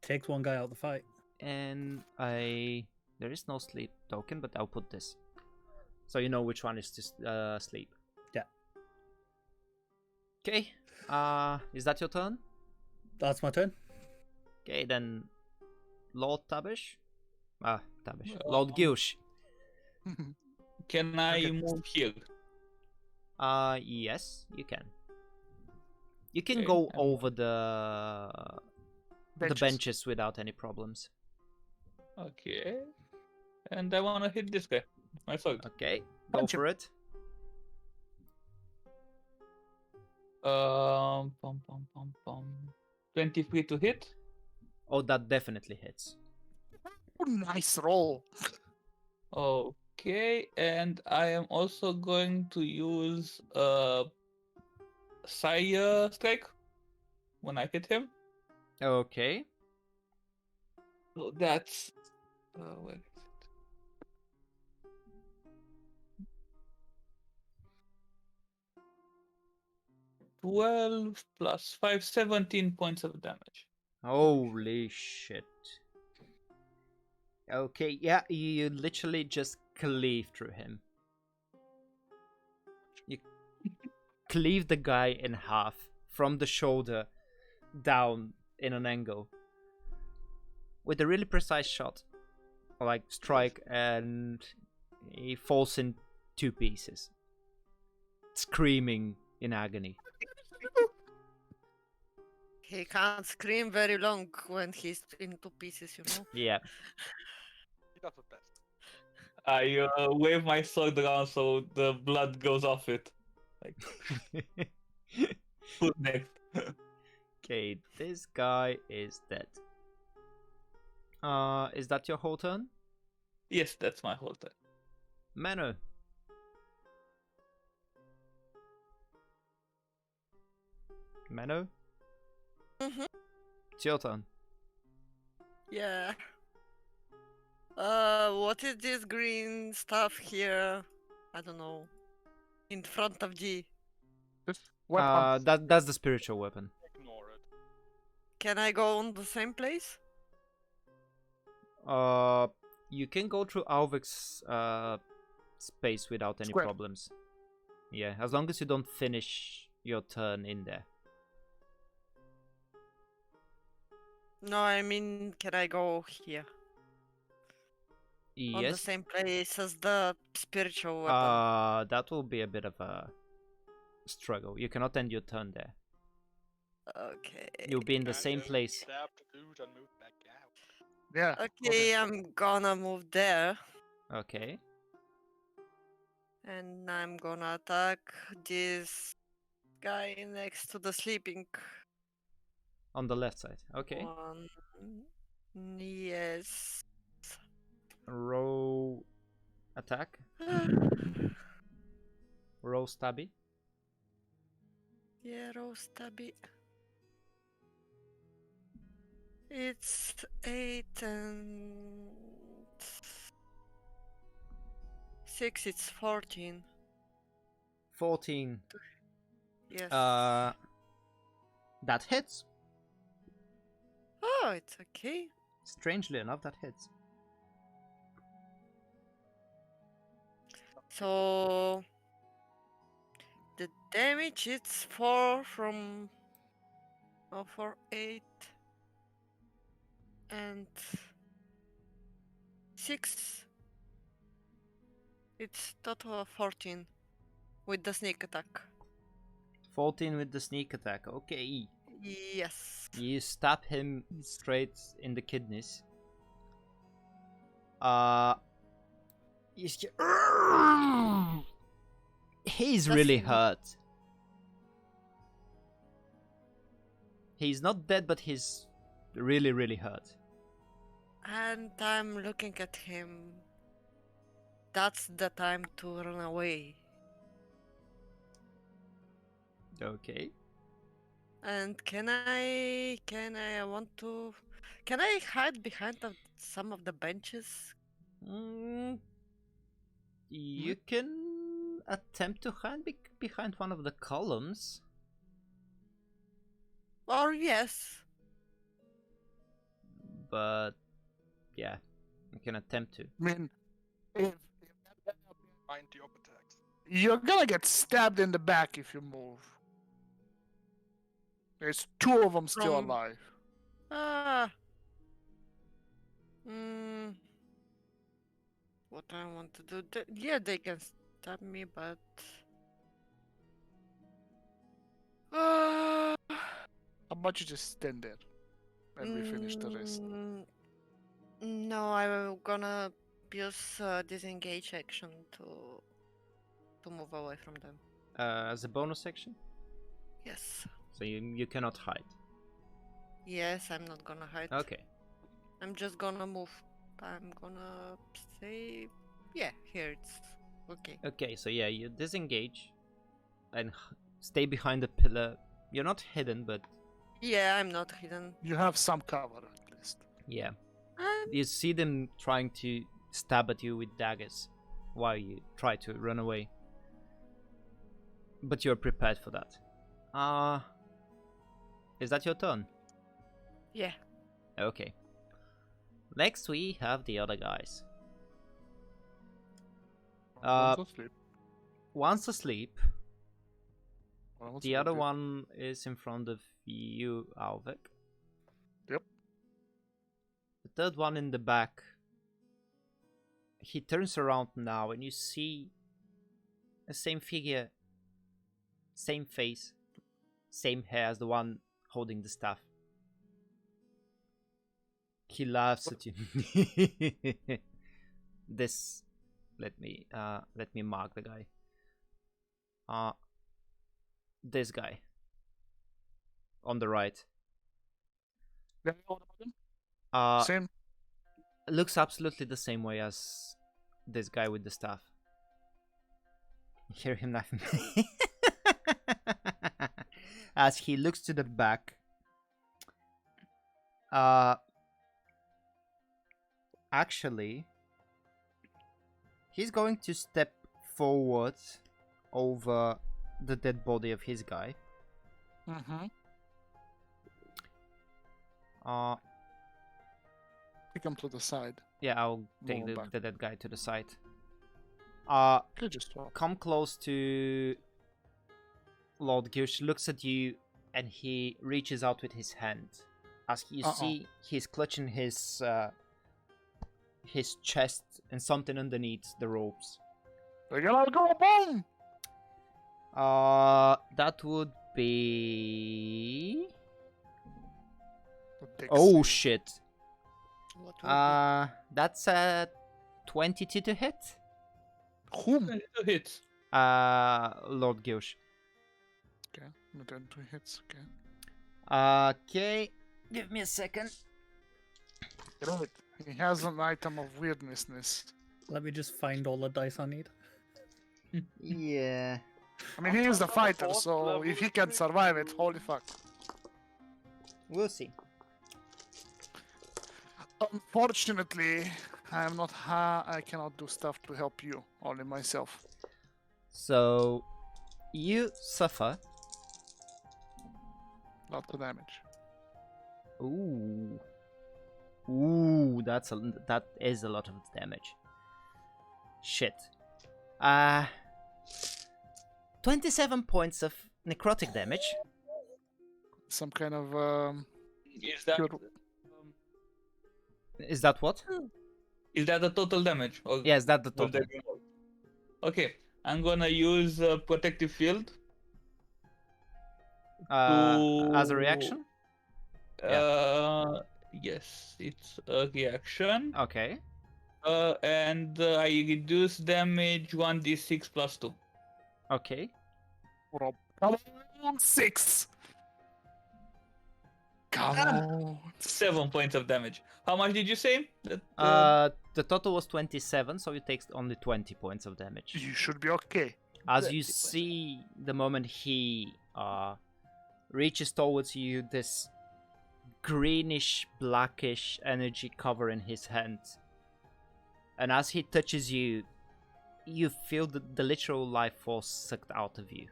takes one guy out the fight. in a. There is no sleep token, but I'll put this, so you know which one is to sleep. Yeah. Okay. Is that your turn? That's my turn. Okay, then Lord Tabish. Tabish. Lord Gilsh. Can I Okay. move here? Yes, you can. You can Okay, go and- over the benches without any problems. Okay. And I wanna hit this guy. with My sword. Okay, go Punch him. for it. Pum, pum, pum, pum. 23 to hit. Oh, that definitely hits. Oh, nice roll. Okay, and I am also going to use Sire Strike when I hit him. Okay. So that's where is it? 12 plus 5, 17 points of damage. Holy shit. Okay, yeah, you literally just cleave through him. You cleave the guy in half from the shoulder down in an angle with a really precise shot, like strike, and he falls in two pieces, screaming in agony. He can't scream very long when he's in two pieces, you know. Yeah. He does his best. I wave my sword around so the blood goes off it. Like, who's next? Okay, this guy is dead. Is that your whole turn? Yes, that's my whole turn. Manu. Manu? Mhm. It's your turn. Yeah. What is this green stuff here? I don't know. In front of G. Just weapon. That's the spiritual weapon. Ignore it. Can I go on the same place? You can go through Alvic's space without any Square. problems. Yeah, as long as you don't finish your turn in there. No, I mean, can I go here? On the Yes. same place as the spiritual weapon. That will be a bit of a struggle. You cannot end your turn there. Okay. You'll be in the Can same you place. Stab the dude and move back out. Yeah. Okay, I'm gonna move there. Okay. And I'm gonna attack this guy next to the sleeping On the left side. Okay. one. Yes. Roll attack. Roll stabby. Yeah, roast a bit. It's 8 and 6, it's 14. 14. Yes. That hits. Oh, it's okay. Strangely enough, that hits. So the damage it's 4 from 4, 8 and 6. It's total of 14 with the sneak attack. 14 with the sneak attack. Okay. Yes. You stab him straight in the kidneys. He's really That's- hurt. He's not dead, but he's really, really hurt. And I'm looking at him. That's the time to run away. Okay. And can I hide behind some of the benches? You can attempt to hide behind one of the columns. Or yes. But yeah, you can attempt to. I mean, if Find the up attacks. you're gonna get stabbed in the back if you move. There's 2 of them still From- alive. Ah. Hmm. What I want to do? Yeah, they can stab me, but. How about you just stand there and we finish the rest? No, I'm gonna use disengage action to move away from them. As a bonus action? Yes. So you cannot hide. Yes, I'm not gonna hide. Okay. I'm just gonna move. I'm gonna say, yeah, here it's okay. Okay, so yeah, you disengage and stay behind the pillar. You're not hidden, but Yeah, I'm not hidden. You have some cover at least. yeah. You see them trying to stab at you with daggers while you try to run away. But you're prepared for that. Is that your turn? Yeah. Okay. Next we have the other guys. One's asleep. One's asleep. One's The other asleep. one is in front of you, Alvik. Yep. The third one in the back. He turns around now and you see the same figure, same face, same hair as the one holding the staff. He laughs at you. This, let me mark the guy. This guy on the right. Yeah, what about him? Same. Looks absolutely the same way as this guy with the staff. You hear him laughing. As he looks to the back. Actually, he's going to step forward over the dead body of his guy. Mm-hmm. Take him to the side. Yeah, I'll take More back. the dead guy to the side. Could just walk. Come close to Lord Girsch, looks at you, and he reaches out with his hand. As you see, he's clutching his chest and something underneath the ropes. We're gonna go boom! That would be. The dick Oh save. shit! What will be? That's a 22 to hit. Whom? To hit. Lord Girsch. Okay, but then 2 hits. Okay. Okay, give me a second. Right. He has an item of weirdnessness. Let me just find all the dice I need. Yeah. I mean, he is the After fighter, fourth so level, if he can survive it, holy fuck. We'll see. Unfortunately, I am not I cannot do stuff to help you, only myself. So, you suffer. Lot of damage. Ooh. That is a lot of damage. Shit. 27 points of necrotic damage. Some kind of Is that cure- Is that what? the total damage? Or Yes, that's the will total. there be more? Okay, I'm gonna use protective field. As a reaction? Yes, it's a reaction. Okay. And I reduce damage 1d6 plus 2. Okay. Come on, 6! Come on. 7 points of damage. How much did you say? The total was 27, so you take only 20 points of damage. You should be okay. As 20 you points. see, the moment he reaches towards you, this greenish, blackish energy cover in his hand. And as he touches you, you feel the literal life force sucked out of you.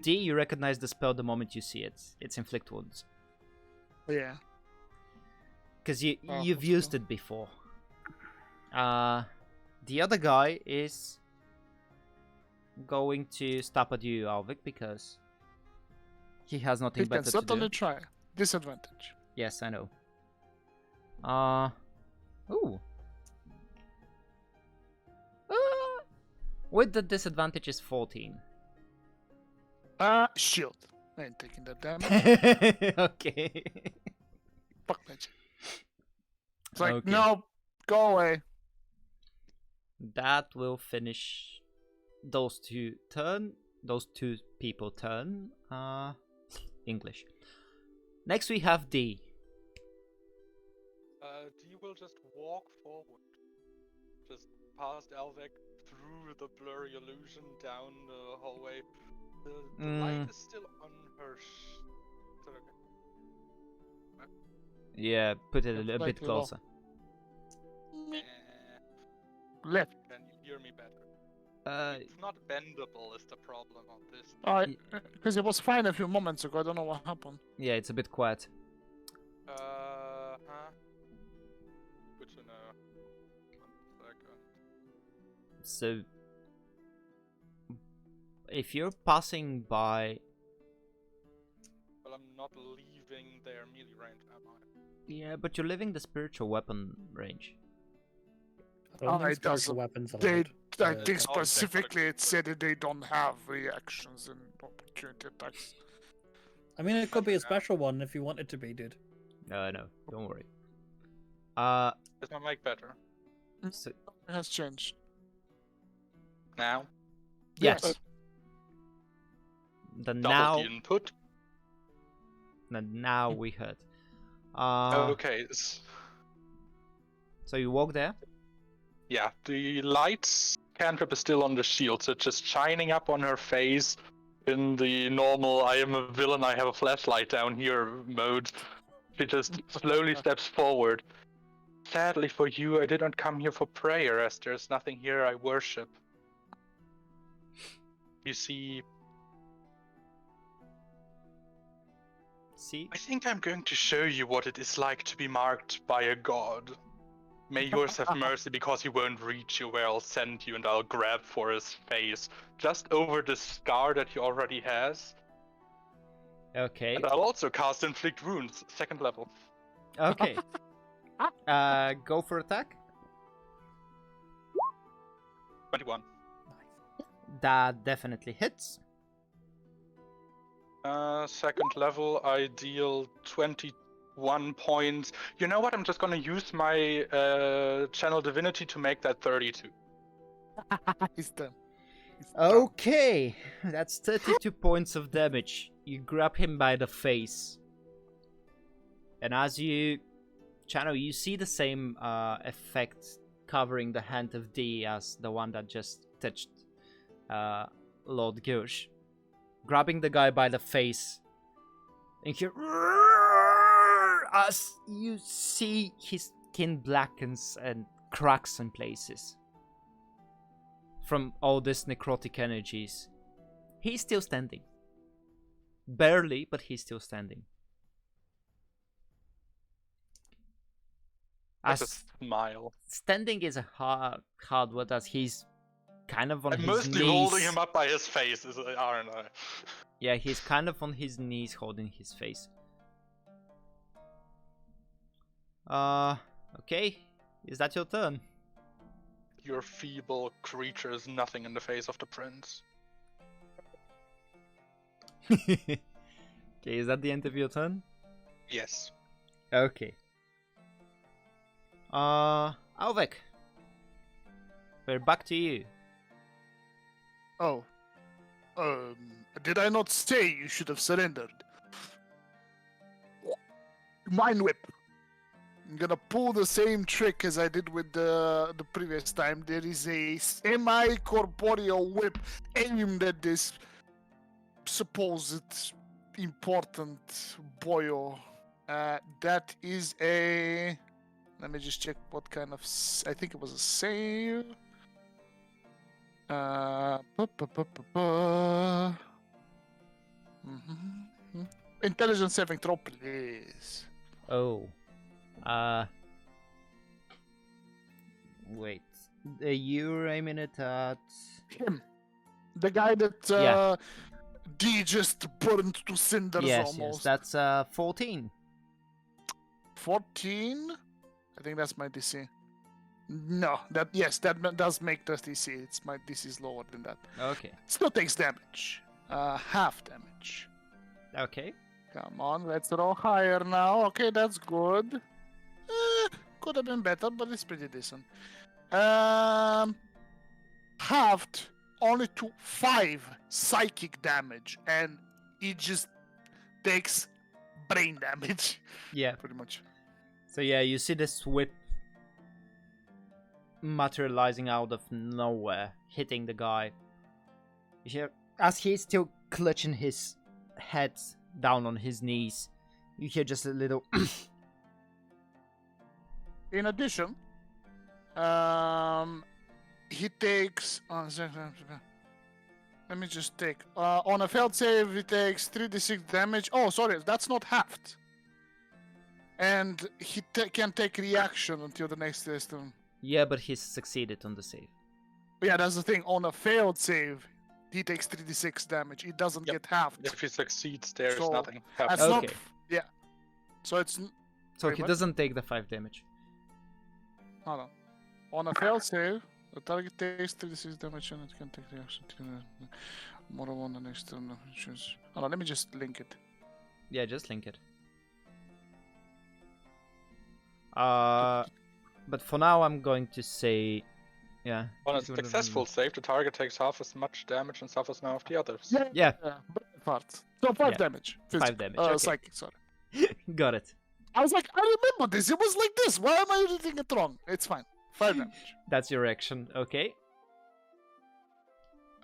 D, you recognize the spell the moment you see it. It's Inflict Wounds. Yeah. Because Oh, you've cool used spell. it before. The other guy is going to stop at you, Alvik, because he has nothing He can better to do. certainly try. Disadvantage. Yes, I know. Ooh. With the disadvantage is 14. Shield. I ain't taking that damage. Okay. Fuck magic. It's like, Okay. no, go away. That will finish those two people turn. English. Next we have D. D will just walk forward. Just past Alvec, through the blurry illusion, down the hallway. The light is still on her. Is that okay? Yeah, put it a bit Slightly low. closer. Left. Can you hear me better? It's not bendable is the problem on this. Because it was fine a few moments ago. I don't know what happened. Yeah, it's a bit quiet. Good to know. 1 second. So, if you're passing by, Well, I'm not leaving their melee range, am I? yeah, but you're leaving the spiritual weapon range. I don't think it spiritual doesn't- weapons They, allowed. I think Oh, specifically it said that they don't have reactions and opportunity attacks. I mean, it could be a special one if you want it to be, dude. No, don't worry. Is my mic better? So, It has changed. Now? yes. The Double now, the input? the now we heard. Okay. So you walk there. Yeah, the lights cantrip is still on the shield, so it's just shining up on her face in the normal I am a villain, I have a flashlight down here mode. She just slowly steps forward. Sadly for you, I did not come here for prayer, as there's nothing here I worship. You see, I think I'm going to show you what it is like to be marked by a god. May yours have mercy, because he won't reach you where I'll send you, and I'll grab for his face, just over the scar that he already has. Okay. And I'll also cast Inflict Wounds, 2nd level. Okay. Go for attack. 21. That definitely hits. 2nd level, I deal 21 points. You know what? I'm just gonna use my Channel Divinity to make that 32. He's done. Okay, that's 32 points of damage. You grab him by the face. And as you channel, you see the same effect covering the hand of D as the one that just touched Lord Gush. Grabbing the guy by the face. And you hear, as you see his skin blackens and cracks in places from all this necrotic energies. He's still standing. Barely, but he's still standing. That's a smile. Standing is a hard word, as he's kind of on I'm his mostly knees. holding him up by his face, aren't I? Yeah, he's kind of on his knees holding his face. Okay. Is that your turn? Your feeble creature is nothing in the face of the prince. Okay, is that the end of your turn? Yes. Okay. Alvek. We're back to you. Oh. Did I not say you should have surrendered? Mind whip. I'm gonna pull the same trick as I did with the previous time. There is a semi-corporeal whip aimed at this supposed important boyo. That is a... Let me just check what kind of... I think it was a save. Intelligence saving throw, please. Oh. Wait. You're aiming it at... Him. The guy that Yeah. D just burned to cinders Yes, almost. that's 14. 14? I think that's my DC. No, that does make the DC. It's my DC is lower than that. Okay. Still takes damage. Half damage. Okay. Come on, let's roll higher now. Okay, that's good. Could have been better, but it's pretty decent. Halved only to 5 psychic damage, and it just takes brain damage. Yeah. Pretty much. So yeah, you see this whip materializing out of nowhere, hitting the guy. You hear, as he's still clutching his head down on his knees, you hear just a little. In addition, he takes. Let me just take. On a failed save, he takes 3d6 damage. Oh, sorry, that's not halved. And he can take reaction until the next turn. Yeah, but he's succeeded on the save. Yeah, that's the thing. On a failed save, he takes 3d6 damage. It doesn't get halved. If he succeeds, there's So, nothing That's happening. not. Okay. Yeah. So it's. So Wait, he what? doesn't take the 5 damage. Hold on. On a failed save, the target takes 3d6 damage and it can take reaction. More on the next turn. Hold on, let me just link it. Yeah, just link it. But for now, I'm going to say, yeah. On a he's gonna- successful save, the target takes half as much damage and suffers none of the others. Yeah, Brain fart. So 5 Yeah. damage. 5 damage, okay. Psychic, sorry. got it. I was like, I remember this. It was like this. Why am I reading it wrong? It's fine. 5 damage. That's your action, okay?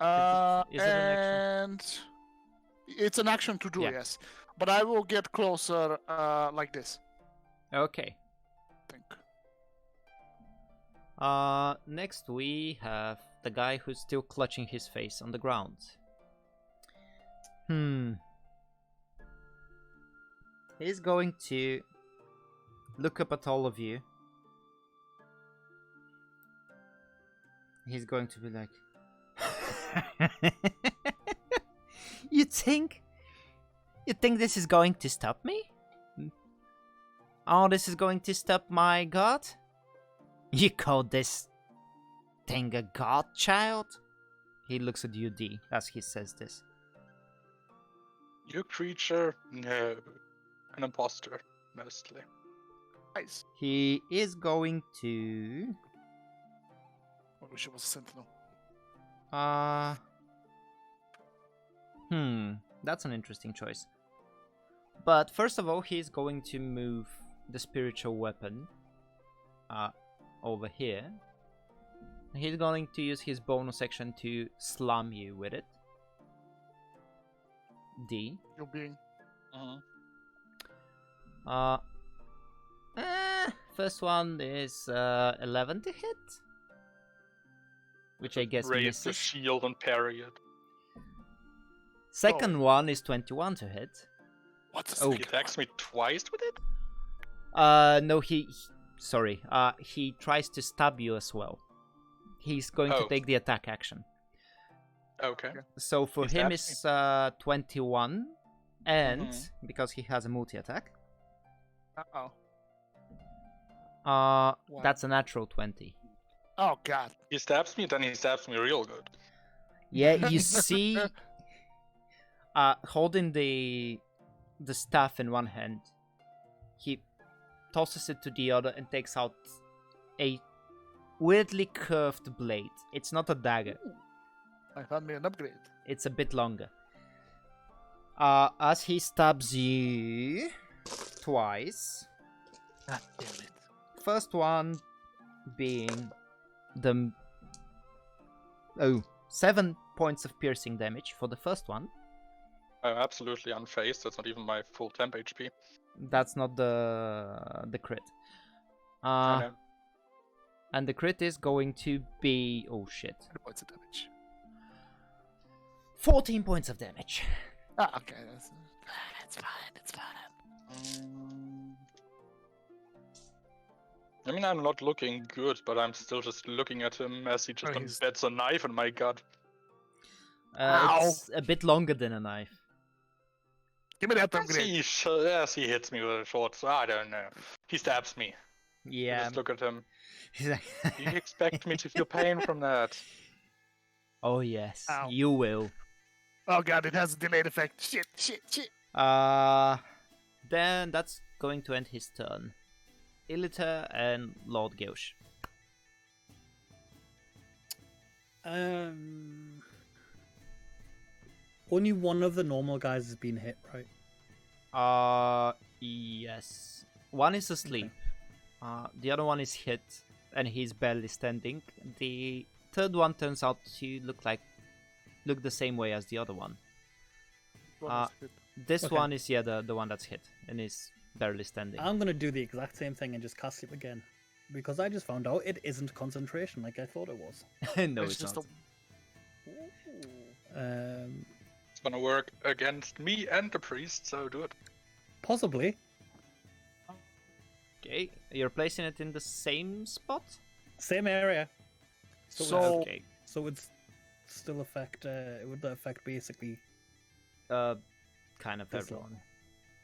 Is it an And it's an action to do, Yeah. yes. But I will get closer like this, Okay. I think. Next we have the guy who's still clutching his face on the ground. He's going to look up at all of you. He's going to be like, You think this is going to stop me? Oh, this is going to stop my god? You call this thing a god, child? He looks at you, D, as he says this. You creature? No. An imposter, mostly. Nice. He is going to... I wish it was a sentinel. That's an interesting choice. But first of all, he's going to move the spiritual weapon over here. He's going to use his bonus action to slam you with it. D. You're being. First one is 11 to hit, which I guess Raise the misses. shield and parry it. Second one is 21 to hit. What's Oh. He attacks me twice with it? No, sorry. He tries to stab you as well. He's going to Oh. take the attack action. Okay. So for He him stabs it's 21, and because he has a multi-attack, Uh-oh. Wow. that's a natural 20. Oh, God. He stabs me, then he stabs me real good. Yeah, you see, holding the staff in one hand, he tosses it to the other and takes out a weirdly curved blade. It's not a dagger. I found me an upgrade. It's a bit longer. As he stabs you twice. God damn it. First one being the 7 points of piercing damage for the first one. I'm absolutely unfazed. That's not even my full temp HP. That's not the crit. I know. And the crit is going to be 3 points of damage. 14 points of damage. Ah, okay. That's fine. It's fine. I mean, I'm not looking good, but I'm still just looking at him as he just he's- embeds a knife in my gut. It's a bit longer than a knife. Give me that As upgrade. he hits me with a short, so I don't know. He stabs me. I Yeah. just look at him. He's like, Do you expect me to feel pain from that? oh yes, Ow. you will. Oh, God, it has a delayed effect. Shit. Then that's going to end his turn. Illiter and Lord Gilsh. Only one of the normal guys has been hit, right? Yes. One is asleep. The other one is hit, and he's barely standing. The third one turns out to look the same way as the other one. One is hit. This Okay. one is the one that's hit and is barely standing. I'm gonna do the exact same thing and just cast sleep again, because I just found out it isn't concentration like I thought it was. No, it's just not. It's gonna work against me and the priest, so do it. Possibly. Okay, you're placing it in the same spot. Same area. So- Okay. So it's still affect. It would affect basically. Kind of This everyone. one.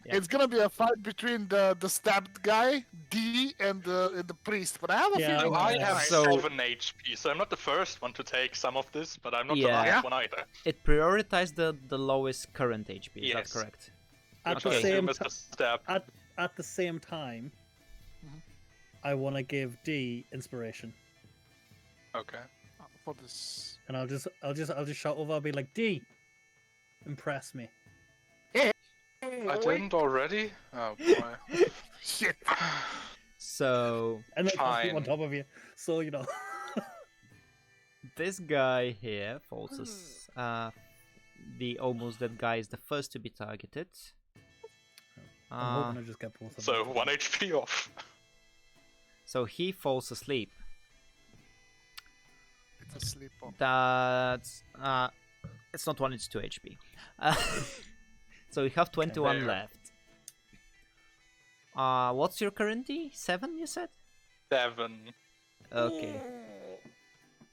Yeah. It's gonna be a fight between the stabbed guy, D, and the priest. But I have a Yeah, feeling I Yeah. have So- 7 HP, so I'm not the first one to take some of this, but I'm not the Yeah. last one either. It prioritized the lowest current HP. Is Yes. that correct? At Which the I Okay. same assume is ti- the stab. at the same time, Mhm. I want to give D inspiration, Okay. for this. and I'll just shout over. I'll be like, D, impress me. I didn't already? Oh boy. Shit. So And then I'll sleep on Fine. top of you. So you know. this guy here falls as the almost dead guy is the first to be targeted. I'm hoping I just get both of So them. 1 HP off. So he falls asleep. It's a sleep on. That's it's not 1, it's 2 HP. So we have 21 Fair. left. What's your current D? 7, you said? 7. Okay.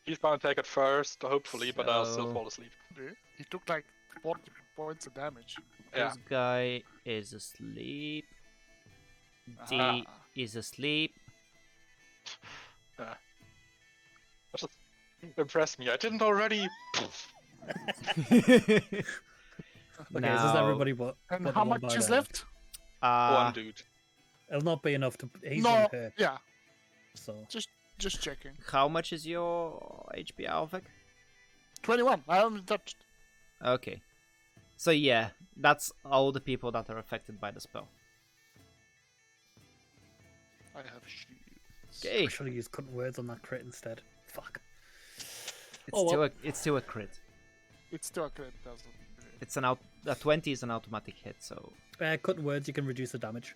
He's gonna take it first, hopefully, but I'll still So- fall asleep. He took like 40 points of damage. Yeah. This guy is asleep. D Ah. is asleep. That just impressed me. I didn't already. Okay, this is Now, everybody but. And but the how one much by is the- left? One dude. It'll not be enough to. He's No. been hurt, Yeah. so. Just checking. How much is your HP, Alvec? 21. I haven't touched. Okay. So yeah, that's all the people that are affected by the spell. I have shields. Okay. I should have used cutting words on that crit instead. Fuck. It's Oh, well. still a crit. It's still a crit, doesn't it? It's a 20 is an automatic hit, so Cutting words, you can reduce the damage.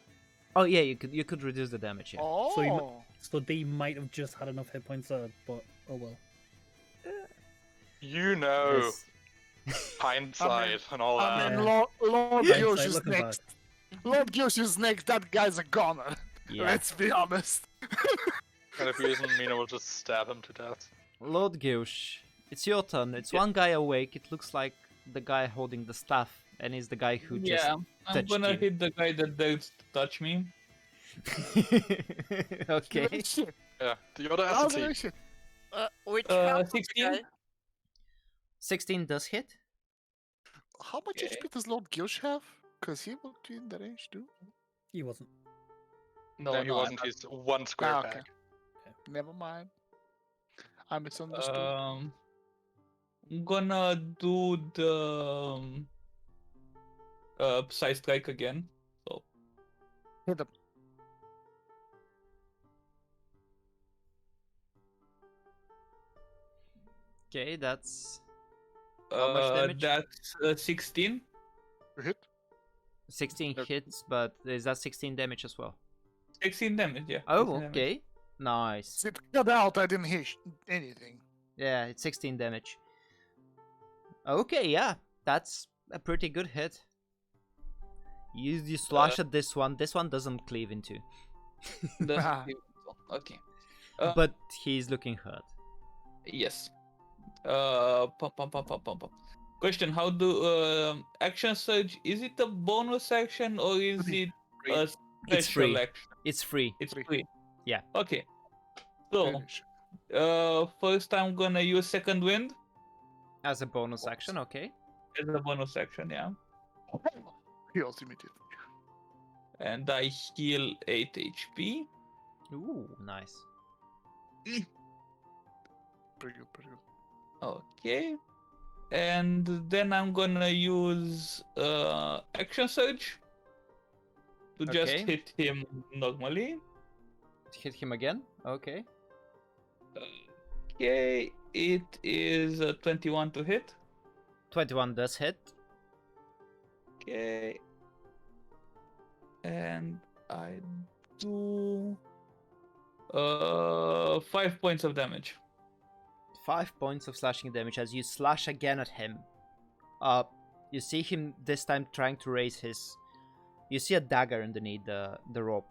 oh yeah, you could reduce the damage, yeah. Oh. So you- So D might have just had enough hit points, but oh well. You know, Yes. hindsight and all that. I mean, Yeah. Lord Hindsight Gilsh is looking back. next. Lord Gilsh is next. That guy's a goner. Yeah. Let's be honest. And if he isn't, Mina will just stab him to death. Lord Gilsh, it's your turn. It's one guy awake. It looks like the guy holding the staff, and he's the guy who just. Yeah, I'm touched gonna you. hit the guy that dares to touch me. Okay. Shit. Yeah, the other has Oh, to sleep. shit. Which half of the 16? guy? 16 does hit. How much Okay. HP does Lord Gilsh have? Because he would be in the range too. He wasn't. No, he wasn't. He's 1 square Ah, okay. back. Never mind. I misunderstood. I'm gonna do the Psy Strike again. Hit him. Okay, that's How much damage? That's 16. You hit? 16 Okay. hits, but is that 16 damage as well? 16 damage, yeah. Oh, 16 damage. okay. Nice. It cut out. I didn't hear anything. Yeah, it's 16 damage. Okay, yeah, that's a pretty good hit. You slash at this one. This one doesn't cleave into, That's okay. but he's looking hurt. Yes. Question: how do action surge? Is it a bonus action or is it a special It's free. action? It's free. It's Free. free. Yeah. Okay. So, Finish. first I'm gonna use second wind As a bonus action, okay. as a bonus action, yeah. Heals immediately. And I heal 8 HP. Ooh, nice. Pretty good, pretty good. Okay. And then I'm gonna use action surge to just Okay. hit him normally. Hit him again. Okay. Okay, it is 21 to hit. 21 does hit. Okay. And I do 5 points of damage. 5 points of slashing damage as you slash again at him. You see him this time trying to raise his. You see a dagger underneath the rope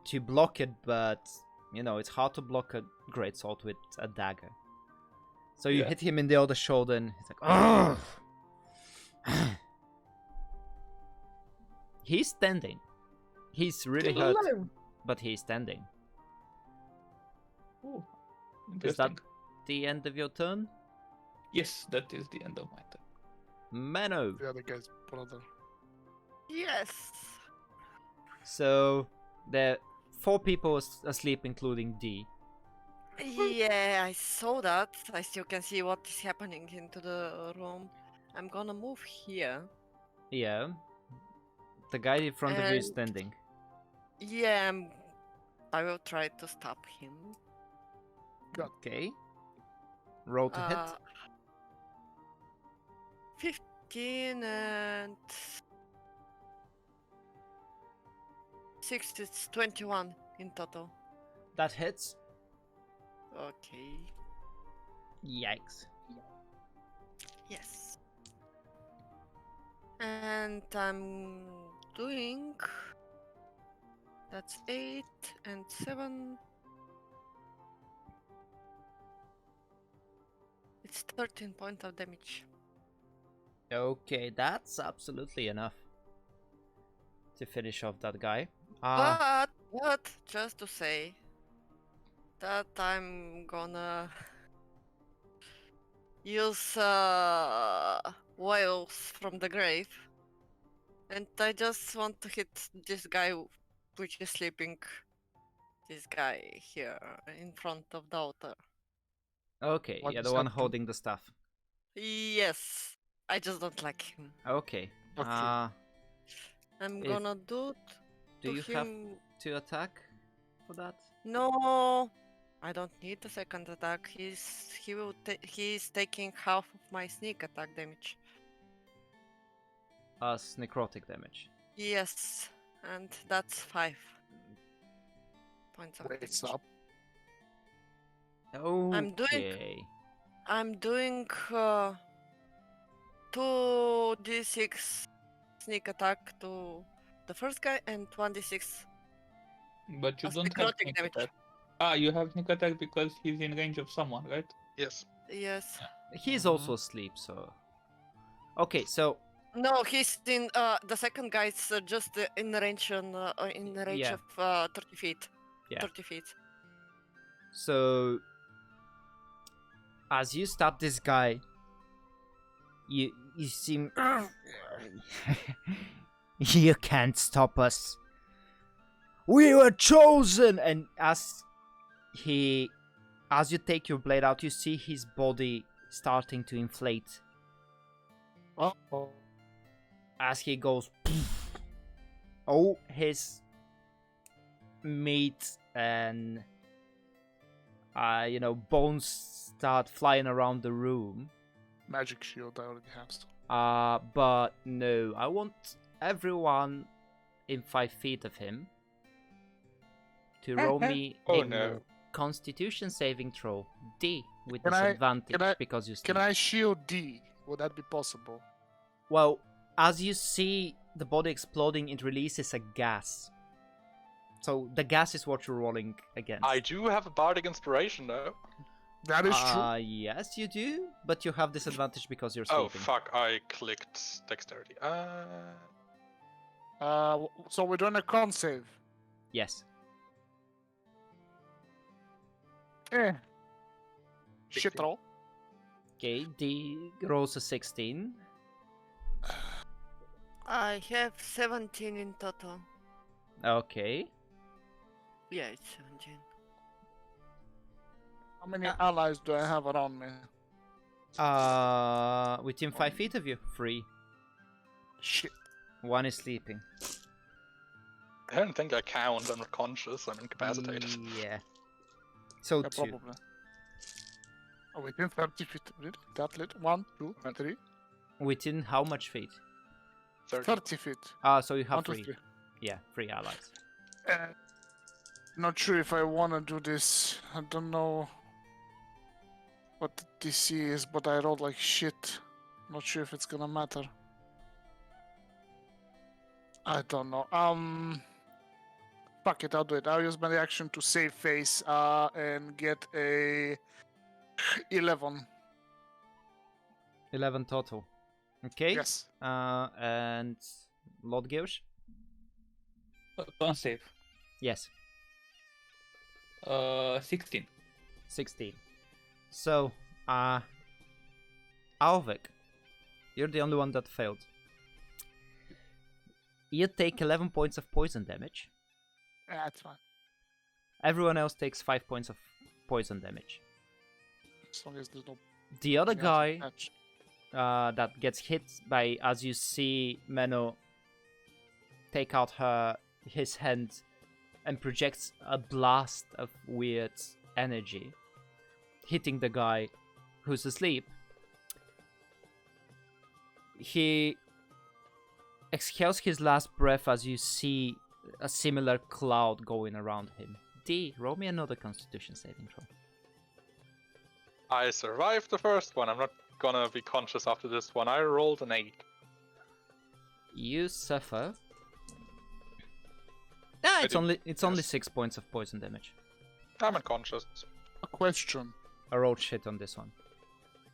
to block it, but you know it's hard to block a greatsword with a dagger. So you Yeah. hit him in the other shoulder, and he's like, "Ugh!" He's standing. He's really Still hurt, alive. but he's standing. Oh, Is that interesting. the end of your turn, Yes, that is the end of my turn. Mano? The other guy's brother. Yes. So there are 4 people asleep, including D. Yeah, I saw that. I still can see what is happening into the room. I'm gonna move here. Yeah. The guy in front of you is And- standing. Yeah, I will try to stop him. Okay. Roll to hit. 15 and 6, it's 21 in total. That hits. Okay. Yikes. Yes. And I'm doing. That's 8 and 7. It's 13 points of damage. Okay, that's absolutely enough to finish off that guy. But just to say that I'm gonna use whales from the grave, and I just want to hit this guy which is sleeping. This guy here in front of the altar. Okay, What yeah, does the one that do? holding the staff. Yes, I just don't like him. Okay. Okay. I'm If- gonna do Do to you him. have to attack for that? No, I don't need the second attack. He's taking half of my sneak attack damage. As necrotic damage. Yes, and that's 5 points of Waits damage. up. Okay. I'm doing 2d6 sneak attack to the first guy and 1d6 But you as don't have necrotic sneak damage. attack. You have sneak attack because he's in range of someone, right? Yes. Yes. He's also asleep, so. Okay, so No, he's in. The second guy is just in range Yeah. of 30 feet. Yeah. 30 feet. So, as you stop this guy, you seem. You can't stop us. We were chosen, and as you take your blade out, you see his body starting to inflate Uh-oh. as he goes. Oh, his meat and bones start flying around the room. Magic shield I already have. So. But no, I want everyone in 5 feet of him to roll me Oh, a no. Constitution saving throw D with Can I- disadvantage because you sleep. Can I shield D? Would that be possible? Well, as you see the body exploding, it releases a gas. So the gas is what you're rolling against. I do have a bardic inspiration though. That is true. Yes, you do, but you have disadvantage because you're Oh sleeping. fuck! I clicked dexterity. So we're doing a con save. Yes. Shit 16. roll. Okay, D rolls a 16. I have 17 in total. Okay. Yeah, it's 17. How many allies do I have around me? Within 5 feet of you, 3. Shit. 1 is sleeping. I don't think I count. I'm not conscious. I'm incapacitated. Yeah. So Yeah, 2. probably. Oh, within 30 feet. Really? That little? 1, 2, 3. Within how much feet? 30 feet. So you have 1, 2, 3. 3. Yeah, 3 allies. Not sure if I want to do this. I don't know what the DC is, but I rolled like shit. Not sure if it's gonna matter. I don't know. Fuck it, I'll do it. I'll use my reaction to save face and get a 11. 11 total. Okay. Yes. And Lord Gauge? Don't save. Yes. 16. 16. So, Alvik, you're the only one that failed. You take 11 points of poison damage. That's fine. Everyone else takes 5 points of poison damage. As long as there's no. The other guy Match. that gets hit by, as you see Menno take out his hand and projects a blast of weird energy, hitting the guy who's asleep. He exhales his last breath as you see a similar cloud going around him. D, roll me another Constitution saving throw. I survived the first one. I'm not gonna be conscious after this one. I rolled an 8. You suffer. It's only 6 points of poison damage. I'm unconscious. A question. I rolled shit on this one.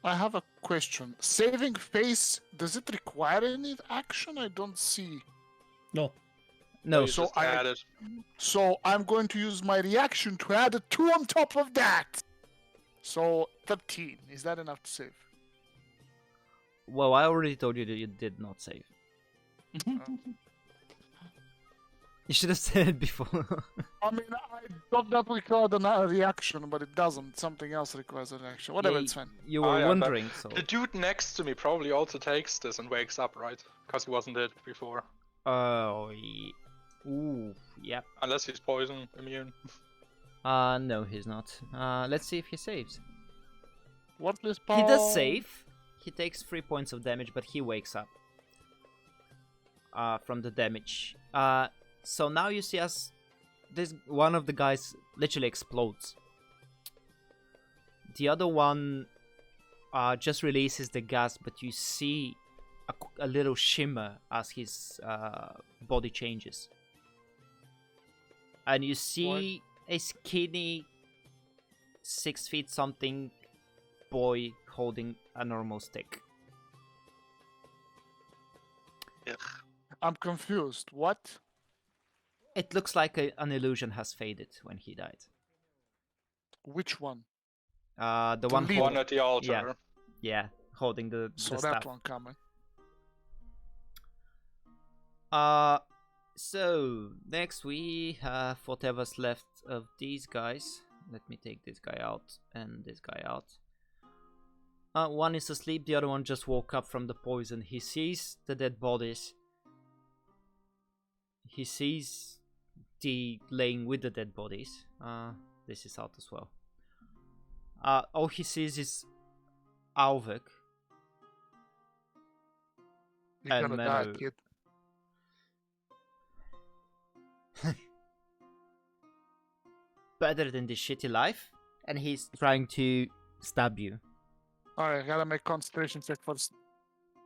I have a question. Saving face, does it require any action? I don't see. No. No, You so just add it. So I'm going to use my reaction to add a 2 on top of that. So 13. Is that enough to save? well, I already told you that you did not save. You should have said it before. I mean, I thought that required a reaction, but it doesn't. Something else requires a reaction. Whatever, Yeah, it's fine. You were Oh, yeah, wondering, so. The dude next to me probably also takes this and wakes up, right? Because he wasn't dead before. Ooh, yep. Unless he's poison immune. No, he's not. Let's see if he saves. Worthless He power. does save. He takes 3 points of damage, but he wakes up. From the damage. So now you see as this one of the guys literally explodes. The other one just releases the gas, but you see a little shimmer as his body changes. And you see a skinny 6 feet something boy holding a normal stick. I'm confused. What? It looks like an illusion has faded when he died. Which one? The one lead One at the altar. yeah, holding the So staff. that one coming. So next we have whatever's left of these guys. Let me take this guy out and this guy out. One is asleep, the other one just woke up from the poison. He sees the dead bodies. He sees D laying with the dead bodies. This is out as well. All he sees is Alvik. You're And gonna die, Menno. kid. Better than this shitty life, and he's trying to stab you. Alright, gotta make concentration check first.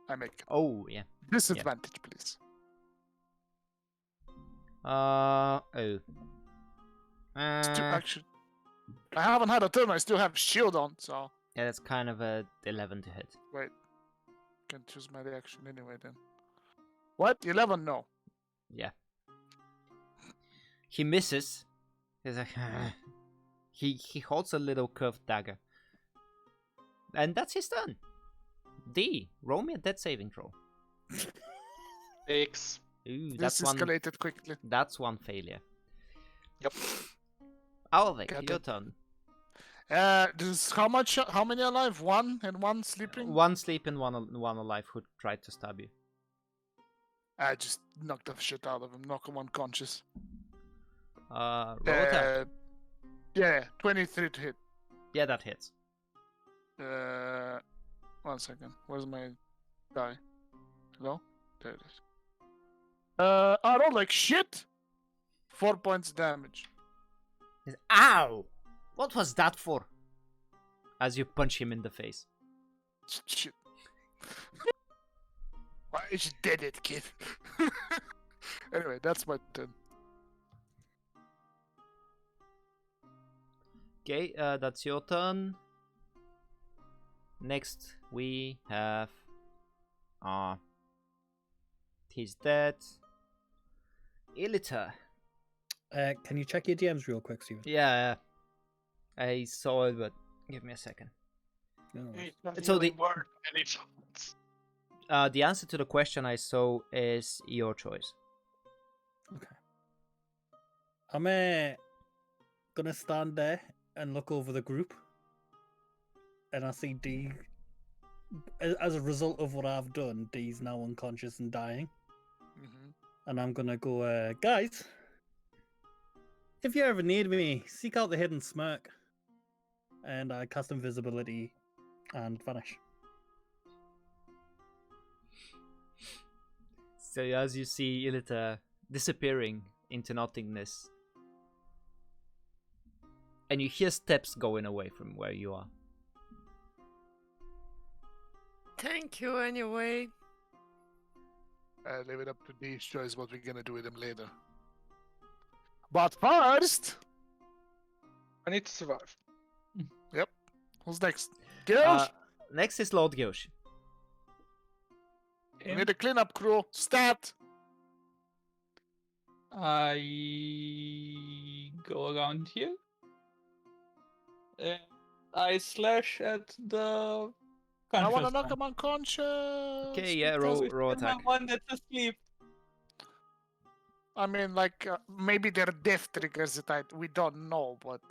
I make it. Oh yeah. Disadvantage, please. Oh. Actually, I haven't had a turn. I still have shield on, so Yeah, that's kind of a 11 to hit. wait. Can choose my reaction anyway then. What? 11? No. Yeah. He misses. He's like, he holds a little curved dagger, and that's his turn. D, roll me a death saving throw. 6. Ooh, This that's one. escalated quickly. That's one failure. Yep. Alvik, Got your it. turn. This is how many alive? One and one sleeping? One sleeping, one alive who tried to stab you. I just knocked the shit out of him, knock him unconscious. Roll attack. Yeah, 23 to hit. Yeah, that hits. 1 second. Where's my die? Hello? There it is. I rolled like shit! 4 points damage. Ow! What was that for? As you punch him in the face. Shit. Why you did it, kid? Anyway, that's my turn. Okay, that's your turn. Next, we have... he's dead. Ilita. Can you check your DMs real quick, Steven? Yeah, I saw it, but give me a second. No worries. So the- any chance. The answer to the question I saw is your choice. Okay. I'm gonna stand there and look over the group, and I see D. As a result of what I've done, D's now unconscious and dying, and I'm gonna go, guys. If you ever need me, seek out the hidden smirk, and I cast invisibility and vanish. So as you see Ilita disappearing into nothingness, and you hear steps going away from where you are. Thank you anyway. Leave it up to D's choice what we're gonna do with him later. But first, I need to survive. who's next? Girls, Next is Lord Gyoshi. we need a cleanup crew. Stat. I go around here. And I slash at the. I wanna conscious knock one. him unconscious. Okay, yeah, because- roll And the attack. one that's asleep. I mean, like, maybe their death triggers it. We don't know, but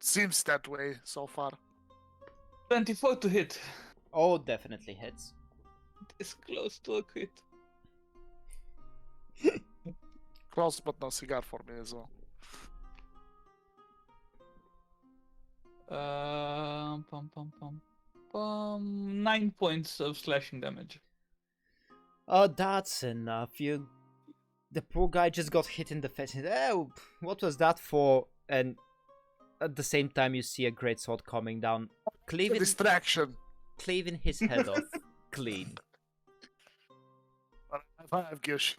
seems that way so far. 24 to hit. Oh, definitely hits. It's close to a crit. Close, but no cigar for me as well. Pum, pum, pum, pum. 9 points of slashing damage. Oh, that's enough. The poor guy just got hit in the face. Oh, what was that for? And at the same time, you see a great sword coming down, cleaving Distraction. his head off clean. Five, Gish.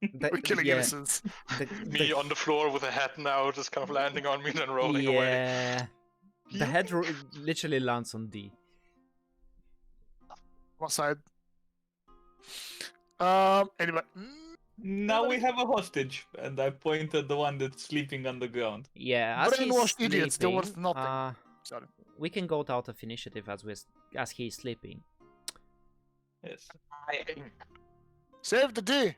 The- We're killing yeah, innocents. Me on the floor with a hat now, just kind of landing on me and then rolling away. Yeah. The head literally lands on D. One side. Anyway. Now we have a hostage, and I point at the one that's sleeping on the ground. Yeah, as he's Brainwashed idiots, they're sleeping, worth nothing. Sorry. we can go out of initiative as he's sleeping. Yes. Save the D.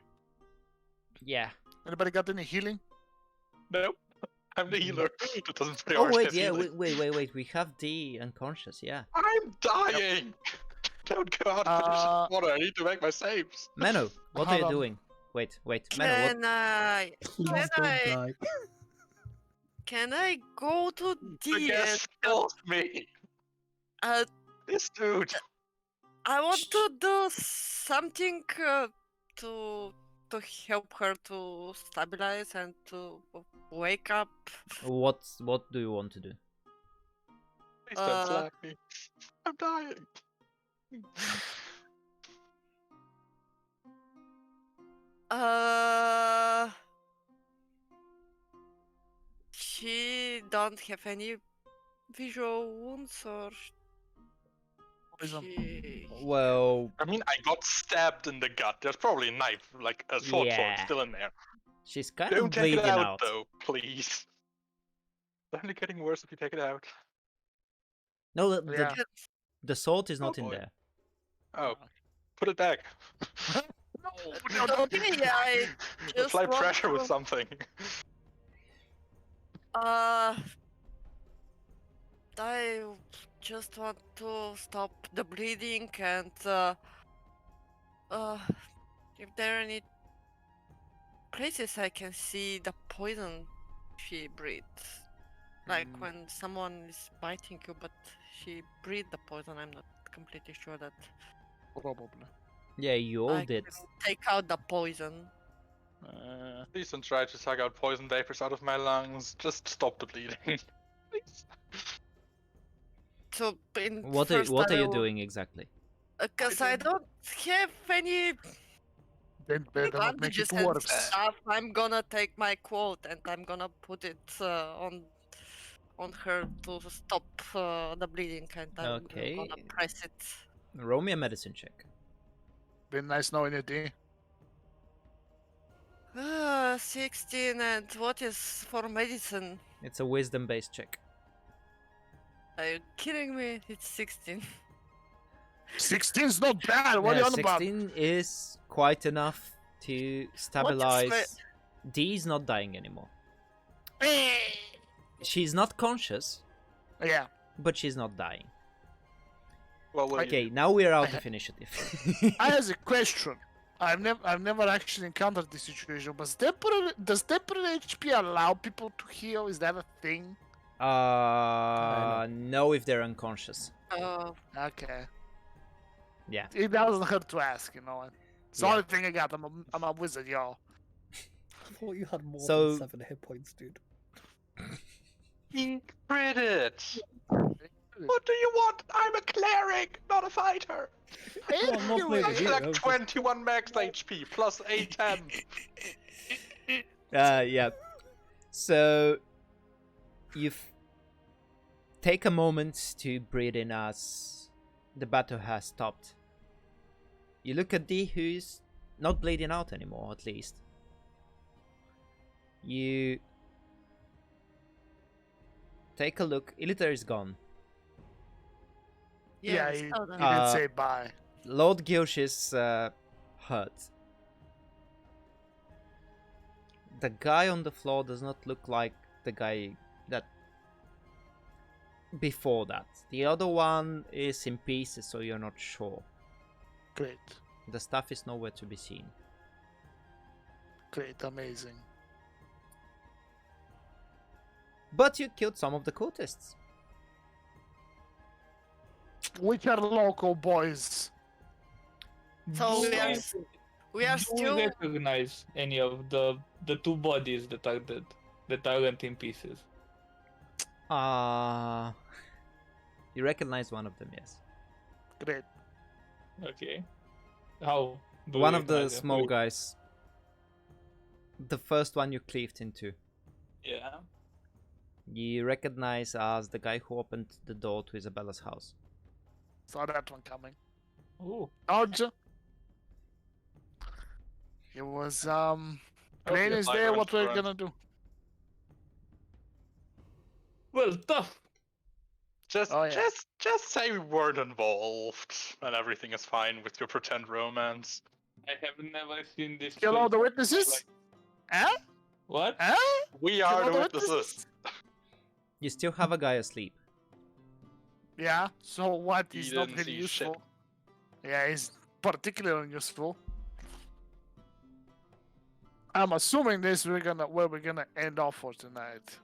Yeah. Anybody got any healing? Nope. I'm the healer. That doesn't Oh prioritize wait, yeah, healing. wait. We have D unconscious. Yeah. I'm dying! Don't go out of position water. I need to make my saves. Mano, what are Hold you on. doing? Wait, Mano, what? Can I go to The D gas and kills me. This dude. I want to do something to help her to stabilize and to wake up. What do you want to do? Please don't slap me. I'm dying. She don't have any visual wounds or Poison. she... Well, I mean, I got stabbed in the gut. There's probably a knife, like a short sword, Yeah. still in there. she's kind Don't of take it bleeding out, out. though, please. It's only getting worse if you take it out. No, Yeah. the sword is not in boy. there. Oh, put it back. No, don't. Okay, I just Apply want pressure with to- something. I just want to stop the bleeding and if there are any places I can see the poison she breathes. Like when someone is biting you, but she breathed the poison. I'm not completely sure that Probably. Yeah, you all I did. can take out the poison. Please don't try to suck out poison vapors out of my lungs. Just stop the bleeding. Please. So in What first are I you will- doing exactly? Cause I don't have any Then better not make bandages it and worse. stuff. I'm gonna take my quote and I'm gonna put it on her to stop the bleeding, and I'm Okay. gonna press it. Roll me a medicine check. Been nice knowing you, D. 16, and what is for medicine? It's a wisdom-based check. Are you kidding me? It's 16. 16's not bad. What are you on about? 16 is quite enough to stabilize. D's not dying anymore. She's not conscious, Yeah. but she's not dying. Well, what do you Okay, do? now we're out of initiative. I have a question. I've never actually encountered this situation. But does temporary HP allow people to heal? Is that a thing? No, if they're unconscious. Okay. Yeah. It doesn't hurt to ask, you know. It's the Yeah. only thing I got. I'm a wizard, y'all. I thought you had more So- than 7 hit points, dude. Crit it! What do you want? I'm a cleric, not a fighter! Well, I'm not playing I with you, like I was just- 21 max HP plus 810. Yeah. So you take a moment to breathe in as the battle has stopped. You look at D, who's not bleeding out anymore, at least. You take a look. Iliter is gone. Yeah, we he saw that. didn't say bye. Lord Gilsh is hurt. The guy on the floor does not look like the guy that before that. The other one is in pieces, so you're not sure. Great. The stuff is nowhere to be seen. Great. Amazing. But you killed some of the cultists. Which are local boys? So we are Do still. we recognize any of the two bodies that are dead, that aren't in pieces? You recognize one of them, yes. Great. Okay. How? do One we of the recognize them? small guys. The first one you cleaved into. Yeah. You recognize as the guy who opened the door to Isabella's house. Saw that one coming. Ooh. Dodge. It was Plane Okay, is fire there. and What we're strength. gonna do? Well, tough. Just, Oh, yeah. just say we weren't involved, and everything is fine with your pretend romance. I have never seen this. Kill all place the witnesses? like- Huh? What? Huh? We Kill are all the witnesses. You still have a guy asleep. Yeah. So what? He He's not didn't really see shit. useful. Yeah, he's particularly unuseful. I'm assuming this where we're gonna end off for tonight.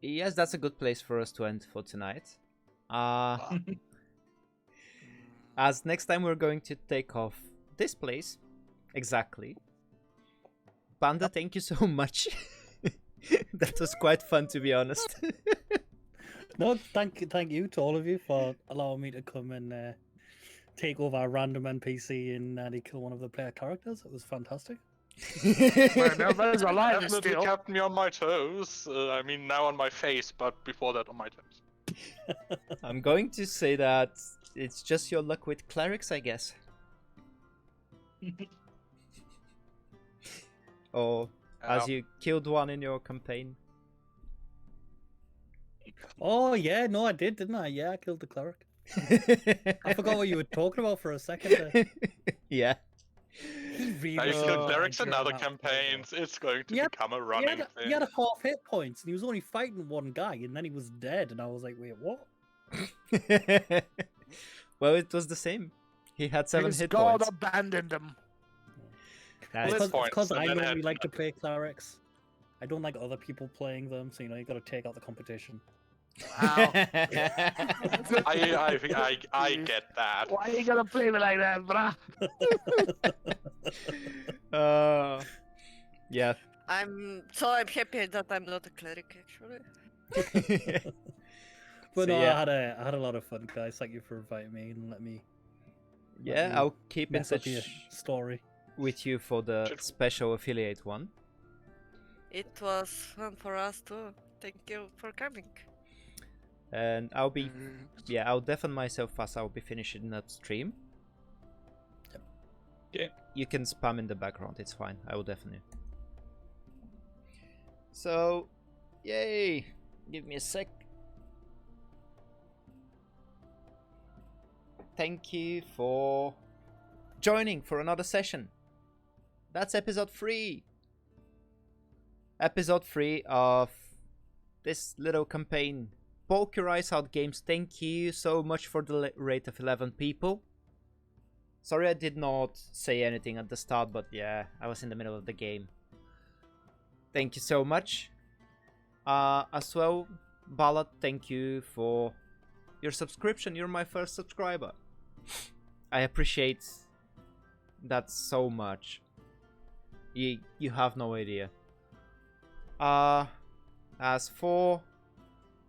Yes, that's a good place for us to end for tonight. As next time we're going to take off this place. Exactly. Panda, thank you so much. That was quite fun, to be honest. No, thank you to all of you for allowing me to come and take over a random NPC and nearly kill one of the player characters. It was fantastic. Well, everybody's alive Definitely still. kept me on my toes. I mean, now on my face, but before that on my toes. I'm going to say that it's just your luck with clerics, I guess. Or as you killed one in your campaign. Oh yeah, no, I did, didn't I? Yeah, I killed the cleric. I forgot what you were talking about for a second there. Yeah. He really Now you should kill have clerics in died other during that fight, though. campaigns, it's going to He had- become a He running had, thing. he had half hit points, and he was only fighting one guy, and then he was dead, and I was like, wait, what? Well, it was the same. He had 7 His hit god points. abandoned him. Nice. Well, points, Because and I then normally had- like to play clerics. I don't like other people playing them, so you gotta take out the competition. Wow. I get that. Why you gonna play me like that, bruh? Yeah. I'm happy that I'm not a cleric actually. But So, no, yeah. I had a lot of fun, guys. Thank you for inviting me and let me Yeah, me I'll keep in mess up touch your story. with you for the special affiliate one. It was fun for us too. Thank you for coming. And I'll be, I'll deafen myself as I'll be finishing that stream. Yep. Okay. You can spam in the background, it's fine. I will deafen you. So, yay! Give me a sec. Thank you for joining for another session. That's episode 3. Episode 3 of this little campaign. Poke Your Eyes Out Games, thank you so much for the rate of 11 people. Sorry I did not say anything at the start, but yeah, I was in the middle of the game. Thank you so much. As well, Ballad, thank you for your subscription. You're my first subscriber. I appreciate that so much. You have no idea. As for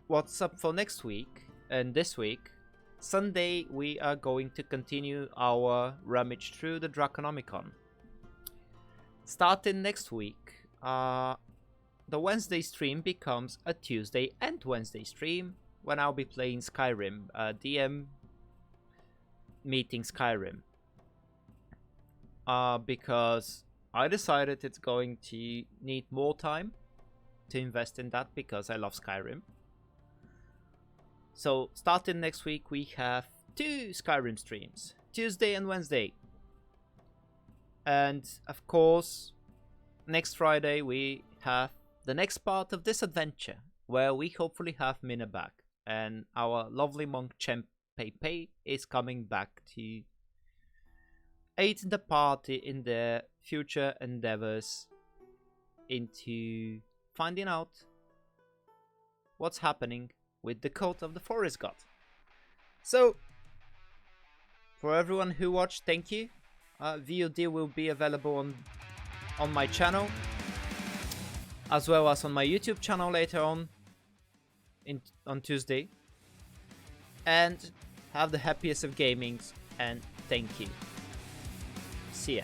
what's up for next week and this week, Sunday we are going to continue our rummage through the Draconomicon. Starting next week, the Wednesday stream becomes a Tuesday and Wednesday stream when I'll be playing Skyrim, DM meeting Skyrim. Because I decided it's going to need more time to invest in that because I love Skyrim. So starting next week we have 2 Skyrim streams, Tuesday and Wednesday. And of course, next Friday we have the next part of this adventure, where we hopefully have Mina back, and our lovely monk Champ Pepe is coming back to aid the party in their future endeavors into finding out what's happening with the cult of the forest god. So, for everyone who watched, thank you. VOD will be available on my channel, as well as on my YouTube channel later on Tuesday. And have the happiest of gamings, and thank you. See ya.